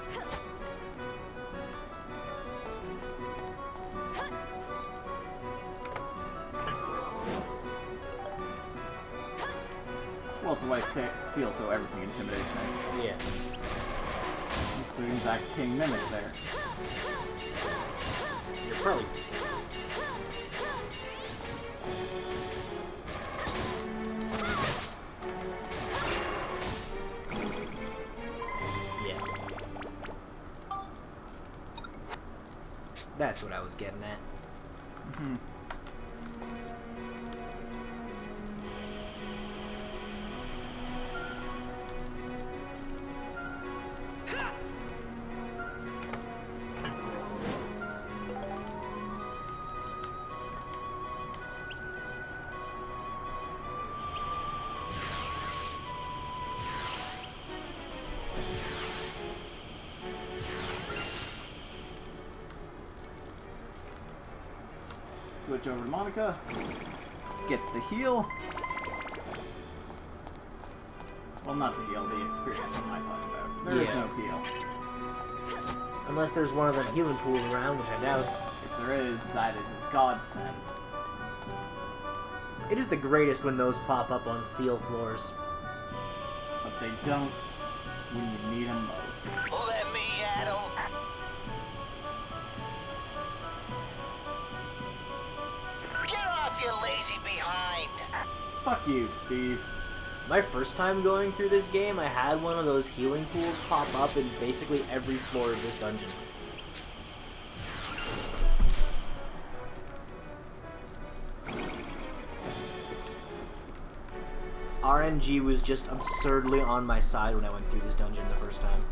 Well, it's a white seal, so everything intimidates me. Yeah. Including that King Mimic there. You're probably... Yeah. That's what I was getting at. Hmm. Switch over to Monica. Get the heal. Well, not the heal, the experience. What am I talking about? There is Yeah. no heal. Unless there's one of them healing pools around, which I doubt. If there is, that is a godsend. It is the greatest when those pop up on seal floors. But they don't when you need them most. Let me at 'em. Get off, you lazy behind. Fuck you, Steve. My first time going through this game, I had one of those healing pools pop up in basically every floor of this dungeon. RNG was just absurdly on my side when I went through this dungeon the first time.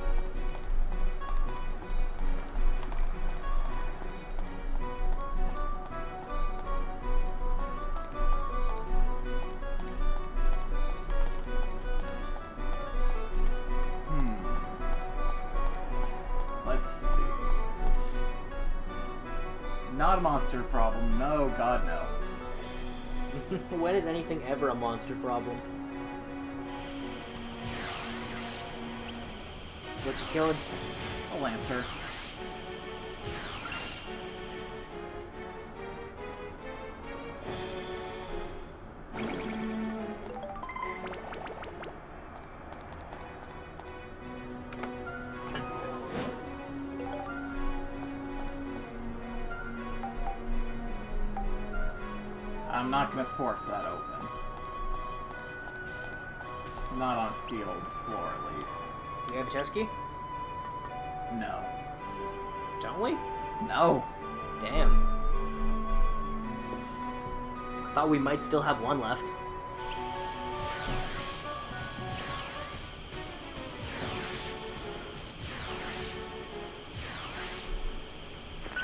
Let's see. Not a monster problem. No, God, no. When is anything ever a monster problem? What you killing? A Lancer. I'm not gonna force that open. Not on a sealed floor, at least. Do we have a chest key? No. Don't we? No! Damn. I thought we might still have one left.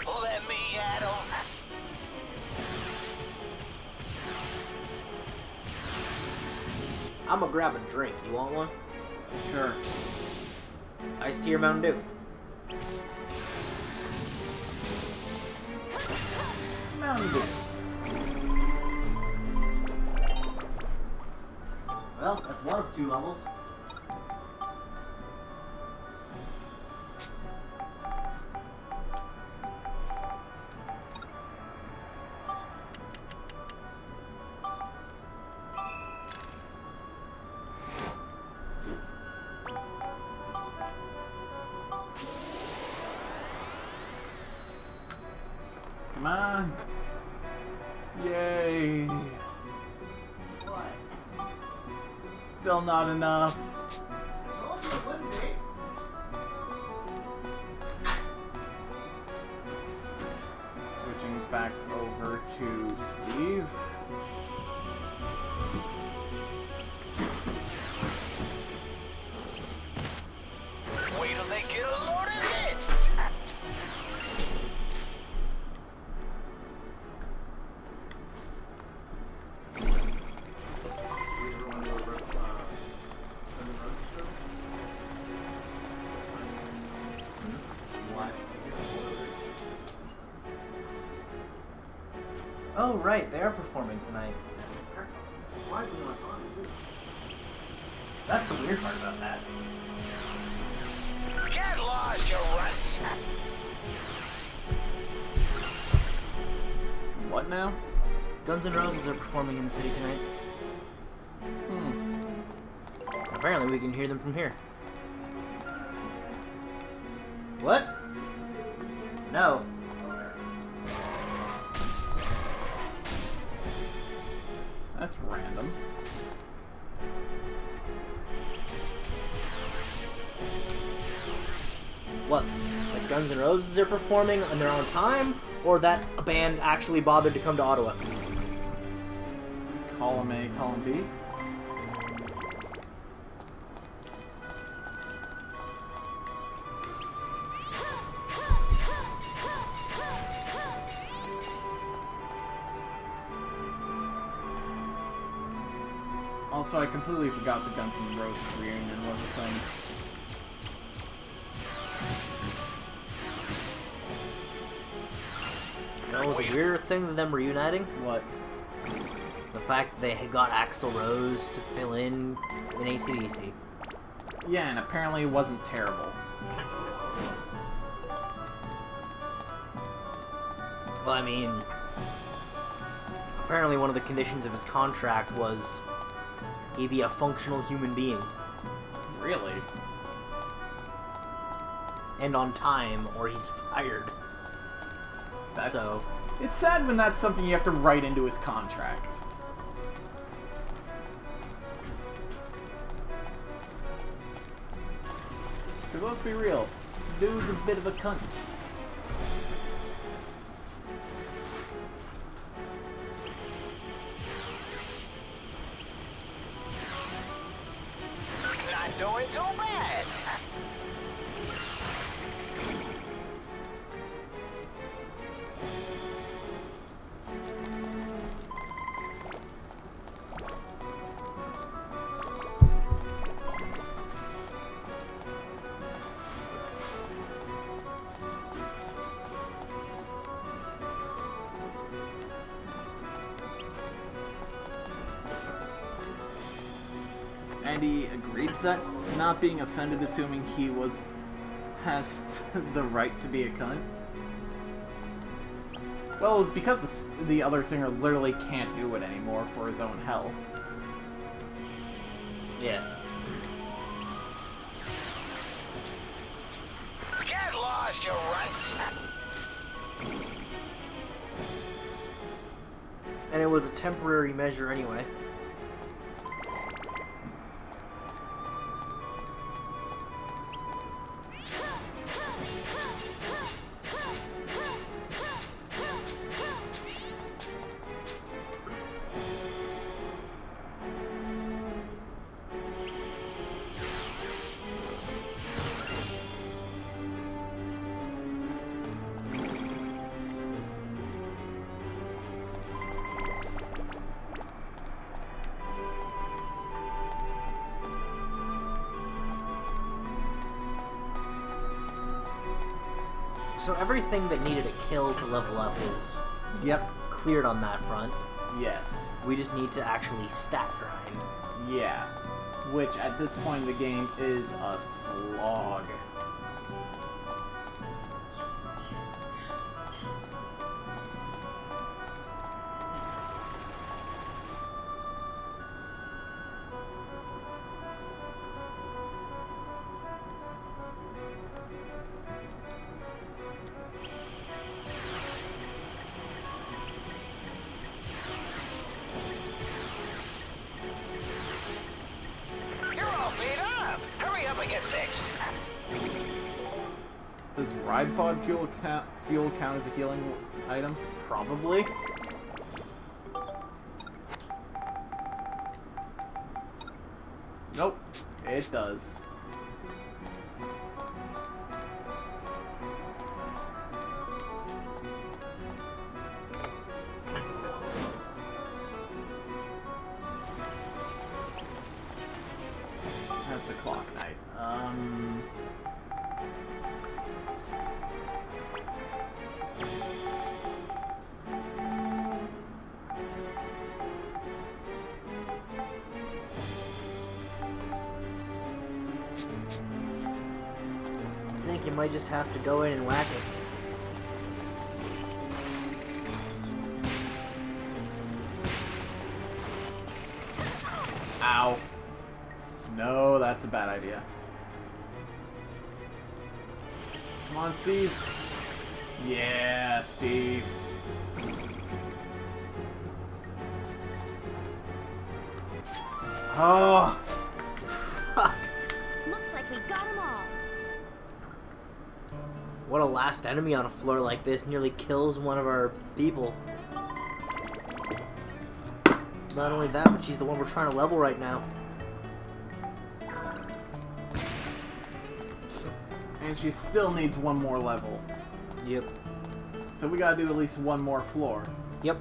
Let me at 'em. I'm gonna grab a drink. You want one? Sure. Iced tea or Mountain Dew? Mountain Dew. Well, that's one of two levels. Come on. Yay. What? Still not enough. I told you it wouldn't be. Switching back over to Steve. Wait till they get a load of this. What? Oh, right. They are performing tonight. Surprisingly, I thought it did. That's the weird part about that. Get lost, you runts. What now? Guns N' Roses are performing in the city tonight. Apparently we can hear them from here. What? No. That's random. What? Like Guns N' Roses are performing on their own time, or that a band actually bothered to come to Ottawa. Column A, column B. Also, I completely forgot the Guns N' Roses reunion was a thing. You know, it was a weird thing of them reuniting. What? The fact that they had got Axl Rose to fill in AC/DC. Yeah, and apparently it wasn't terrible. Well, I mean, apparently one of the conditions of his contract was he be a functional human being. Really? And on time, or he's fired. So, it's sad when that's something you have to write into his contract. Because let's be real, dude's a bit of a cunt. Not doing too bad. And he agreed to that, not being offended, assuming he has the right to be a cunt. Well, it was because the other singer literally can't do it anymore for his own health. yeah. Get lost, you runts. And it was a temporary measure anyway. So everything that needed a kill to level up is Yep. cleared on that front. Yes. We just need to actually stat grind. Yeah. Which, at this point in the game, is a slog. You're all beat up. Hurry up and get fixed. Does Ride Pod fuel count as a healing item? Probably. Nope. It does. That's a clock night. I think you might just have to go in and whack it. Ow. No, that's a bad idea. Come on, Steve. Yeah, Steve. Oh. Looks like we got them all. What a last enemy on a floor like this nearly kills one of our people. Not only that, but she's the one we're trying to level right now. And she still needs one more level. Yep. So we gotta do at least one more floor. Yep.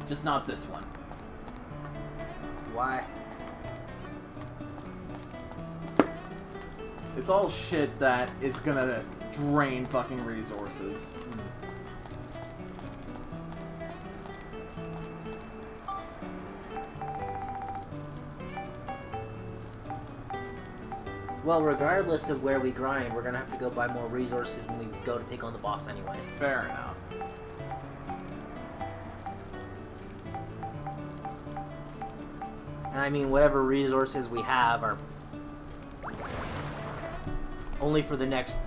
Just not this one. Why? It's all shit that is gonna drain fucking resources. Well, regardless of where we grind, we're gonna have to go buy more resources when we go to take on the boss anyway. Fair enough. And I mean, whatever resources we have are only for the next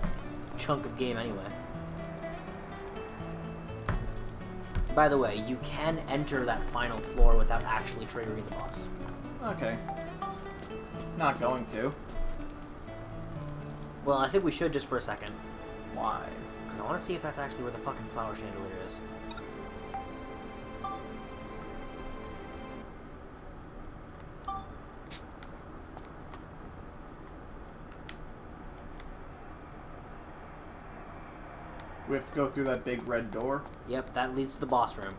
chunk of game anyway. By the way, you can enter that final floor without actually triggering the boss. Okay. Not going to. Well, I think we should just for a second. Why? Because I want to see if that's actually where the fucking flower chandelier is. We have to go through that big red door? Yep, that leads to the boss room.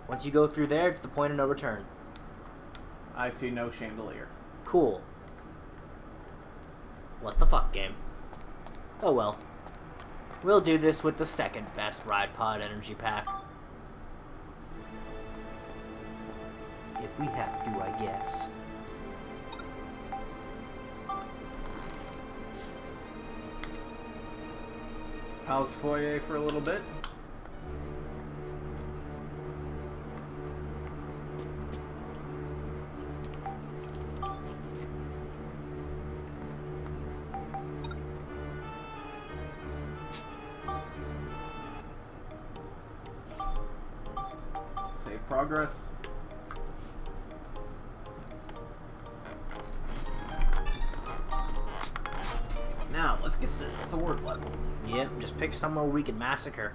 Once you go through there, it's the point of no return. I see no chandelier. Cool. What the fuck, game? Oh well. We'll do this with the second best Ride Pod energy pack. If we have to, I guess. Palace foyer for a little bit. Save progress. Now, let's get this sword leveled. Yep, just pick somewhere we can massacre.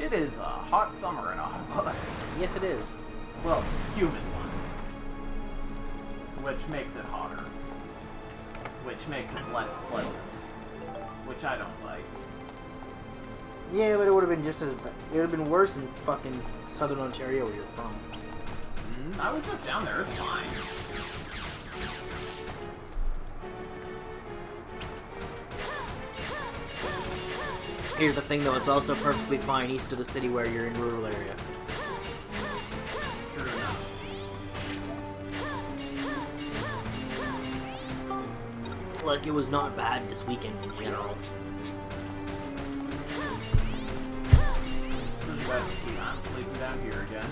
It is a hot summer in Ottawa. Yes, it is. Well, humid one. Which makes it hotter. Which makes it less pleasant. Which I don't like. Yeah, but it would have been just as bad. It would have been worse in fucking southern Ontario where you're from. I was just down there, it's fine. Here's the thing though, it's also perfectly fine east of the city where you're in rural area. Sure enough. Like, it was not bad this weekend in general. I'm sleeping down here again.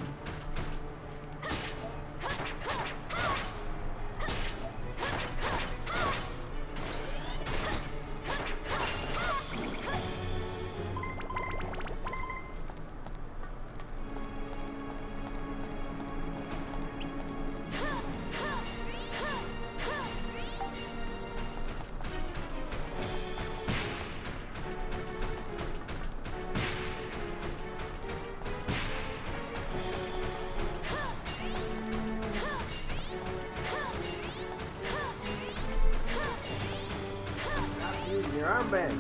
Your armband.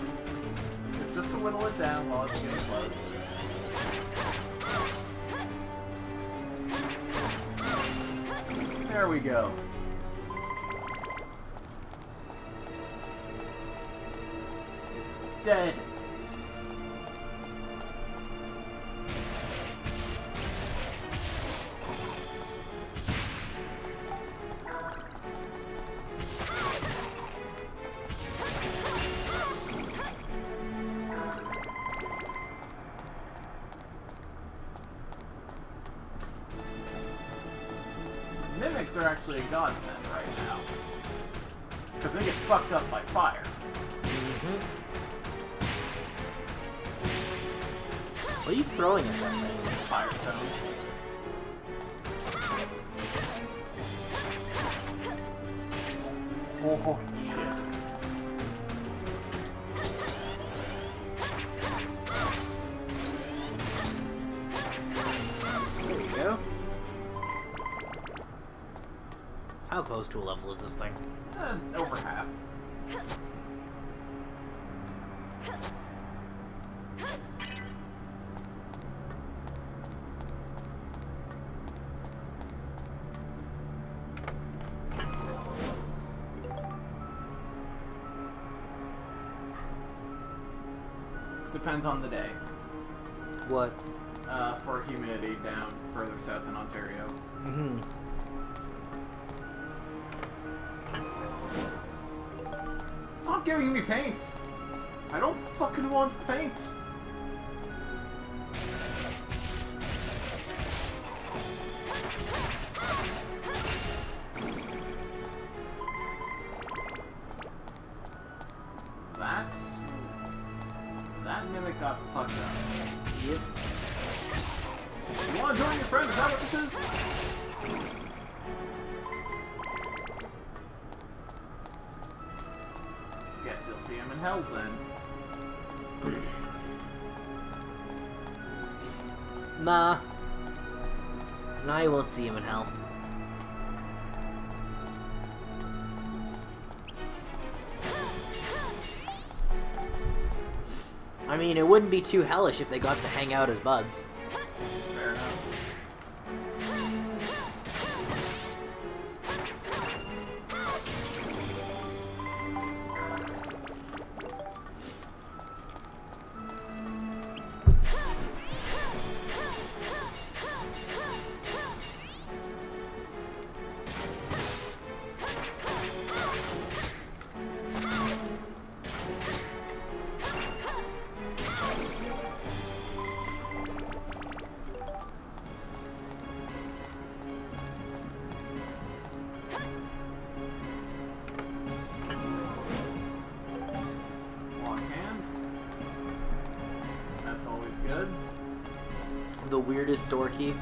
It's just to whittle it down while it's getting close. There we go. It's dead. Mimics are actually a godsend right now. Because they get fucked up by fire. What are you throwing at that thing? Firestones. Oh, shit. There you go. How close to a level is this thing? Over half. Depends on the day. What? For humidity down further south in Ontario. Mm-hmm. Stop giving me paint! I don't fucking want paint! That mimic got fucked up. Yep. You wanna join your friends? Is that what this is? Guess you'll see him in hell then. Nah. Nah, you won't see him in hell. I mean, it wouldn't be too hellish if they got to hang out as buds. Fair enough. Good. The weirdest door key.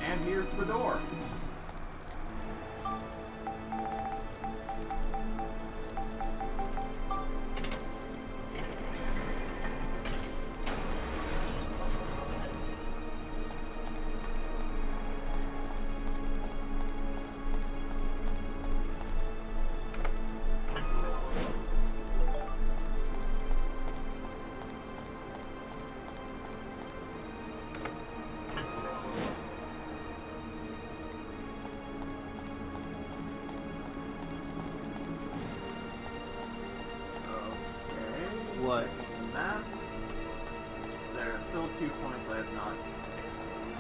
And here's the door. What? And that, there are still 2 points I have not explored.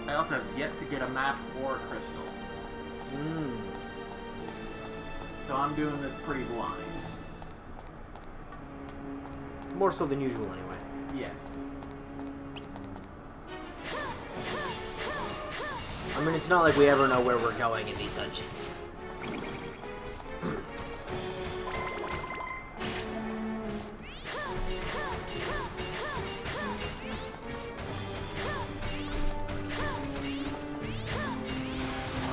I also have yet to get a map or a crystal. Hmm. So I'm doing this pretty blind. More so than usual, anyway. Yes. I mean, it's not like we ever know where we're going in these dungeons.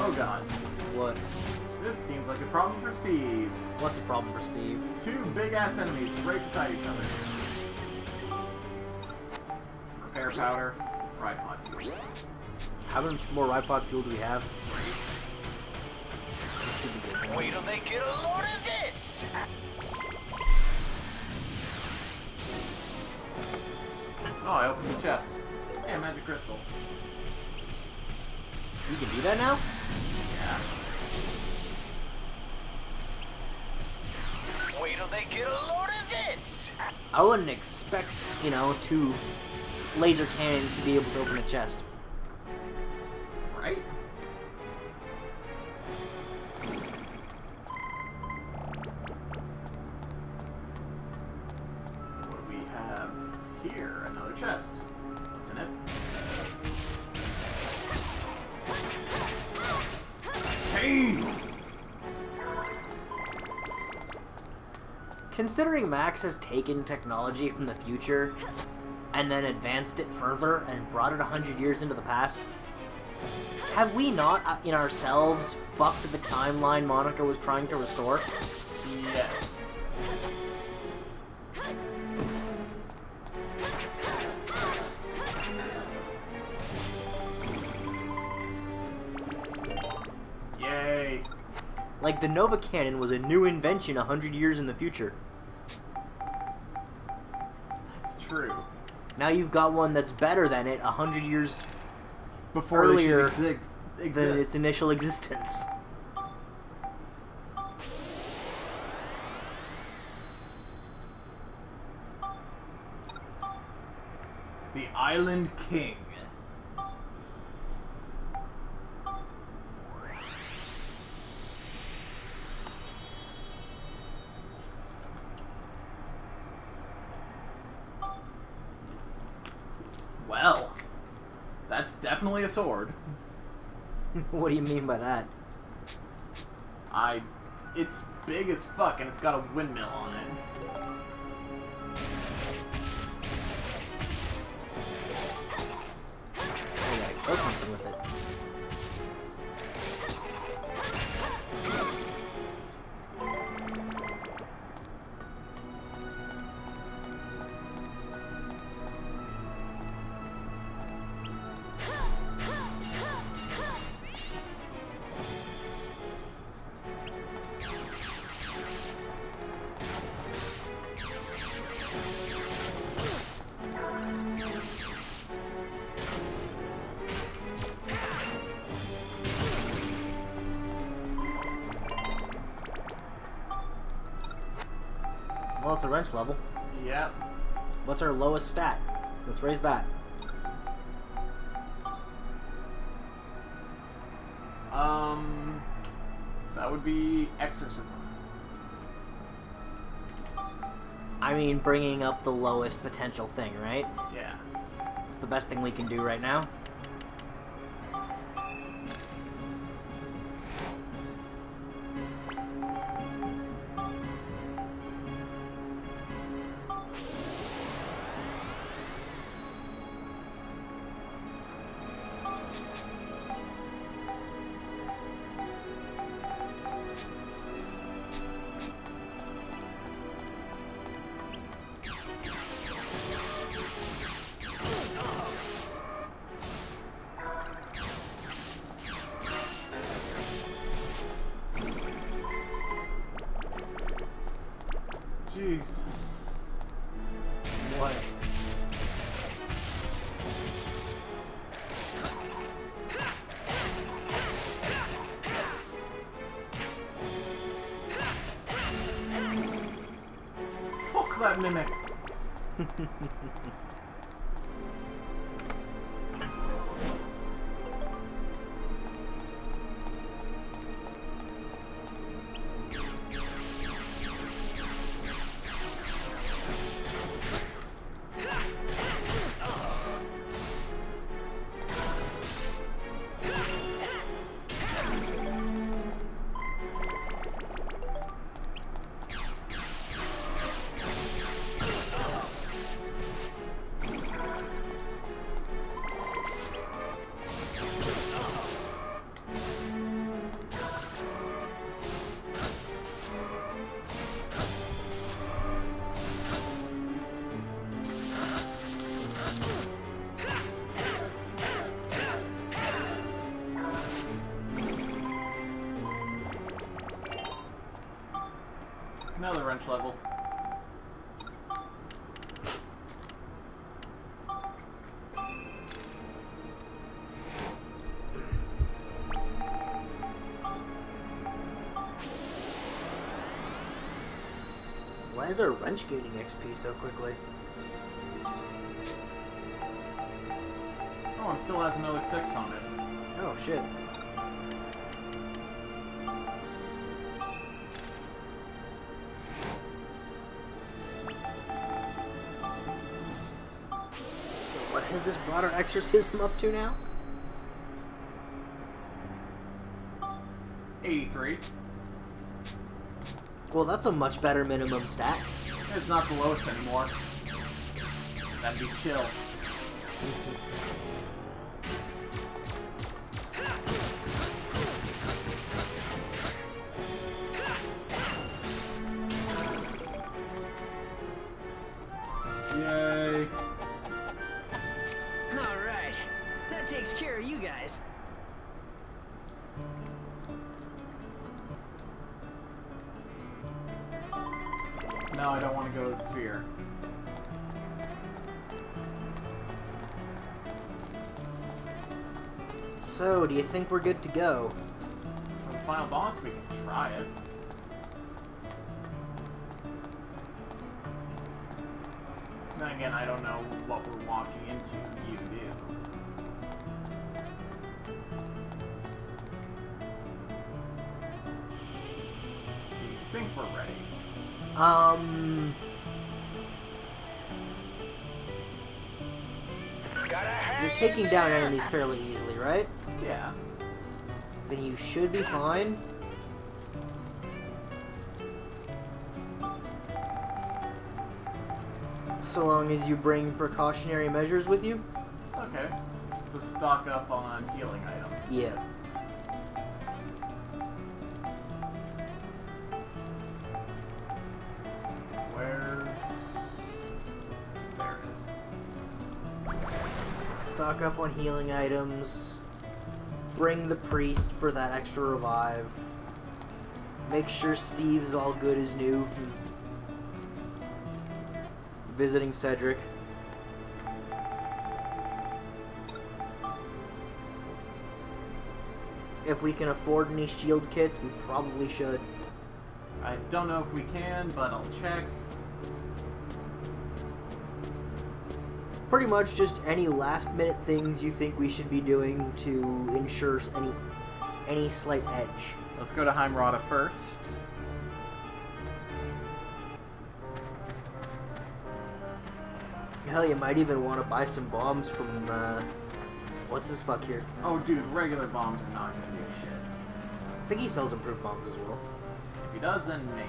Oh god. What? This seems like a problem for Steve. What's the problem for Steve? 2 big-ass enemies right beside each other. Repair powder, ride pod fuel. How much more ride pod fuel do we have? That should be good. Wait till they get a load of this! Oh, I opened the chest. Hey, a magic crystal. You can do that now? Yeah. Wait till they get a load of this! I wouldn't expect, you know, 2 laser cannons to be able to open a chest. Right? What do we have here? Another chest. What's in it? Hey! Considering Max has taken technology from the future and then advanced it further and brought it 100 years into the past, have we not, in ourselves, fucked the timeline Monica was trying to restore? Yes. Yay. Like, the Nova Cannon was a new invention 100 years in the future. That's true. Now you've got one that's better than it 100 years Before earlier they should exist. than its initial existence. The Island King. Well, that's definitely a sword. What do you mean by that? It's big as fuck and it's got a windmill on it. I gotta kill something with it. Well, it's a wrench level. Yep. What's our lowest stat? Let's raise that. That would be exorcism. I mean, bringing up the lowest potential thing, right? Yeah. It's the best thing we can do right now. Jesus. What? Fuck that mimic. Another wrench level. Why is our wrench gaining XP so quickly? Oh, it still has another 6 on it. Oh, shit. So what has this broader exorcism up to now? 83. Well, that's a much better minimum stat. It's not the lowest anymore. That'd be chill. Yay. Alright. That takes care of you guys. No, I don't want to go to the sphere. So, do you think we're good to go? For the final boss, we can try it. Then again, I don't know what we're walking into you to do. Do you think we're ready? You're taking down enemies fairly easily, right? Yeah. Then you should be fine. So long as you bring precautionary measures with you? Okay. So stock up on healing items. Yeah. Where's... There it is. Stock up on healing items. Bring the priest for that extra revive. Make sure Steve's all good as new from visiting Cedric. If we can afford any shield kits, we probably should. I don't know if we can, but I'll check. Pretty much just any last minute things you think we should be doing to ensure any slight edge. Let's go to Heimrata first. Hell, you might even want to buy some bombs from, what's this fuck here? Oh, dude, regular bombs are not gonna do shit. I think he sells improved bombs as well. If he does, then maybe.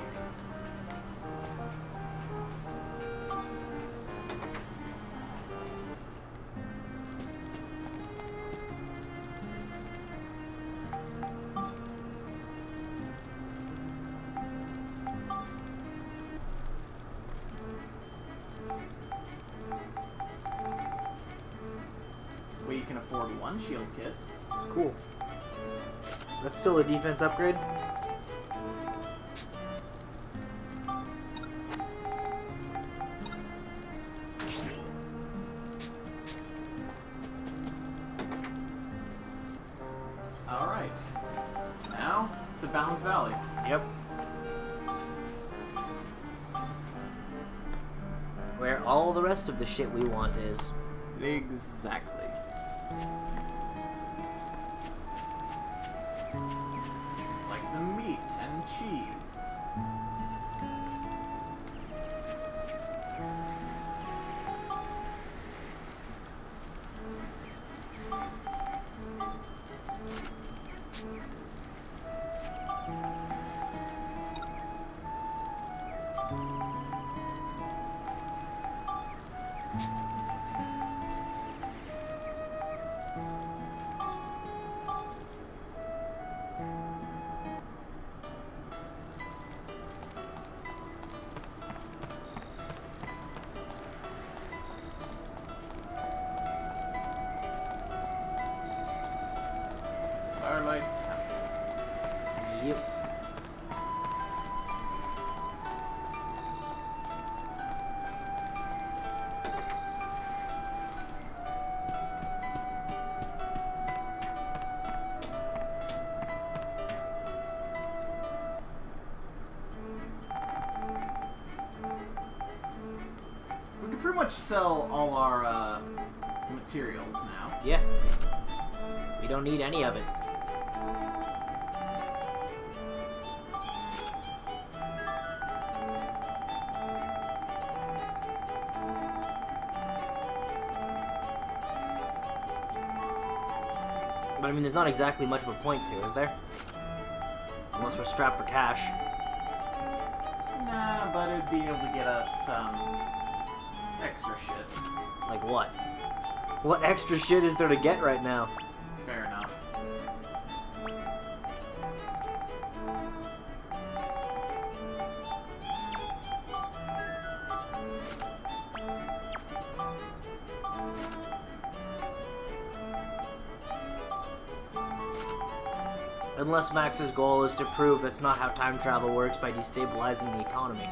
Well, you can afford one shield kit. Cool. That's still a defense upgrade? Alright. Now, to Balance Valley. Yep. Where all the rest of the shit we want is. Exactly. Like the meat and cheese. Starlight Temple. Yep. We can pretty much sell all our the materials now. Yeah. We don't need any of it. But I mean, there's not exactly much of a point to, is there? Unless we're strapped for cash. Nah, but it'd be able to get us some extra shit. Like what? What extra shit is there to get right now? Fair enough. Unless Max's goal is to prove that's not how time travel works by destabilizing the economy.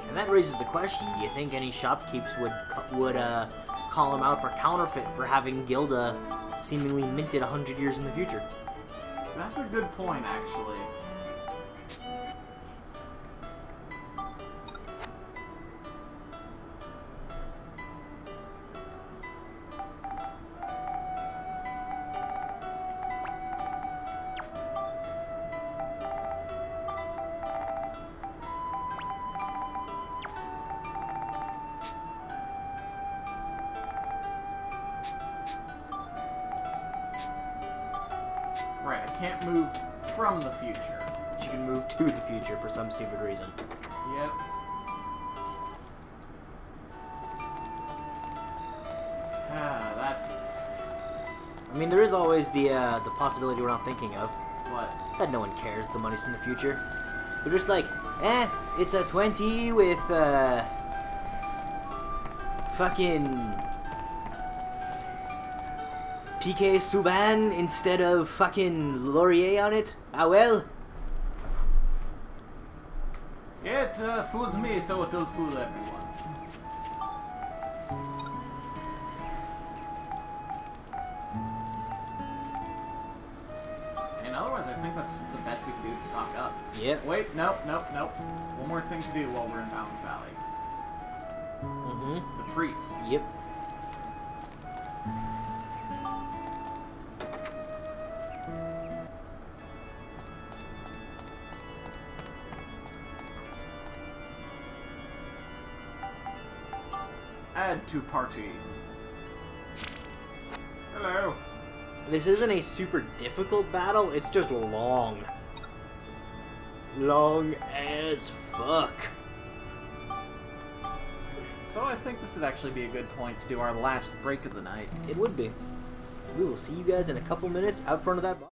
And that raises the question, do you think any shopkeepers would call him out for counterfeit for having Gilda seemingly minted 100 years in the future? That's a good point, actually. Right, I can't move from the future. But you can move to the future for some stupid reason. Yep. That's... I mean, there is always the possibility we're not thinking of. what? That no one cares the money's from the future. They're just like, it's a 20 with, fucking Piqué Subban instead of fucking Laurier on it. Ah well. It fools me, so it'll fool everyone. And otherwise, I think that's the best we can do to stock up. Yep. Wait, nope. One more thing to do while we're in Balance Valley. Mm-hmm. The priest. Yep. Add to party. Hello. This isn't a super difficult battle, it's just long. Long as fuck. So I think this would actually be a good point to do our last break of the night. It would be. We will see you guys in a couple minutes out front of that box.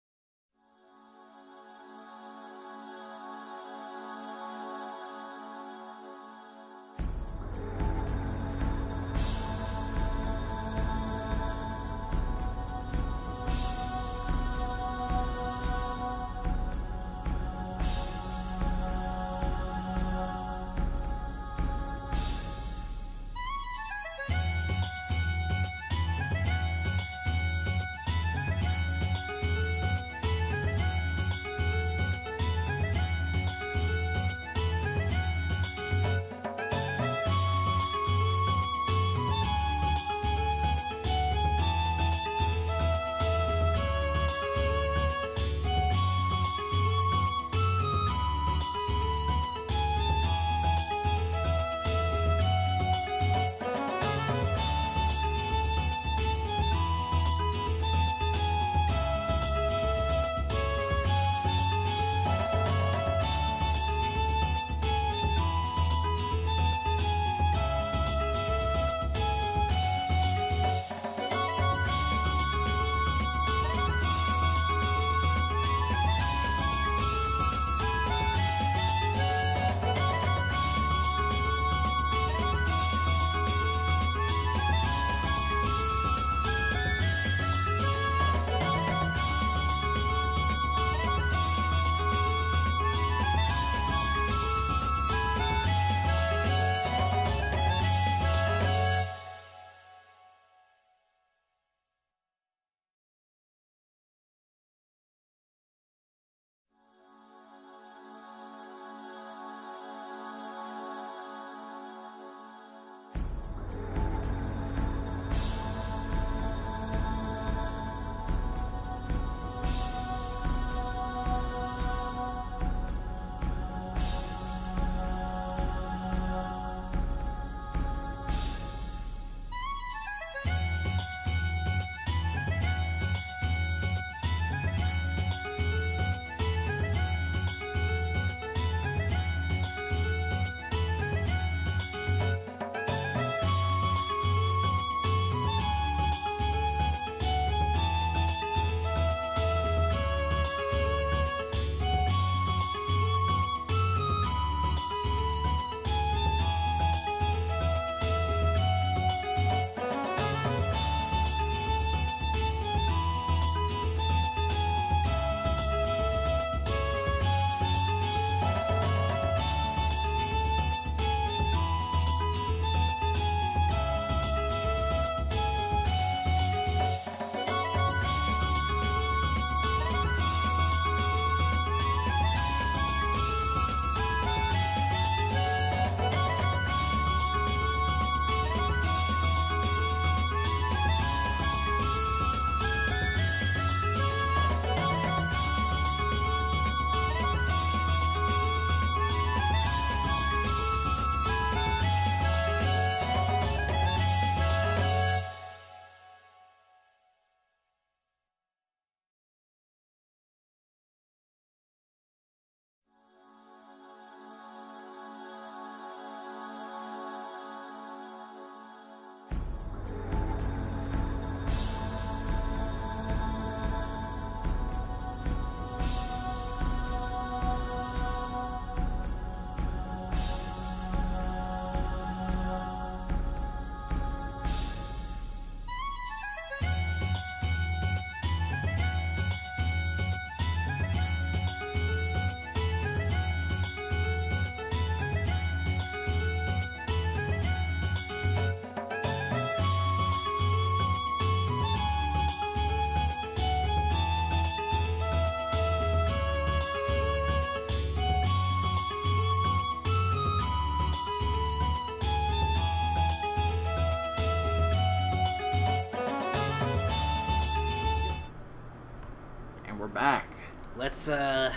let's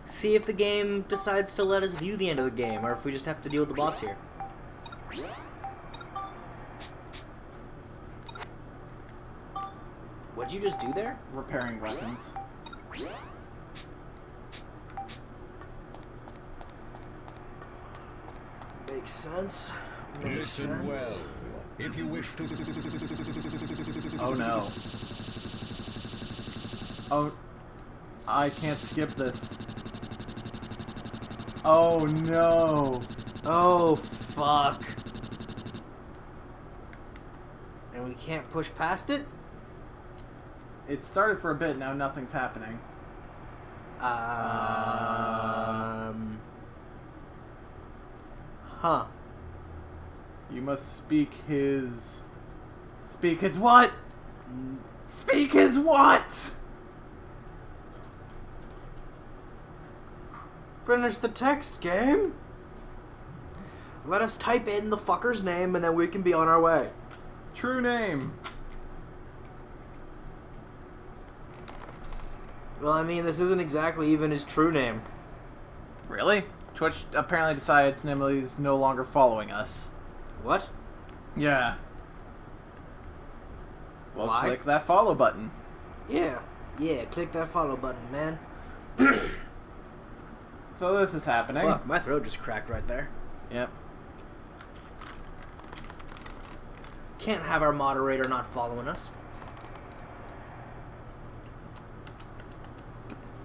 see if the game decides to let us view the end of the game, or if we just have to deal with the boss here. What'd you just do there? Repairing weapons. Makes sense. Listen well. If you wish to... Oh no. Oh, I can't skip this. Oh no. Oh, fuck. And we can't push past it? It started for a bit, now nothing's happening. Huh. You must speak his... Speak his what? Speak his what? Finish the text, game. Let us type in the fucker's name and then we can be on our way. True name. Well, I mean, this isn't exactly even his true name. Really? Twitch apparently decides Nimley's no longer following us. What? Yeah. Well, Why? click that follow button. Yeah. Yeah, click that follow button, man. So this is happening. Fuck, my throat just cracked right there. Yep. Can't have our moderator not following us.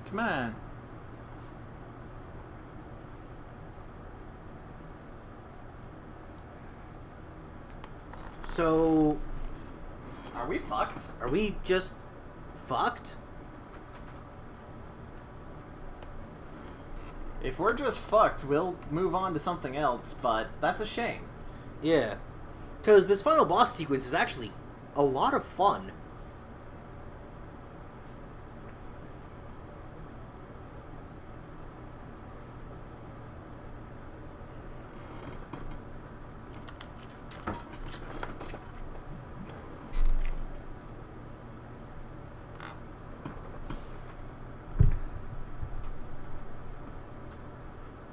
Come on. So, Are we fucked? are we just fucked? If we're just fucked, we'll move on to something else, but that's a shame. Yeah. Because this final boss sequence is actually a lot of fun.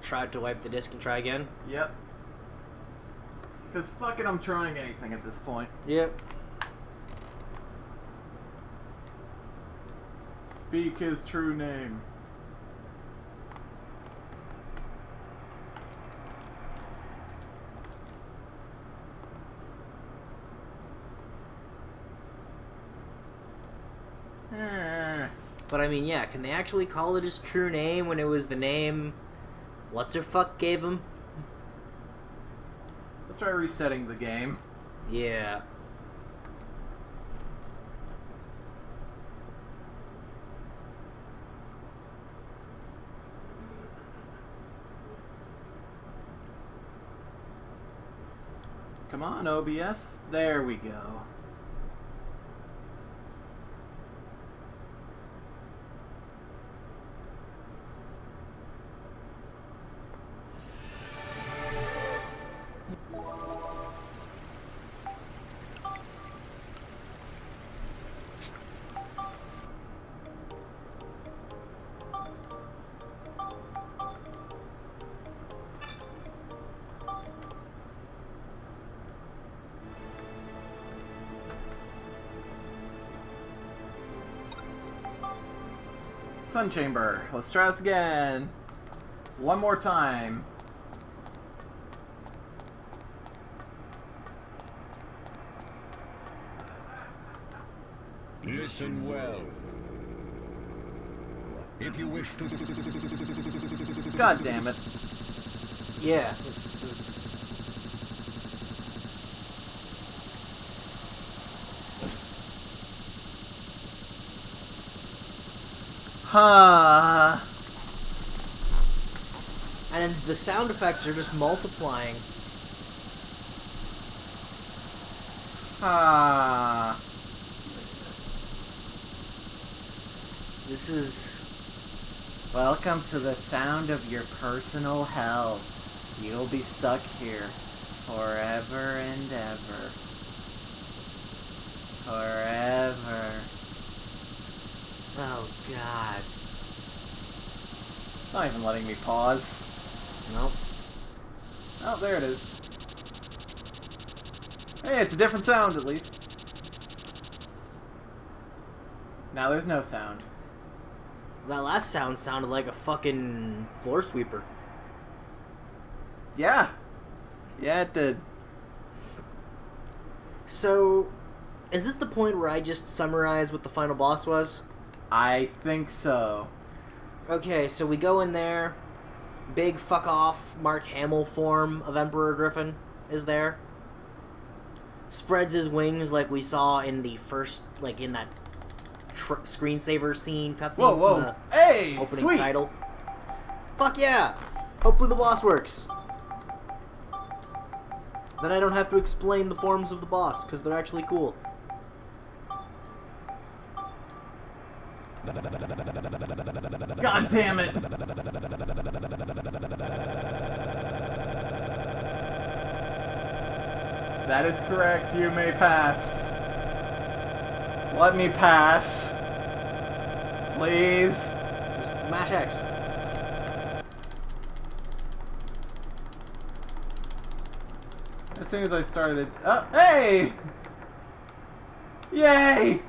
Tried to wipe the disc and try again. Yep. Because fucking I'm trying anything at this point. Yep. Speak his true name. But I mean, yeah, can they actually call it his true name when it was the name What's-Her-Fuck gave him? Let's try resetting the game. Yeah. Come on, OBS. There we go. Sun Chamber. Let's try this again. One more time. Listen well. If you wish to... God damn it. Yeah, this is... Huh. And the sound effects are just multiplying. Huh. This is... Welcome to the sound of your personal hell. You'll be stuck here forever and ever. Forever. Oh, God. It's not even letting me pause. Nope. Oh, there it is. Hey, it's a different sound, at least. Now there's no sound. That last sound sounded like a fucking floor sweeper. Yeah. Yeah, it did. So, is this the point where I just summarize what the final boss was? I think so. Okay, so we go in there. Big fuck off Mark Hamill form of Emperor Griffin is there. Spreads his wings like we saw in the first, like in that screensaver scene cutscene Whoa, from the hey, opening sweet. title. Fuck yeah! Hopefully the boss works. Then I don't have to explain the forms of the boss, because they're actually cool. God damn it! That is correct, you may pass. Let me pass. Please. Just mash X. As soon as I started... Oh, hey! Yay!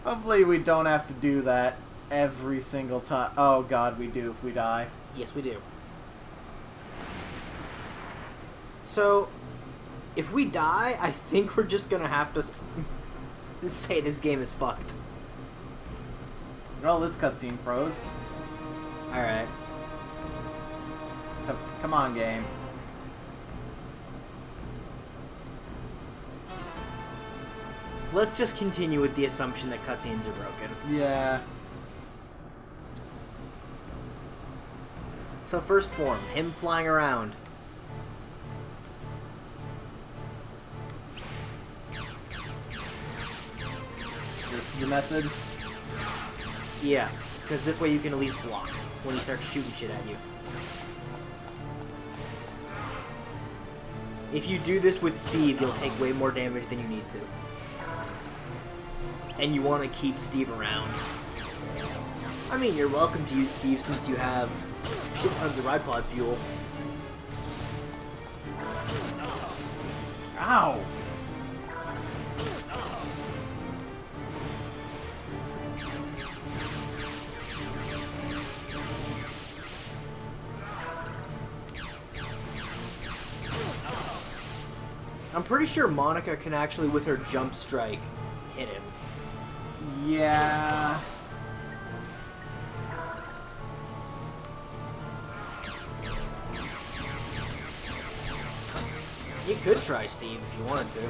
Hopefully we don't have to do that every single time. Oh god, we do if we die. Yes, we do. So, if we die, I think we're just gonna have to say this game is fucked. Well, this cutscene froze. Alright. Come on, game. Let's just continue with the assumption that cutscenes are broken. Yeah. So first form, him flying around. This is the method. Yeah, because this way you can at least block when he starts shooting shit at you. If you do this with Steve, you'll take way more damage than you need to. And you want to keep Steve around. I mean, you're welcome to use Steve since you have shit tons of ride pod fuel. Ow! I'm pretty sure Monica can actually, with her jump strike, hit him. Yeah. You could try Steve if you wanted to.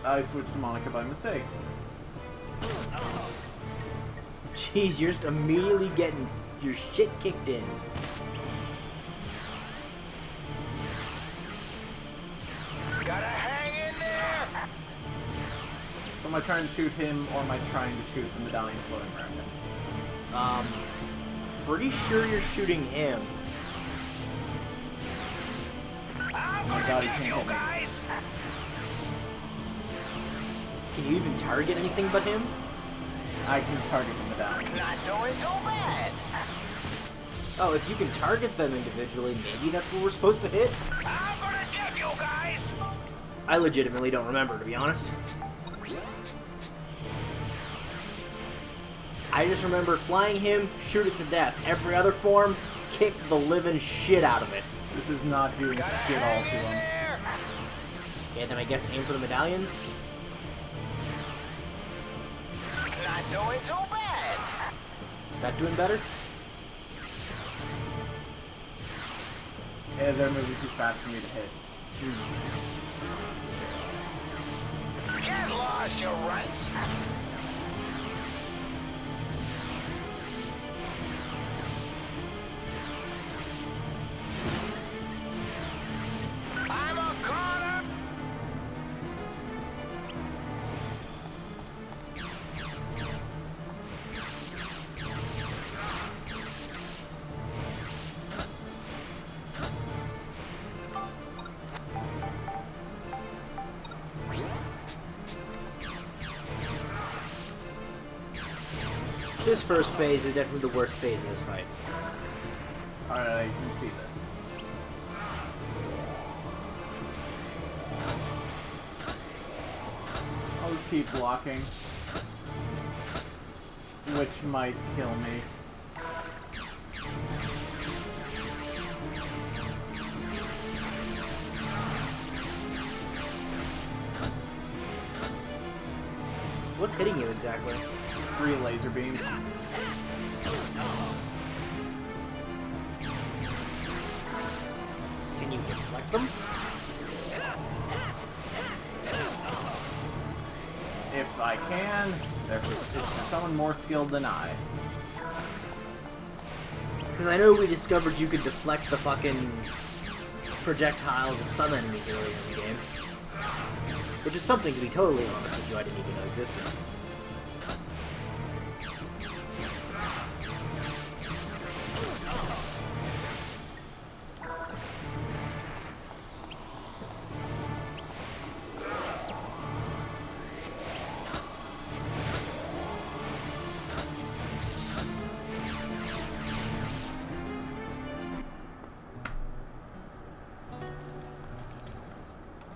I switched to Monica by mistake. Jeez, you're just immediately getting your shit kicked in. Gotta hang in there! So am I trying to shoot him, or am I trying to shoot the medallion floating around him? Pretty sure you're shooting him. I'm Oh my gonna god, he get can't you hit me. guys! Can you even target anything but him? I can target the medallion. Not doing so bad! Oh, if you can target them individually, maybe that's what we're supposed to hit? I'm gonna get you guys! I legitimately don't remember, to be honest. I just remember flying him, shoot it to death. Every other form, kick the living shit out of it. This is not doing Gotta shit all to hang in him. there! Okay, then I guess aim for the medallions. Not doing so bad! Is that doing better? Yeah, they're moving too fast for me to hit. Get lost, you runts! I'm a corner! This first phase is definitely the worst phase in this fight. Alright, I can see this. I'll just keep blocking. Which might kill me. What's hitting you exactly? 3 laser beams. Can you deflect them? If I can, there's someone more skilled than I. Because I know we discovered you could deflect the fucking projectiles of some enemies earlier in the game. Which is something, to be totally honest with you, I didn't even know existed.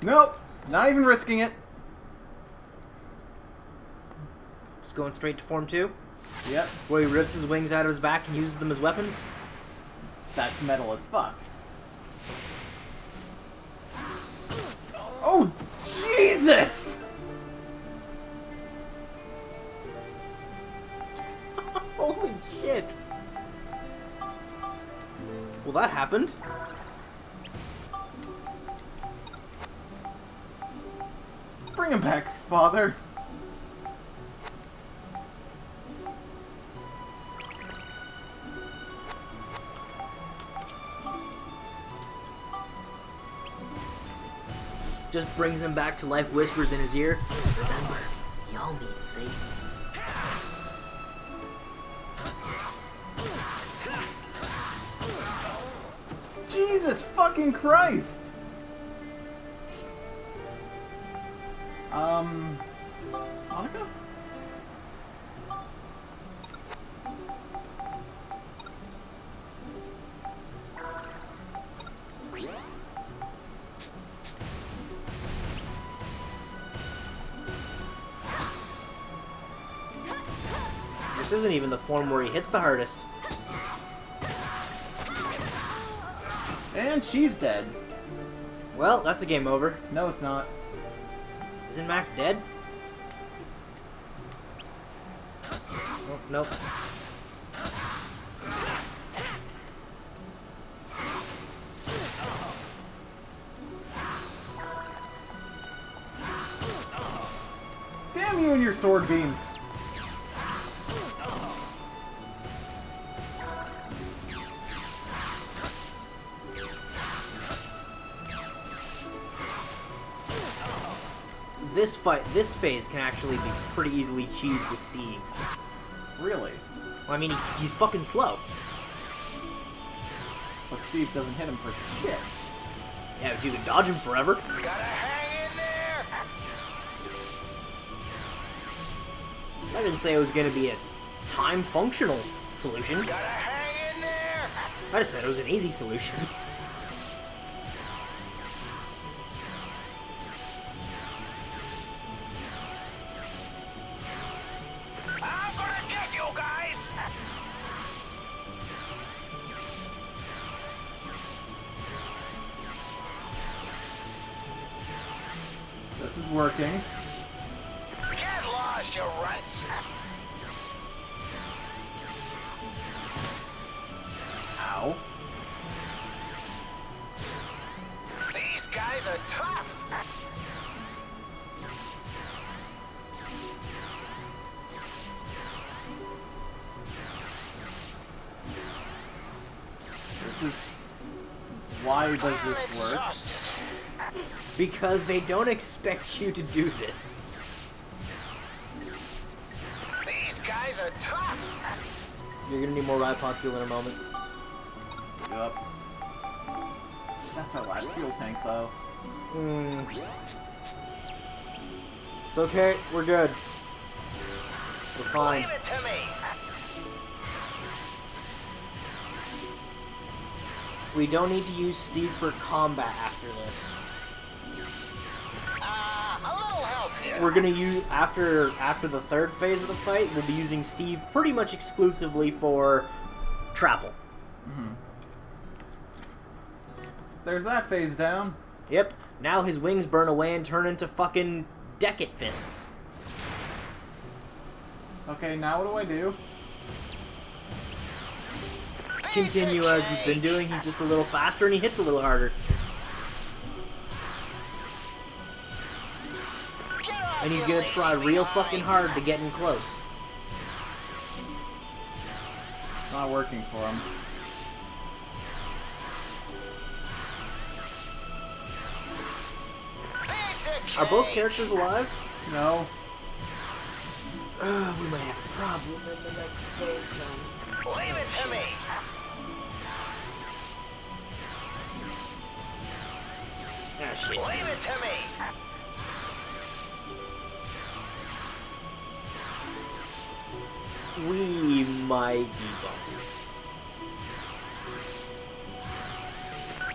Nope! Not even risking it. Just going straight to Form 2? Yep. Where he rips his wings out of his back and uses them as weapons? That's metal as fuck. Oh, Jesus! Holy shit! Well, that happened. Bring him back, father. Just brings him back to life, whispers in his ear, remember, y'all need Satan. Jesus fucking Christ! Monica? This isn't even the form where he hits the hardest. And she's dead. Well, that's a game over. No, it's not. Isn't Max dead? Oh, nope. Damn you and your sword beams. This phase can actually be pretty easily cheesed with Steve. Really? Well, I mean, he's fucking slow. But Steve doesn't hit him for shit. Yeah, but you can dodge him forever. Gotta hang in there. I didn't say it was going to be a time-functional solution. Gotta hang in there. I just said it was an easy solution. I'm gonna get you guys. This is working. Get lost, you runts. Ow. These guys are tough. This is... Why does this work? Exhausted. Because they don't expect you to do this. These guys are tough. You're going to need more ride pod fuel in a moment. Yup. That's our last fuel tank, though. It's okay, we're good. We're fine. Leave it to me. We don't need to use Steve for combat after this. A little help here. We're gonna use after the third phase of the fight. We'll be using Steve pretty much exclusively for travel. There's that phase down. Yep. Now his wings burn away and turn into fucking Decade fists. Okay, now what do? Continue as you've been doing. He's just a little faster and he hits a little harder. And he's gonna try real fucking hard to get in close. Not working for him. Are both characters alive? No. We might have a problem in the next phase then. Leave it to me. Ah, shit. Leave it to me. We might be bumped.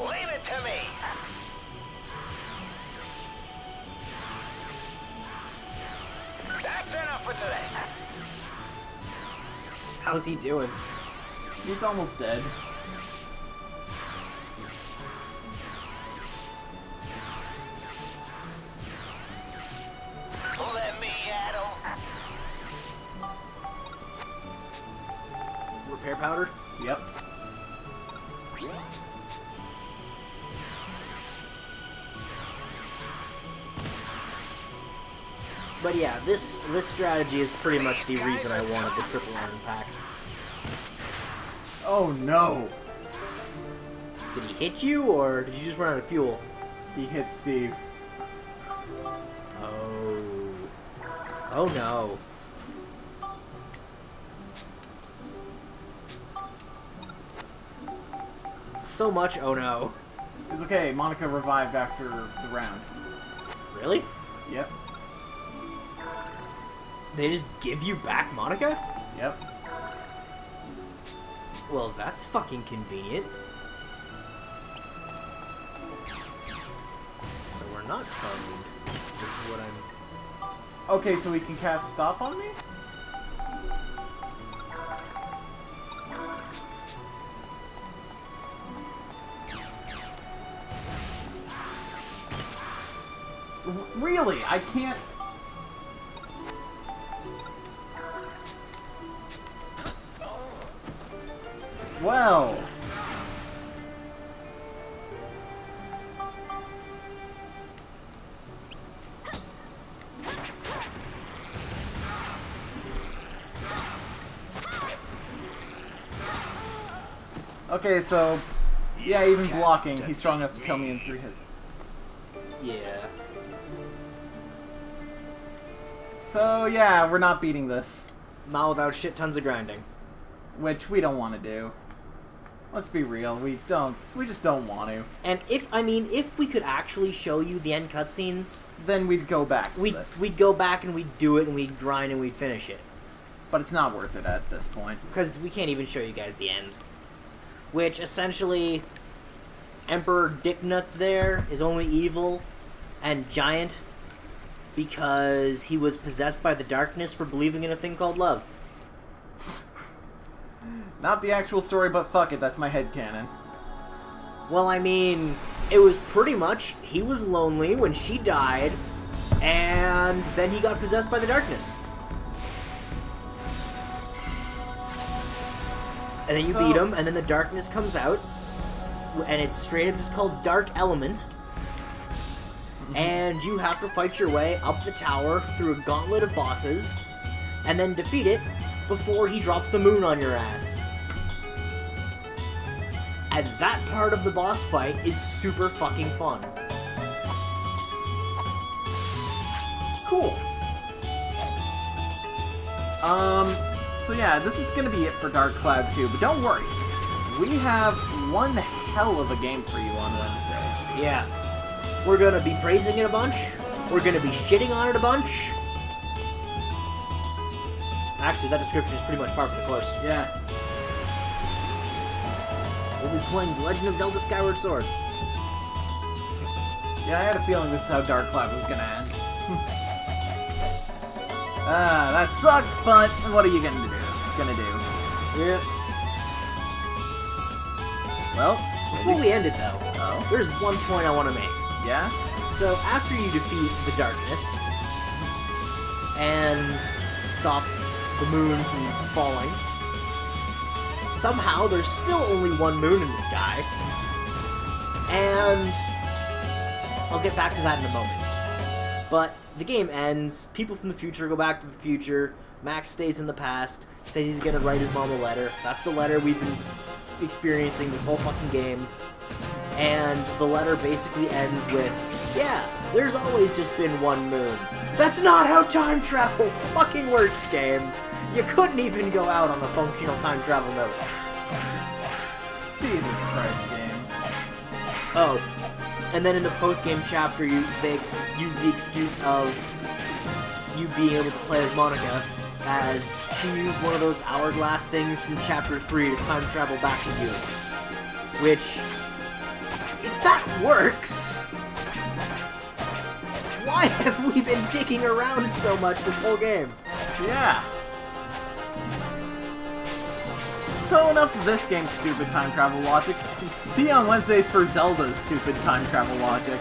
Leave it to me. That's enough for today. How's he doing? He's almost dead. Let me at him. Repair powder? Yep. But yeah, this strategy is pretty much the reason I wanted the triple iron pack. Oh no! Did he hit you, or did you just run out of fuel? He hit Steve. Oh. Oh no. So much oh no. It's okay, Monica revived after the round. Really? Yep. They just give you back Monica? Yep. Well, that's fucking convenient. So we're not bummed. This is what I'm... Okay, so we can cast Stop on me? Really? I can't... Well... Okay, so... Yeah, even blocking, he's strong enough to kill me in 3 hits. Yeah. So, yeah, we're not beating this. Not without shit tons of grinding. Which we don't want to do. Let's be real, we just don't want to. And if we could actually show you the end cutscenes, Then we'd go back to we'd this. go back and we'd do it and we'd grind and we'd finish it. But it's not worth it at this point. Because we can't even show you guys the end. Which, essentially, Emperor Dicknuts there is only evil and giant because he was possessed by the darkness for believing in a thing called love. Not the actual story, but fuck it, that's my headcanon. Well, I mean, it was pretty much, he was lonely when she died, and then he got possessed by the darkness. And then you beat him, and then the darkness comes out, and it's straight up just called Dark Element. And you have to fight your way up the tower through a gauntlet of bosses, and then defeat it before he drops the moon on your ass. And that part of the boss fight is super fucking fun. Cool. So yeah, this is gonna be it for Dark Cloud 2, but don't worry. We have one hell of a game for you on Wednesday. Yeah. We're gonna be praising it a bunch. We're gonna be shitting on it a bunch. Actually, that description is pretty much par for the course. Yeah. we'll be playing The Legend of Zelda Skyward Sword. Yeah, I had a feeling this is how Dark Cloud was gonna end. That sucks, but what are you gonna do? Yeah. Well, Before we end it, though, oh, there's one point I want to make. yeah? So, after you defeat the darkness and stop the moon from falling, somehow there's still only one moon in the sky. And I'll get back to that in a moment. But the game ends, people from the future go back to the future, Max stays in the past, says he's gonna write his mom a letter. That's the letter we've been experiencing this whole fucking game. And the letter basically ends with, yeah, there's always just been one moon. That's not how time travel fucking works, game. You couldn't even go out on a functional time travel note. Jesus Christ, game. Oh, and then in the post-game chapter, they use the excuse of you being able to play as Monica, as she used one of those hourglass things from Chapter 3 to time travel back to you. Which, if that works, why have we been dicking around so much this whole game? Yeah. So enough of this game's stupid time travel logic. See you on Wednesday for Zelda's stupid time travel logic.